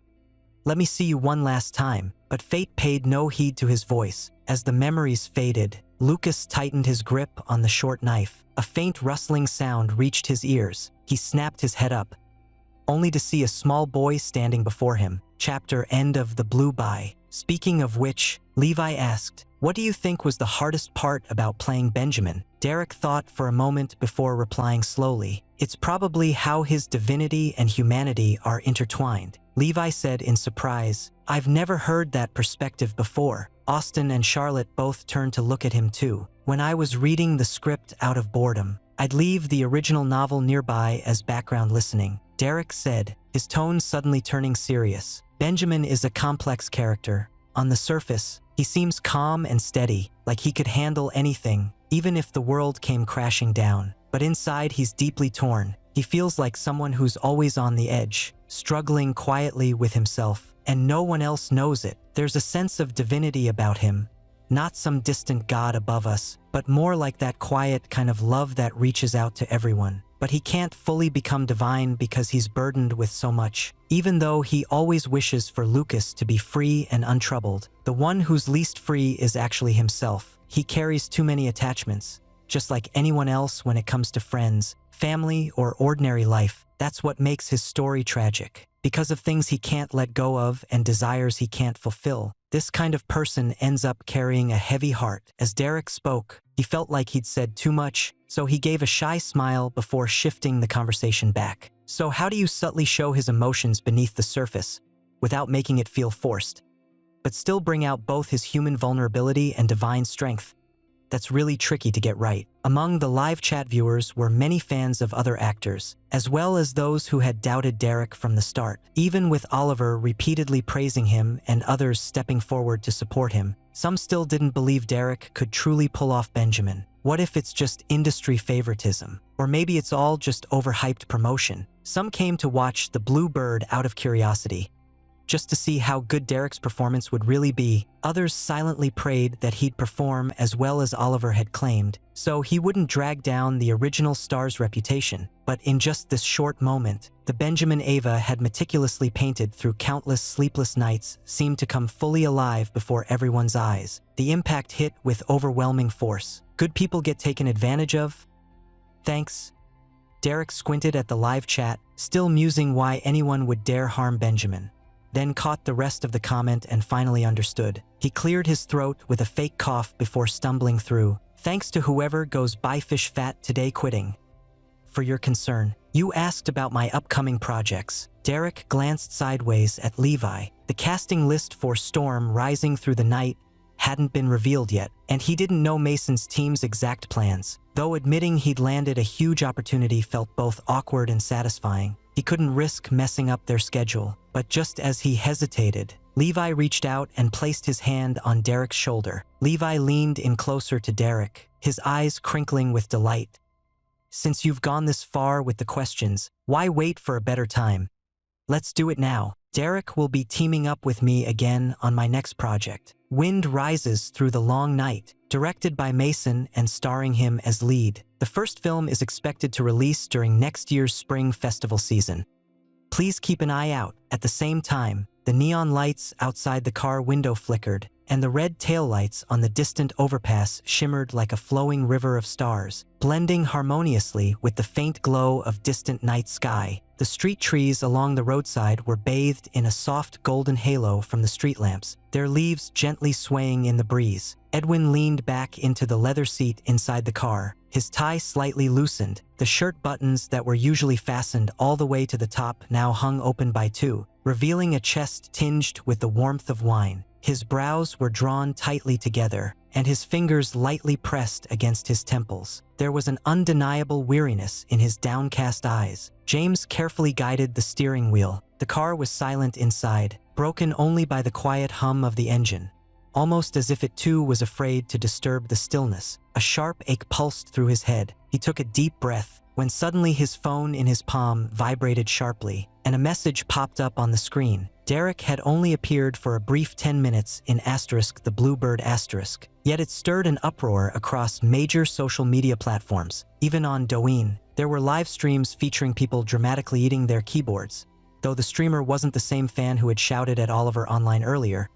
S1: Let me see you one last time. But fate paid no heed to his voice. As the memories faded, Lucas tightened his grip on the short knife. A faint rustling sound reached his ears. He snapped his head up, only to see a small boy standing before him. Chapter end of The Blue Bye. Speaking of which, Levi asked, what do you think was the hardest part about playing Benjamin? Derek thought for a moment before replying slowly. It's probably how his divinity and humanity are intertwined. Levi said in surprise, I've never heard that perspective before. Austin and Charlotte both turned to look at him too. When I was reading the script out of boredom, I'd leave the original novel nearby as background listening. Derek said, his tone suddenly turning serious. Benjamin is a complex character. On the surface, he seems calm and steady, like he could handle anything, even if the world came crashing down. But inside he's deeply torn. He feels like someone who's always on the edge, struggling quietly with himself, and no one else knows it. There's a sense of divinity about him, not some distant god above us, but more like that quiet kind of love that reaches out to everyone. But he can't fully become divine because he's burdened with so much. Even though he always wishes for Lucas to be free and untroubled, the one who's least free is actually himself. He carries too many attachments, just like anyone else when it comes to friends, family, or ordinary life. That's what makes his story tragic. Because of things he can't let go of and desires he can't fulfill, this kind of person ends up carrying a heavy heart. As Derek spoke, he felt like he'd said too much, so he gave a shy smile before shifting the conversation back. So how do you subtly show his emotions beneath the surface, without making it feel forced, but still bring out both his human vulnerability and divine strength? That's really tricky to get right. Among the live chat viewers were many fans of other actors, as well as those who had doubted Derek from the start. Even with Oliver repeatedly praising him and others stepping forward to support him, some still didn't believe Derek could truly pull off Benjamin. What if it's just industry favoritism? Or maybe it's all just overhyped promotion? Some came to watch The Blue Bird out of curiosity, just to see how good Derek's performance would really be. Others silently prayed that he'd perform as well as Oliver had claimed, so he wouldn't drag down the original star's reputation. But in just this short moment, the Benjamin Ava had meticulously painted through countless sleepless nights seemed to come fully alive before everyone's eyes. The impact hit with overwhelming force. Good people get taken advantage of? Thanks. Derek squinted at the live chat, still musing why anyone would dare harm Benjamin. Then caught the rest of the comment and finally understood. He cleared his throat with a fake cough before stumbling through. Thanks to whoever goes buy fish fat today quitting. For your concern, you asked about my upcoming projects. Derek glanced sideways at Levi. The casting list for Storm Rising Through the Night hadn't been revealed yet, and he didn't know Mason's team's exact plans. Though admitting he'd landed a huge opportunity felt both awkward and satisfying, he couldn't risk messing up their schedule. But just as he hesitated, Levi reached out and placed his hand on Derek's shoulder. Levi leaned in closer to Derek, his eyes crinkling with delight. Since you've gone this far with the questions, why wait for a better time? Let's do it now. Derek will be teaming up with me again on my next project, Wind Rises Through the Long Night, directed by Mason and starring him as lead. The first film is expected to release during next year's spring festival season. Please keep an eye out. At the same time, the neon lights outside the car window flickered, and the red taillights on the distant overpass shimmered like a flowing river of stars, blending harmoniously with the faint glow of distant night sky. The street trees along the roadside were bathed in a soft golden halo from the street lamps, their leaves gently swaying in the breeze. Edwin leaned back into the leather seat inside the car, his tie slightly loosened. The shirt buttons that were usually fastened all the way to the top now hung open by two, revealing a chest tinged with the warmth of wine. His brows were drawn tightly together, and his fingers lightly pressed against his temples. There was an undeniable weariness in his downcast eyes. James carefully guided the steering wheel. The car was silent inside, broken only by the quiet hum of the engine, almost as if it too was afraid to disturb the stillness. A sharp ache pulsed through his head. He took a deep breath, when suddenly his phone in his palm vibrated sharply, and a message popped up on the screen. Derek had only appeared for a brief 10 minutes in the Bluebird *, yet it stirred an uproar across major social media platforms. Even on Douyin, there were live streams featuring people dramatically eating their keyboards, though the streamer wasn't the same fan who had shouted at Oliver online earlier.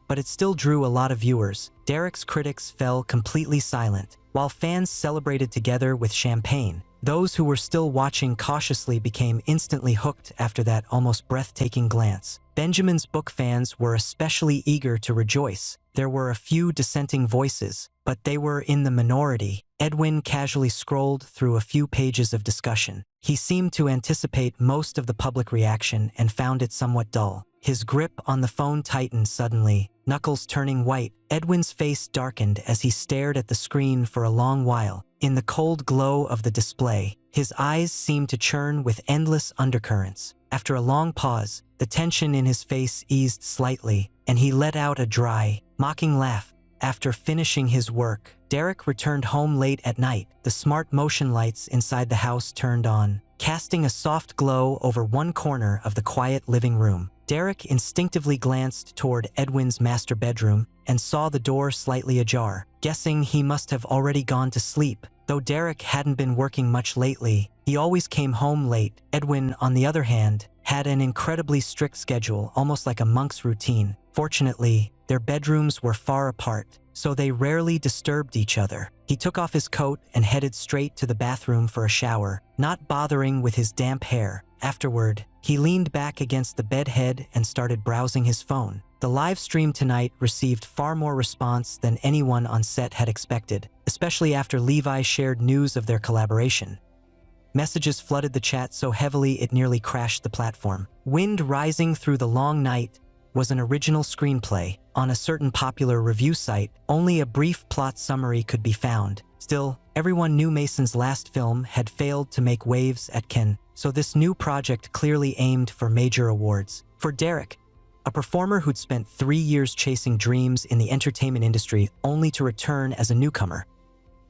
S1: But it still drew a lot of viewers. Derek's critics fell completely silent, while fans celebrated together with champagne. Those who were still watching cautiously became instantly hooked after that almost breathtaking glance. Benjamin's book fans were especially eager to rejoice. There were a few dissenting voices, but they were in the minority. Edwin casually scrolled through a few pages of discussion. He seemed to anticipate most of the public reaction and found it somewhat dull. His grip on the phone tightened suddenly, knuckles turning white. Edwin's face darkened as he stared at the screen for a long while. In the cold glow of the display, his eyes seemed to churn with endless undercurrents. After a long pause, the tension in his face eased slightly, and he let out a dry, mocking laugh. After finishing his work, Derek returned home late at night. The smart motion lights inside the house turned on, casting a soft glow over one corner of the quiet living room. Derek instinctively glanced toward Edwin's master bedroom and saw the door slightly ajar, guessing he must have already gone to sleep. Though Derek hadn't been working much lately, he always came home late. Edwin, on the other hand, had an incredibly strict schedule, almost like a monk's routine. Fortunately, their bedrooms were far apart, so they rarely disturbed each other. He took off his coat and headed straight to the bathroom for a shower, not bothering with his damp hair. Afterward, he leaned back against the bed head and started browsing his phone. The live stream tonight received far more response than anyone on set had expected, especially after Levi shared news of their collaboration. Messages flooded the chat so heavily it nearly crashed the platform. Wind Rising Through the Long Night was an original screenplay. On a certain popular review site, only a brief plot summary could be found. Still, everyone knew Mason's last film had failed to make waves at Cannes, so this new project clearly aimed for major awards. For Derek, a performer who'd spent 3 years chasing dreams in the entertainment industry only to return as a newcomer,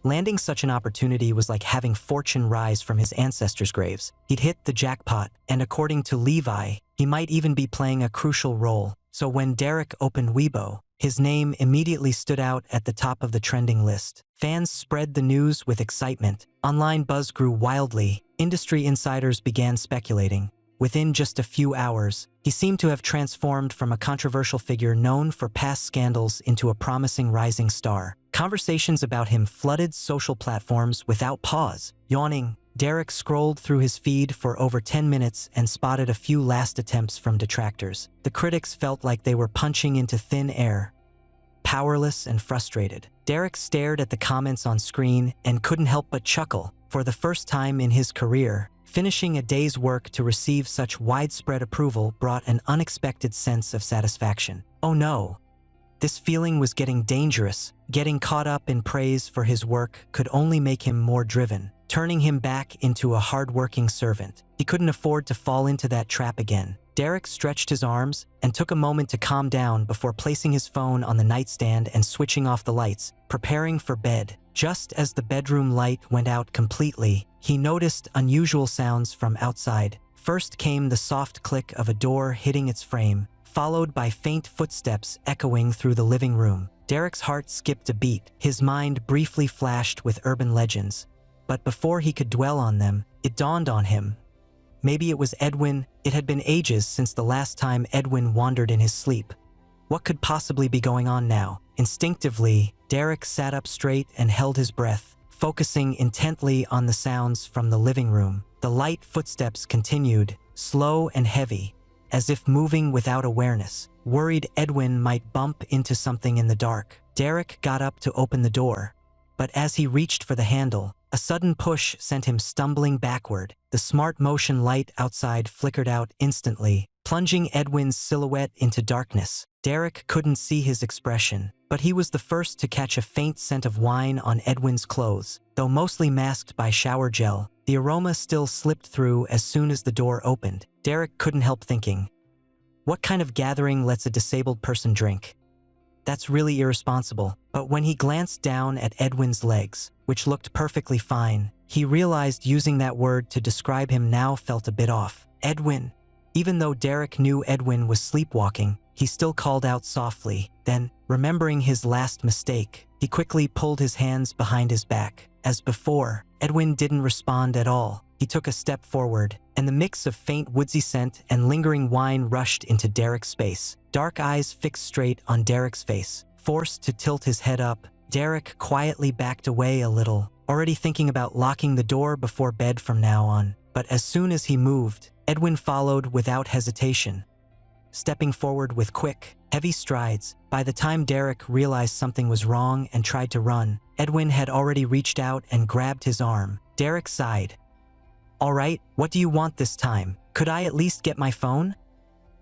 S1: landing such an opportunity was like having fortune rise from his ancestors' graves. He'd hit the jackpot, and according to Levi, he might even be playing a crucial role. So when Derek opened Weibo, his name immediately stood out at the top of the trending list. Fans spread the news with excitement. Online buzz grew wildly. Industry insiders began speculating. Within just a few hours, he seemed to have transformed from a controversial figure known for past scandals into a promising rising star. Conversations about him flooded social platforms without pause. Yawning, Derek scrolled through his feed for over 10 minutes and spotted a few last attempts from detractors. The critics felt like they were punching into thin air, powerless and frustrated. Derek stared at the comments on screen and couldn't help but chuckle. For the first time in his career, finishing a day's work to receive such widespread approval brought an unexpected sense of satisfaction. Oh no! This feeling was getting dangerous. Getting caught up in praise for his work could only make him more driven, turning him back into a hard-working servant. He couldn't afford to fall into that trap again. Derek stretched his arms and took a moment to calm down before placing his phone on the nightstand and switching off the lights, preparing for bed. Just as the bedroom light went out completely, he noticed unusual sounds from outside. First came the soft click of a door hitting its frame, followed by faint footsteps echoing through the living room. Derek's heart skipped a beat. His mind briefly flashed with urban legends, but before he could dwell on them, it dawned on him. Maybe it was Edwin. It had been ages since the last time Edwin wandered in his sleep. What could possibly be going on now? Instinctively, Derek sat up straight and held his breath, focusing intently on the sounds from the living room. The light footsteps continued, slow and heavy, as if moving without awareness. Worried Edwin might bump into something in the dark, Derek got up to open the door. But as he reached for the handle, a sudden push sent him stumbling backward. The smart motion light outside flickered out instantly, plunging Edwin's silhouette into darkness. Derek couldn't see his expression, but he was the first to catch a faint scent of wine on Edwin's clothes. Though mostly masked by shower gel, the aroma still slipped through as soon as the door opened. Derek couldn't help thinking, what kind of gathering lets a disabled person drink? That's really irresponsible. But when he glanced down at Edwin's legs, which looked perfectly fine, he realized using that word to describe him now felt a bit off. Edwin. Even though Derek knew Edwin was sleepwalking, he still called out softly. Then, remembering his last mistake, he quickly pulled his hands behind his back. As before, Edwin didn't respond at all. He took a step forward, and the mix of faint woodsy scent and lingering wine rushed into Derek's space. Dark eyes fixed straight on Derek's face. Forced to tilt his head up, Derek quietly backed away a little, already thinking about locking the door before bed from now on. But as soon as he moved, Edwin followed without hesitation, stepping forward with quick, heavy strides. By the time Derek realized something was wrong and tried to run, Edwin had already reached out and grabbed his arm. Derek sighed. All right, what do you want this time? Could I at least get my phone?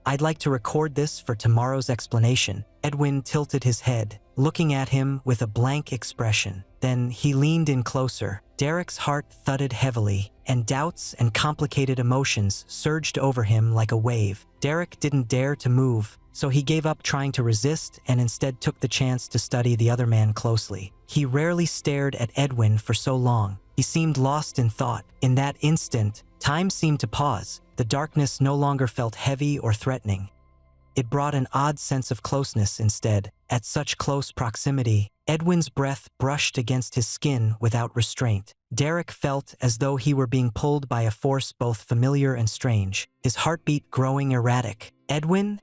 S1: I'd like to record this for tomorrow's explanation. Edwin tilted his head, looking at him with a blank expression. Then he leaned in closer. Derek's heart thudded heavily, and doubts and complicated emotions surged over him like a wave. Derek didn't dare to move, so he gave up trying to resist and instead took the chance to study the other man closely. He rarely stared at Edwin for so long. He seemed lost in thought. In that instant, Time seemed to pause. The darkness no longer felt heavy or threatening. It brought an odd sense of closeness instead. At such close proximity, Edwin's breath brushed against his skin without restraint. Derek felt as though he were being pulled by a force both familiar and strange, his heartbeat growing erratic. "Edwin?"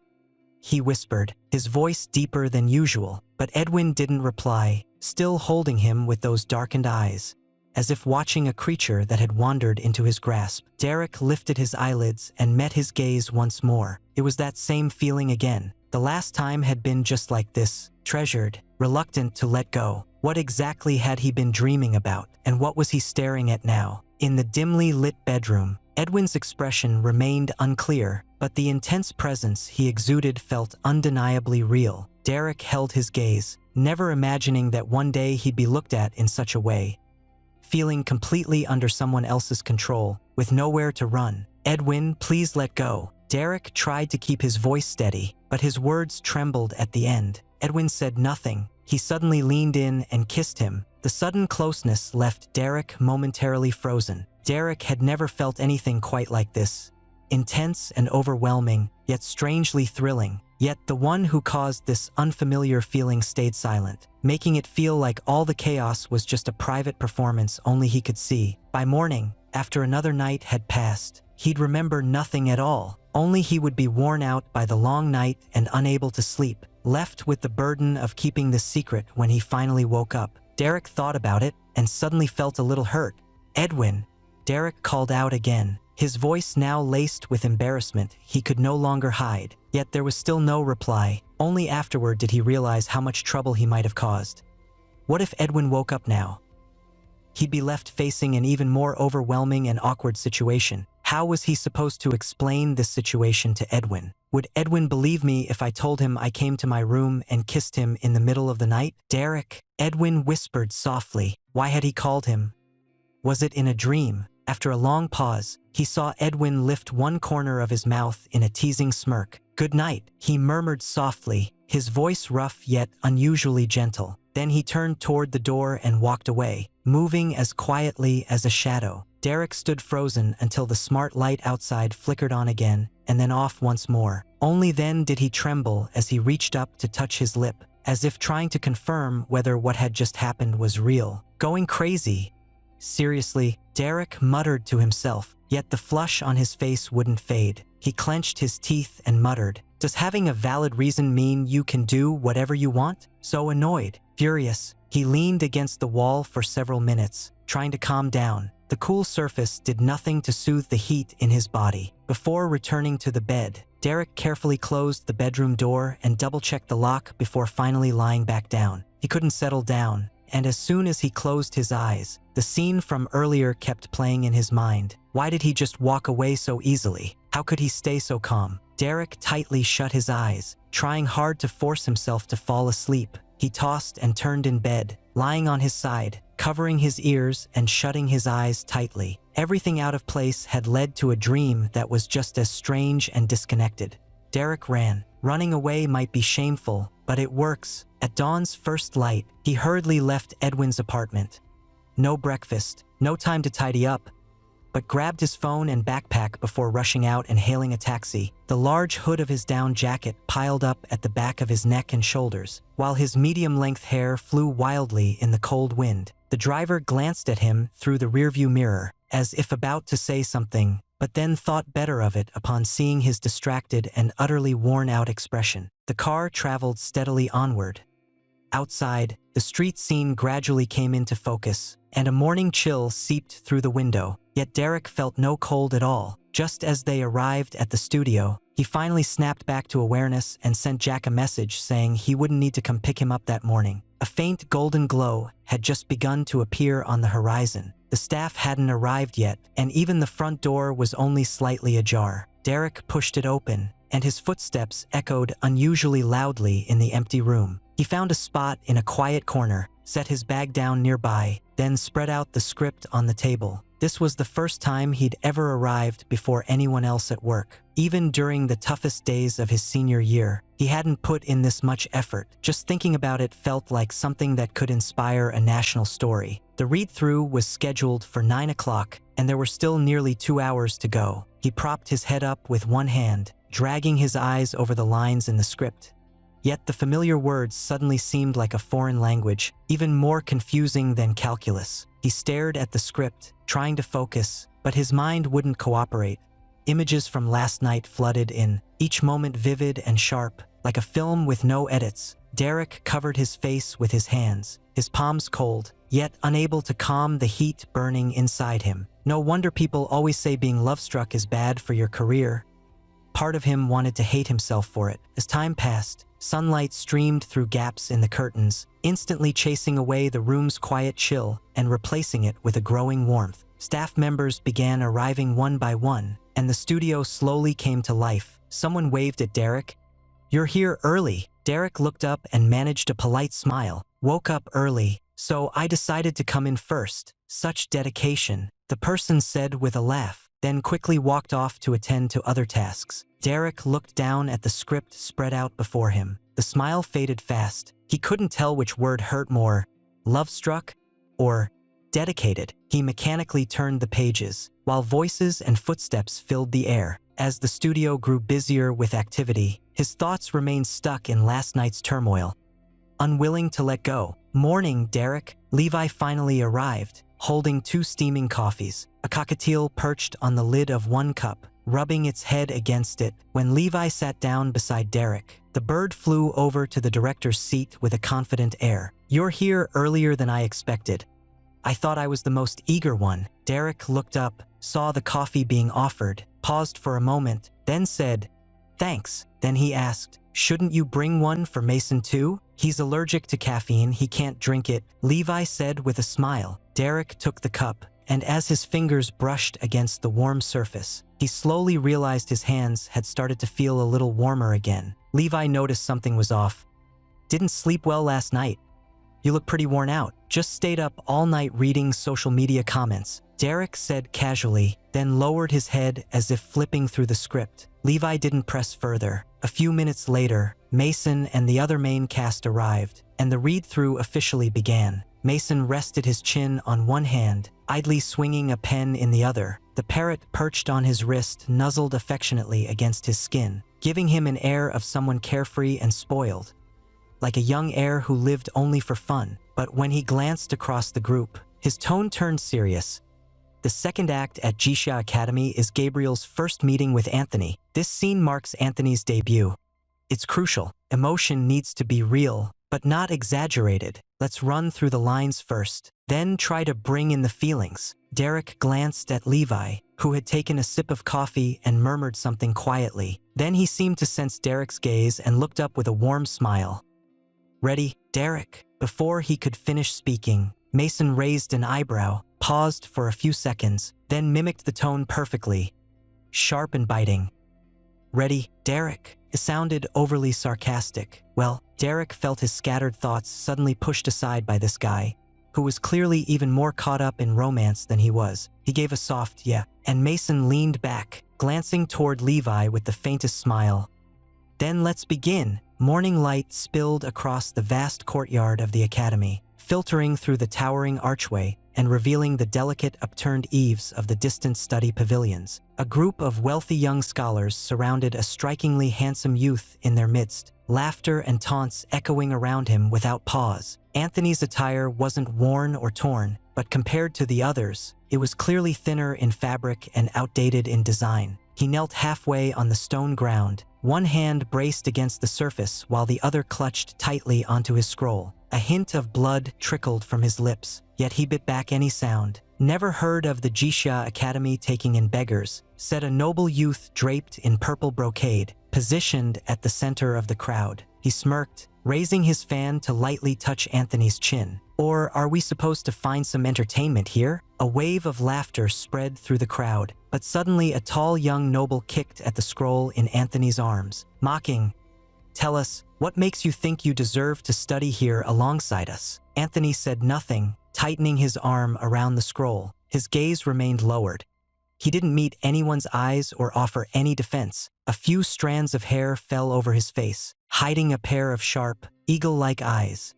S1: he whispered, his voice deeper than usual, but Edwin didn't reply, still holding him with those darkened eyes, as if watching a creature that had wandered into his grasp. Derek lifted his eyelids and met his gaze once more. It was that same feeling again. The last time had been just like this, treasured, reluctant to let go. What exactly had he been dreaming about, and what was he staring at now? In the dimly lit bedroom, Edwin's expression remained unclear, but the intense presence he exuded felt undeniably real. Derek held his gaze, never imagining that one day he'd be looked at in such a way. Feeling completely under someone else's control, with nowhere to run. "Edwin, please let go." Derek tried to keep his voice steady, but his words trembled at the end. Edwin said nothing. He suddenly leaned in and kissed him. The sudden closeness left Derek momentarily frozen. Derek had never felt anything quite like this. Intense and overwhelming, yet strangely thrilling. Yet the one who caused this unfamiliar feeling stayed silent, making it feel like all the chaos was just a private performance only he could see. By morning, after another night had passed, he'd remember nothing at all. Only he would be worn out by the long night and unable to sleep, left with the burden of keeping this secret when he finally woke up. Derek thought about it and suddenly felt a little hurt. "Edwin," Derek called out again, his voice now laced with embarrassment he could no longer hide. Yet there was still no reply. Only afterward did he realize how much trouble he might have caused. What if Edwin woke up now? He'd be left facing an even more overwhelming and awkward situation. How was he supposed to explain this situation to Edwin? Would Edwin believe me if I told him I came to my room and kissed him in the middle of the night? "Derek," Edwin whispered softly. Why had he called him? Was it in a dream? After a long pause, he saw Edwin lift one corner of his mouth in a teasing smirk. "Good night," he murmured softly, his voice rough yet unusually gentle. Then he turned toward the door and walked away, moving as quietly as a shadow. Derek stood frozen until the smart light outside flickered on again and then off once more. Only then did he tremble as he reached up to touch his lip, as if trying to confirm whether what had just happened was real. "Going crazy?" "Seriously," Derek muttered to himself, yet the flush on his face wouldn't fade. He clenched his teeth and muttered, "Does having a valid reason mean you can do whatever you want?" So annoyed, furious, he leaned against the wall for several minutes, trying to calm down. The cool surface did nothing to soothe the heat in his body. Before returning to the bed, Derek carefully closed the bedroom door and double-checked the lock before finally lying back down. He couldn't settle down, and as soon as he closed his eyes, the scene from earlier kept playing in his mind. Why did he just walk away so easily? How could he stay so calm? Derek tightly shut his eyes, trying hard to force himself to fall asleep. He tossed and turned in bed, lying on his side, covering his ears and shutting his eyes tightly. Everything out of place had led to a dream that was just as strange and disconnected. Derek ran. Running away might be shameful, but it works. At dawn's first light, he hurriedly left Edwin's apartment. No breakfast, no time to tidy up, but grabbed his phone and backpack before rushing out and hailing a taxi. The large hood of his down jacket piled up at the back of his neck and shoulders, while his medium-length hair flew wildly in the cold wind. The driver glanced at him through the rearview mirror, as if about to say something, but then thought better of it upon seeing his distracted and utterly worn-out expression. The car traveled steadily onward. Outside, the street scene gradually came into focus, and a morning chill seeped through the window. Yet Derek felt no cold at all. Just as they arrived at the studio, he finally snapped back to awareness and sent Jack a message saying he wouldn't need to come pick him up that morning. A faint golden glow had just begun to appear on the horizon. The staff hadn't arrived yet, and even the front door was only slightly ajar. Derek pushed it open, and his footsteps echoed unusually loudly in the empty room. He found a spot in a quiet corner, set his bag down nearby, then spread out the script on the table. This was the first time he'd ever arrived before anyone else at work. Even during the toughest days of his senior year, he hadn't put in this much effort. Just thinking about it felt like something that could inspire a national story. The read-through was scheduled for 9 o'clock, and there were still nearly 2 hours to go. He propped his head up with one hand, dragging his eyes over the lines in the script. Yet the familiar words suddenly seemed like a foreign language, even more confusing than calculus. He stared at the script, trying to focus, but his mind wouldn't cooperate. Images from last night flooded in, each moment vivid and sharp, like a film with no edits. Derek covered his face with his hands, his palms cold, yet unable to calm the heat burning inside him. No wonder people always say being love-struck is bad for your career. Part of him wanted to hate himself for it. As time passed, sunlight streamed through gaps in the curtains, instantly chasing away the room's quiet chill and replacing it with a growing warmth. Staff members began arriving one by one, and the studio slowly came to life. Someone waved at Derek. "You're here early." Derek looked up and managed a polite smile. "Woke up early, so I decided to come in first." "Such dedication," the person said with a laugh, then quickly walked off to attend to other tasks. Derek looked down at the script spread out before him. The smile faded fast. He couldn't tell which word hurt more, love-struck or dedicated. He mechanically turned the pages, while voices and footsteps filled the air. As the studio grew busier with activity, his thoughts remained stuck in last night's turmoil. Unwilling to let go. "Morning, Derek." Levi finally arrived, holding 2 steaming coffees. A cockatiel perched on the lid of one cup, rubbing its head against it. When Levi sat down beside Derek, the bird flew over to the director's seat with a confident air. "You're here earlier than I expected. I thought I was the most eager one." Derek looked up, saw the coffee being offered, paused for a moment, then said, "Thanks." Then he asked, "Shouldn't you bring one for Mason too?" "He's allergic to caffeine, he can't drink it," Levi said with a smile. Derek took the cup, and as his fingers brushed against the warm surface, he slowly realized his hands had started to feel a little warmer again. Levi noticed something was off. "Didn't sleep well last night. You look pretty worn out." "Just stayed up all night reading social media comments," Derek said casually, then lowered his head as if flipping through the script. Levi didn't press further. A few minutes later, Mason and the other main cast arrived, and the read-through officially began. Mason rested his chin on one hand, idly swinging a pen in the other. The parrot perched on his wrist nuzzled affectionately against his skin, giving him an air of someone carefree and spoiled, like a young heir who lived only for fun. But when he glanced across the group, his tone turned serious. The second act at Jisha Academy is Gabriel's first meeting with Anthony. This scene marks Anthony's debut. It's crucial. Emotion needs to be real, but not exaggerated. Let's run through the lines first, then try to bring in the feelings. Derek glanced at Levi, who had taken a sip of coffee and murmured something quietly. Then he seemed to sense Derek's gaze and looked up with a warm smile. "Ready, Derek?" Before he could finish speaking, Mason raised an eyebrow, paused for a few seconds, then mimicked the tone perfectly, sharp and biting. "Ready, Derek?" It sounded overly sarcastic. Well, Derek felt his scattered thoughts suddenly pushed aside by this guy, who was clearly even more caught up in romance than he was. He gave a soft "yeah," and Mason leaned back, glancing toward Levi with the faintest smile. "Then let's begin." Morning light spilled across the vast courtyard of the academy, filtering through the towering archway and revealing the delicate upturned eaves of the distant study pavilions. A group of wealthy young scholars surrounded a strikingly handsome youth in their midst, laughter and taunts echoing around him without pause. Anthony's attire wasn't worn or torn, but compared to the others, it was clearly thinner in fabric and outdated in design. He knelt halfway on the stone ground, one hand braced against the surface while the other clutched tightly onto his scroll. A hint of blood trickled from his lips, yet he bit back any sound. "Never heard of the Jisha Academy taking in beggars," said a noble youth draped in purple brocade, positioned at the center of the crowd. He smirked, raising his fan to lightly touch Anthony's chin. "Or are we supposed to find some entertainment here?" A wave of laughter spread through the crowd, but suddenly a tall young noble kicked at the scroll in Anthony's arms, mocking, "Tell us, what makes you think you deserve to study here alongside us?" Anthony said nothing, tightening his arm around the scroll. His gaze remained lowered. He didn't meet anyone's eyes or offer any defense. A few strands of hair fell over his face, hiding a pair of sharp, eagle-like eyes.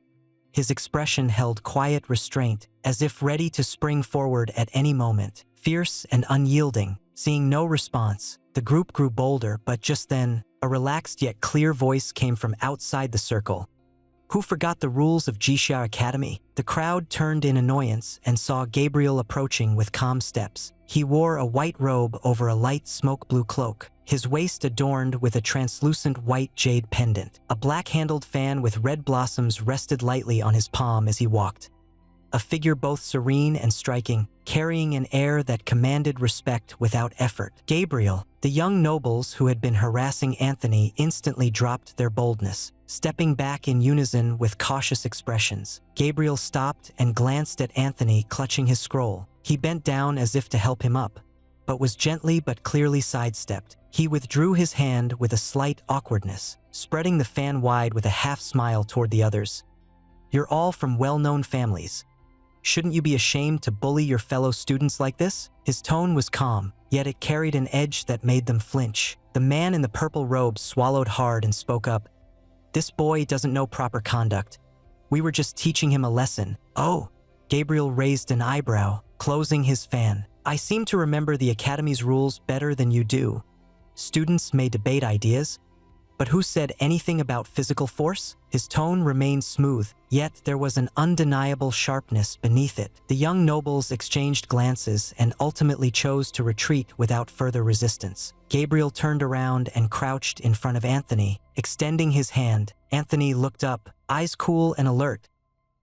S1: His expression held quiet restraint, as if ready to spring forward at any moment, fierce and unyielding. Seeing no response, the group grew bolder, but just then, a relaxed yet clear voice came from outside the circle. Who forgot the rules of Jixia Academy? The crowd turned in annoyance and saw Gabriel approaching with calm steps. He wore a white robe over a light smoke blue cloak, his waist adorned with a translucent white jade pendant. A black-handled fan with red blossoms rested lightly on his palm as he walked. A figure both serene and striking, carrying an air that commanded respect without effort. Gabriel, the young nobles who had been harassing Anthony, instantly dropped their boldness, stepping back in unison with cautious expressions. Gabriel stopped and glanced at Anthony, clutching his scroll. He bent down as if to help him up, but was gently but clearly sidestepped. He withdrew his hand with a slight awkwardness, spreading the fan wide with a half-smile toward the others. "You're all from well-known families. Shouldn't you be ashamed to bully your fellow students like this?" His tone was calm, yet it carried an edge that made them flinch. The man in the purple robe swallowed hard and spoke up. "This boy doesn't know proper conduct. We were just teaching him a lesson." "Oh." Gabriel raised an eyebrow, closing his fan. "I seem to remember the Academy's rules better than you do. Students may debate ideas, but who said anything about physical force?" His tone remained smooth, yet there was an undeniable sharpness beneath it. The young nobles exchanged glances and ultimately chose to retreat without further resistance. Gabriel turned around and crouched in front of Anthony, extending his hand. Anthony looked up, eyes cool and alert,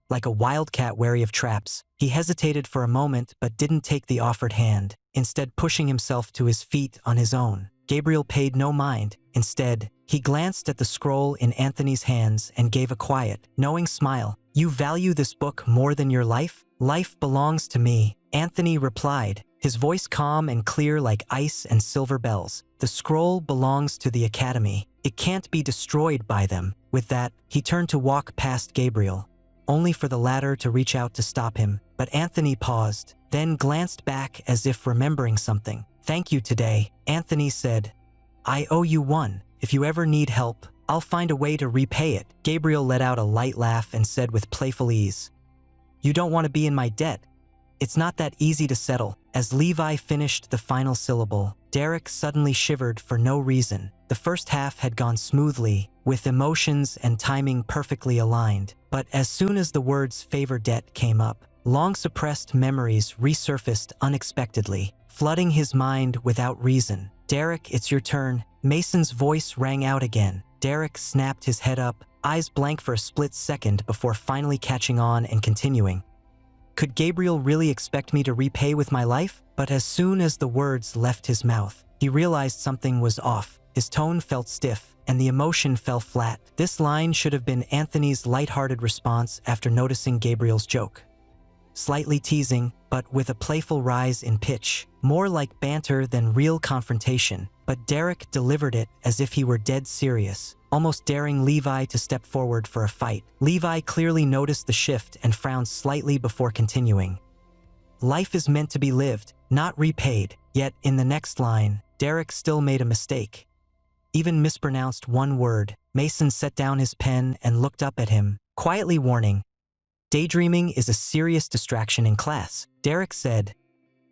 S1: like a wildcat wary of traps. He hesitated for a moment but didn't take the offered hand, instead pushing himself to his feet on his own. Gabriel paid no mind. Instead, he glanced at the scroll in Anthony's hands and gave a quiet, knowing smile. "You value this book more than your life?" "Life belongs to me," Anthony replied, his voice calm and clear like ice and silver bells. "The scroll belongs to the Academy. It can't be destroyed by them." With that, he turned to walk past Gabriel, only for the latter to reach out to stop him. But Anthony paused, then glanced back as if remembering something. "Thank you today," Anthony said. "I owe you one. If you ever need help, I'll find a way to repay it." Gabriel let out a light laugh and said with playful ease, "You don't want to be in my debt. It's not that easy to settle." As Levi finished the final syllable, Derek suddenly shivered for no reason. The first half had gone smoothly, with emotions and timing perfectly aligned. But as soon as the words "favor debt" came up, long-suppressed memories resurfaced unexpectedly, flooding his mind without reason. "Derek, it's your turn." Mason's voice rang out again. Derek snapped his head up, eyes blank for a split second before finally catching on and continuing. Could Gabriel really expect me to repay with my life? But as soon as the words left his mouth, he realized something was off. His tone felt stiff, and the emotion fell flat. This line should have been Anthony's lighthearted response after noticing Gabriel's joke. Slightly teasing, but with a playful rise in pitch, more like banter than real confrontation. But Derek delivered it as if he were dead serious, almost daring Levi to step forward for a fight. Levi clearly noticed the shift and frowned slightly before continuing. "Life is meant to be lived, not repaid." Yet in the next line, Derek still made a mistake. Even mispronounced one word. Mason set down his pen and looked up at him, quietly warning, "Daydreaming is a serious distraction in class." Derek said,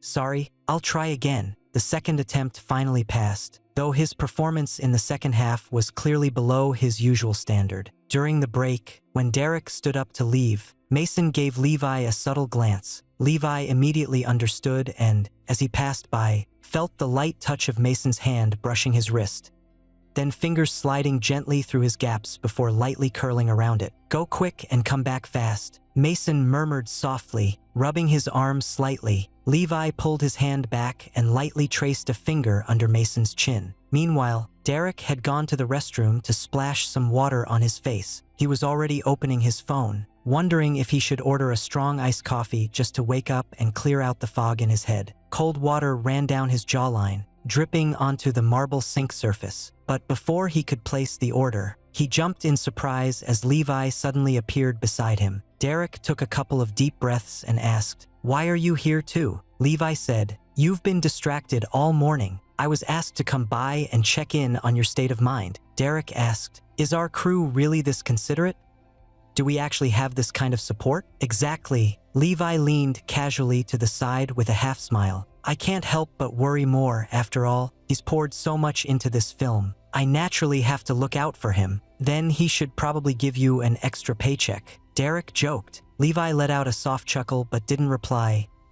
S1: "Sorry, I'll try again." The second attempt finally passed, though his performance in the second half was clearly below his usual standard. During the break, when Derek stood up to leave, Mason gave Levi a subtle glance. Levi immediately understood and, as he passed by, felt the light touch of Mason's hand brushing his wrist, then fingers sliding gently through his gaps before lightly curling around it. "Go quick and come back fast," Mason murmured softly, rubbing his arm slightly. Levi pulled his hand back and lightly traced a finger under Mason's chin. Meanwhile, Derek had gone to the restroom to splash some water on his face. He was already opening his phone, wondering if he should order a strong iced coffee just to wake up and clear out the fog in his head. Cold water ran down his jawline, dripping onto the marble sink surface. But before he could place the order, he jumped in surprise as Levi suddenly appeared beside him. Derek took a couple of deep breaths and asked, "Why are you here too?" Levi said, "You've been distracted all morning. I was asked to come by and check in on your state of mind." Derek asked, "Is our crew really this considerate? Do we actually have this kind of support?" "Exactly." Levi leaned casually to the side with a half smile. "I can't help but worry more, after all. He's poured so much into this film. I naturally have to look out for him. Then he should probably give you an extra paycheck." Derek joked. Levi let out a soft chuckle but didn't reply.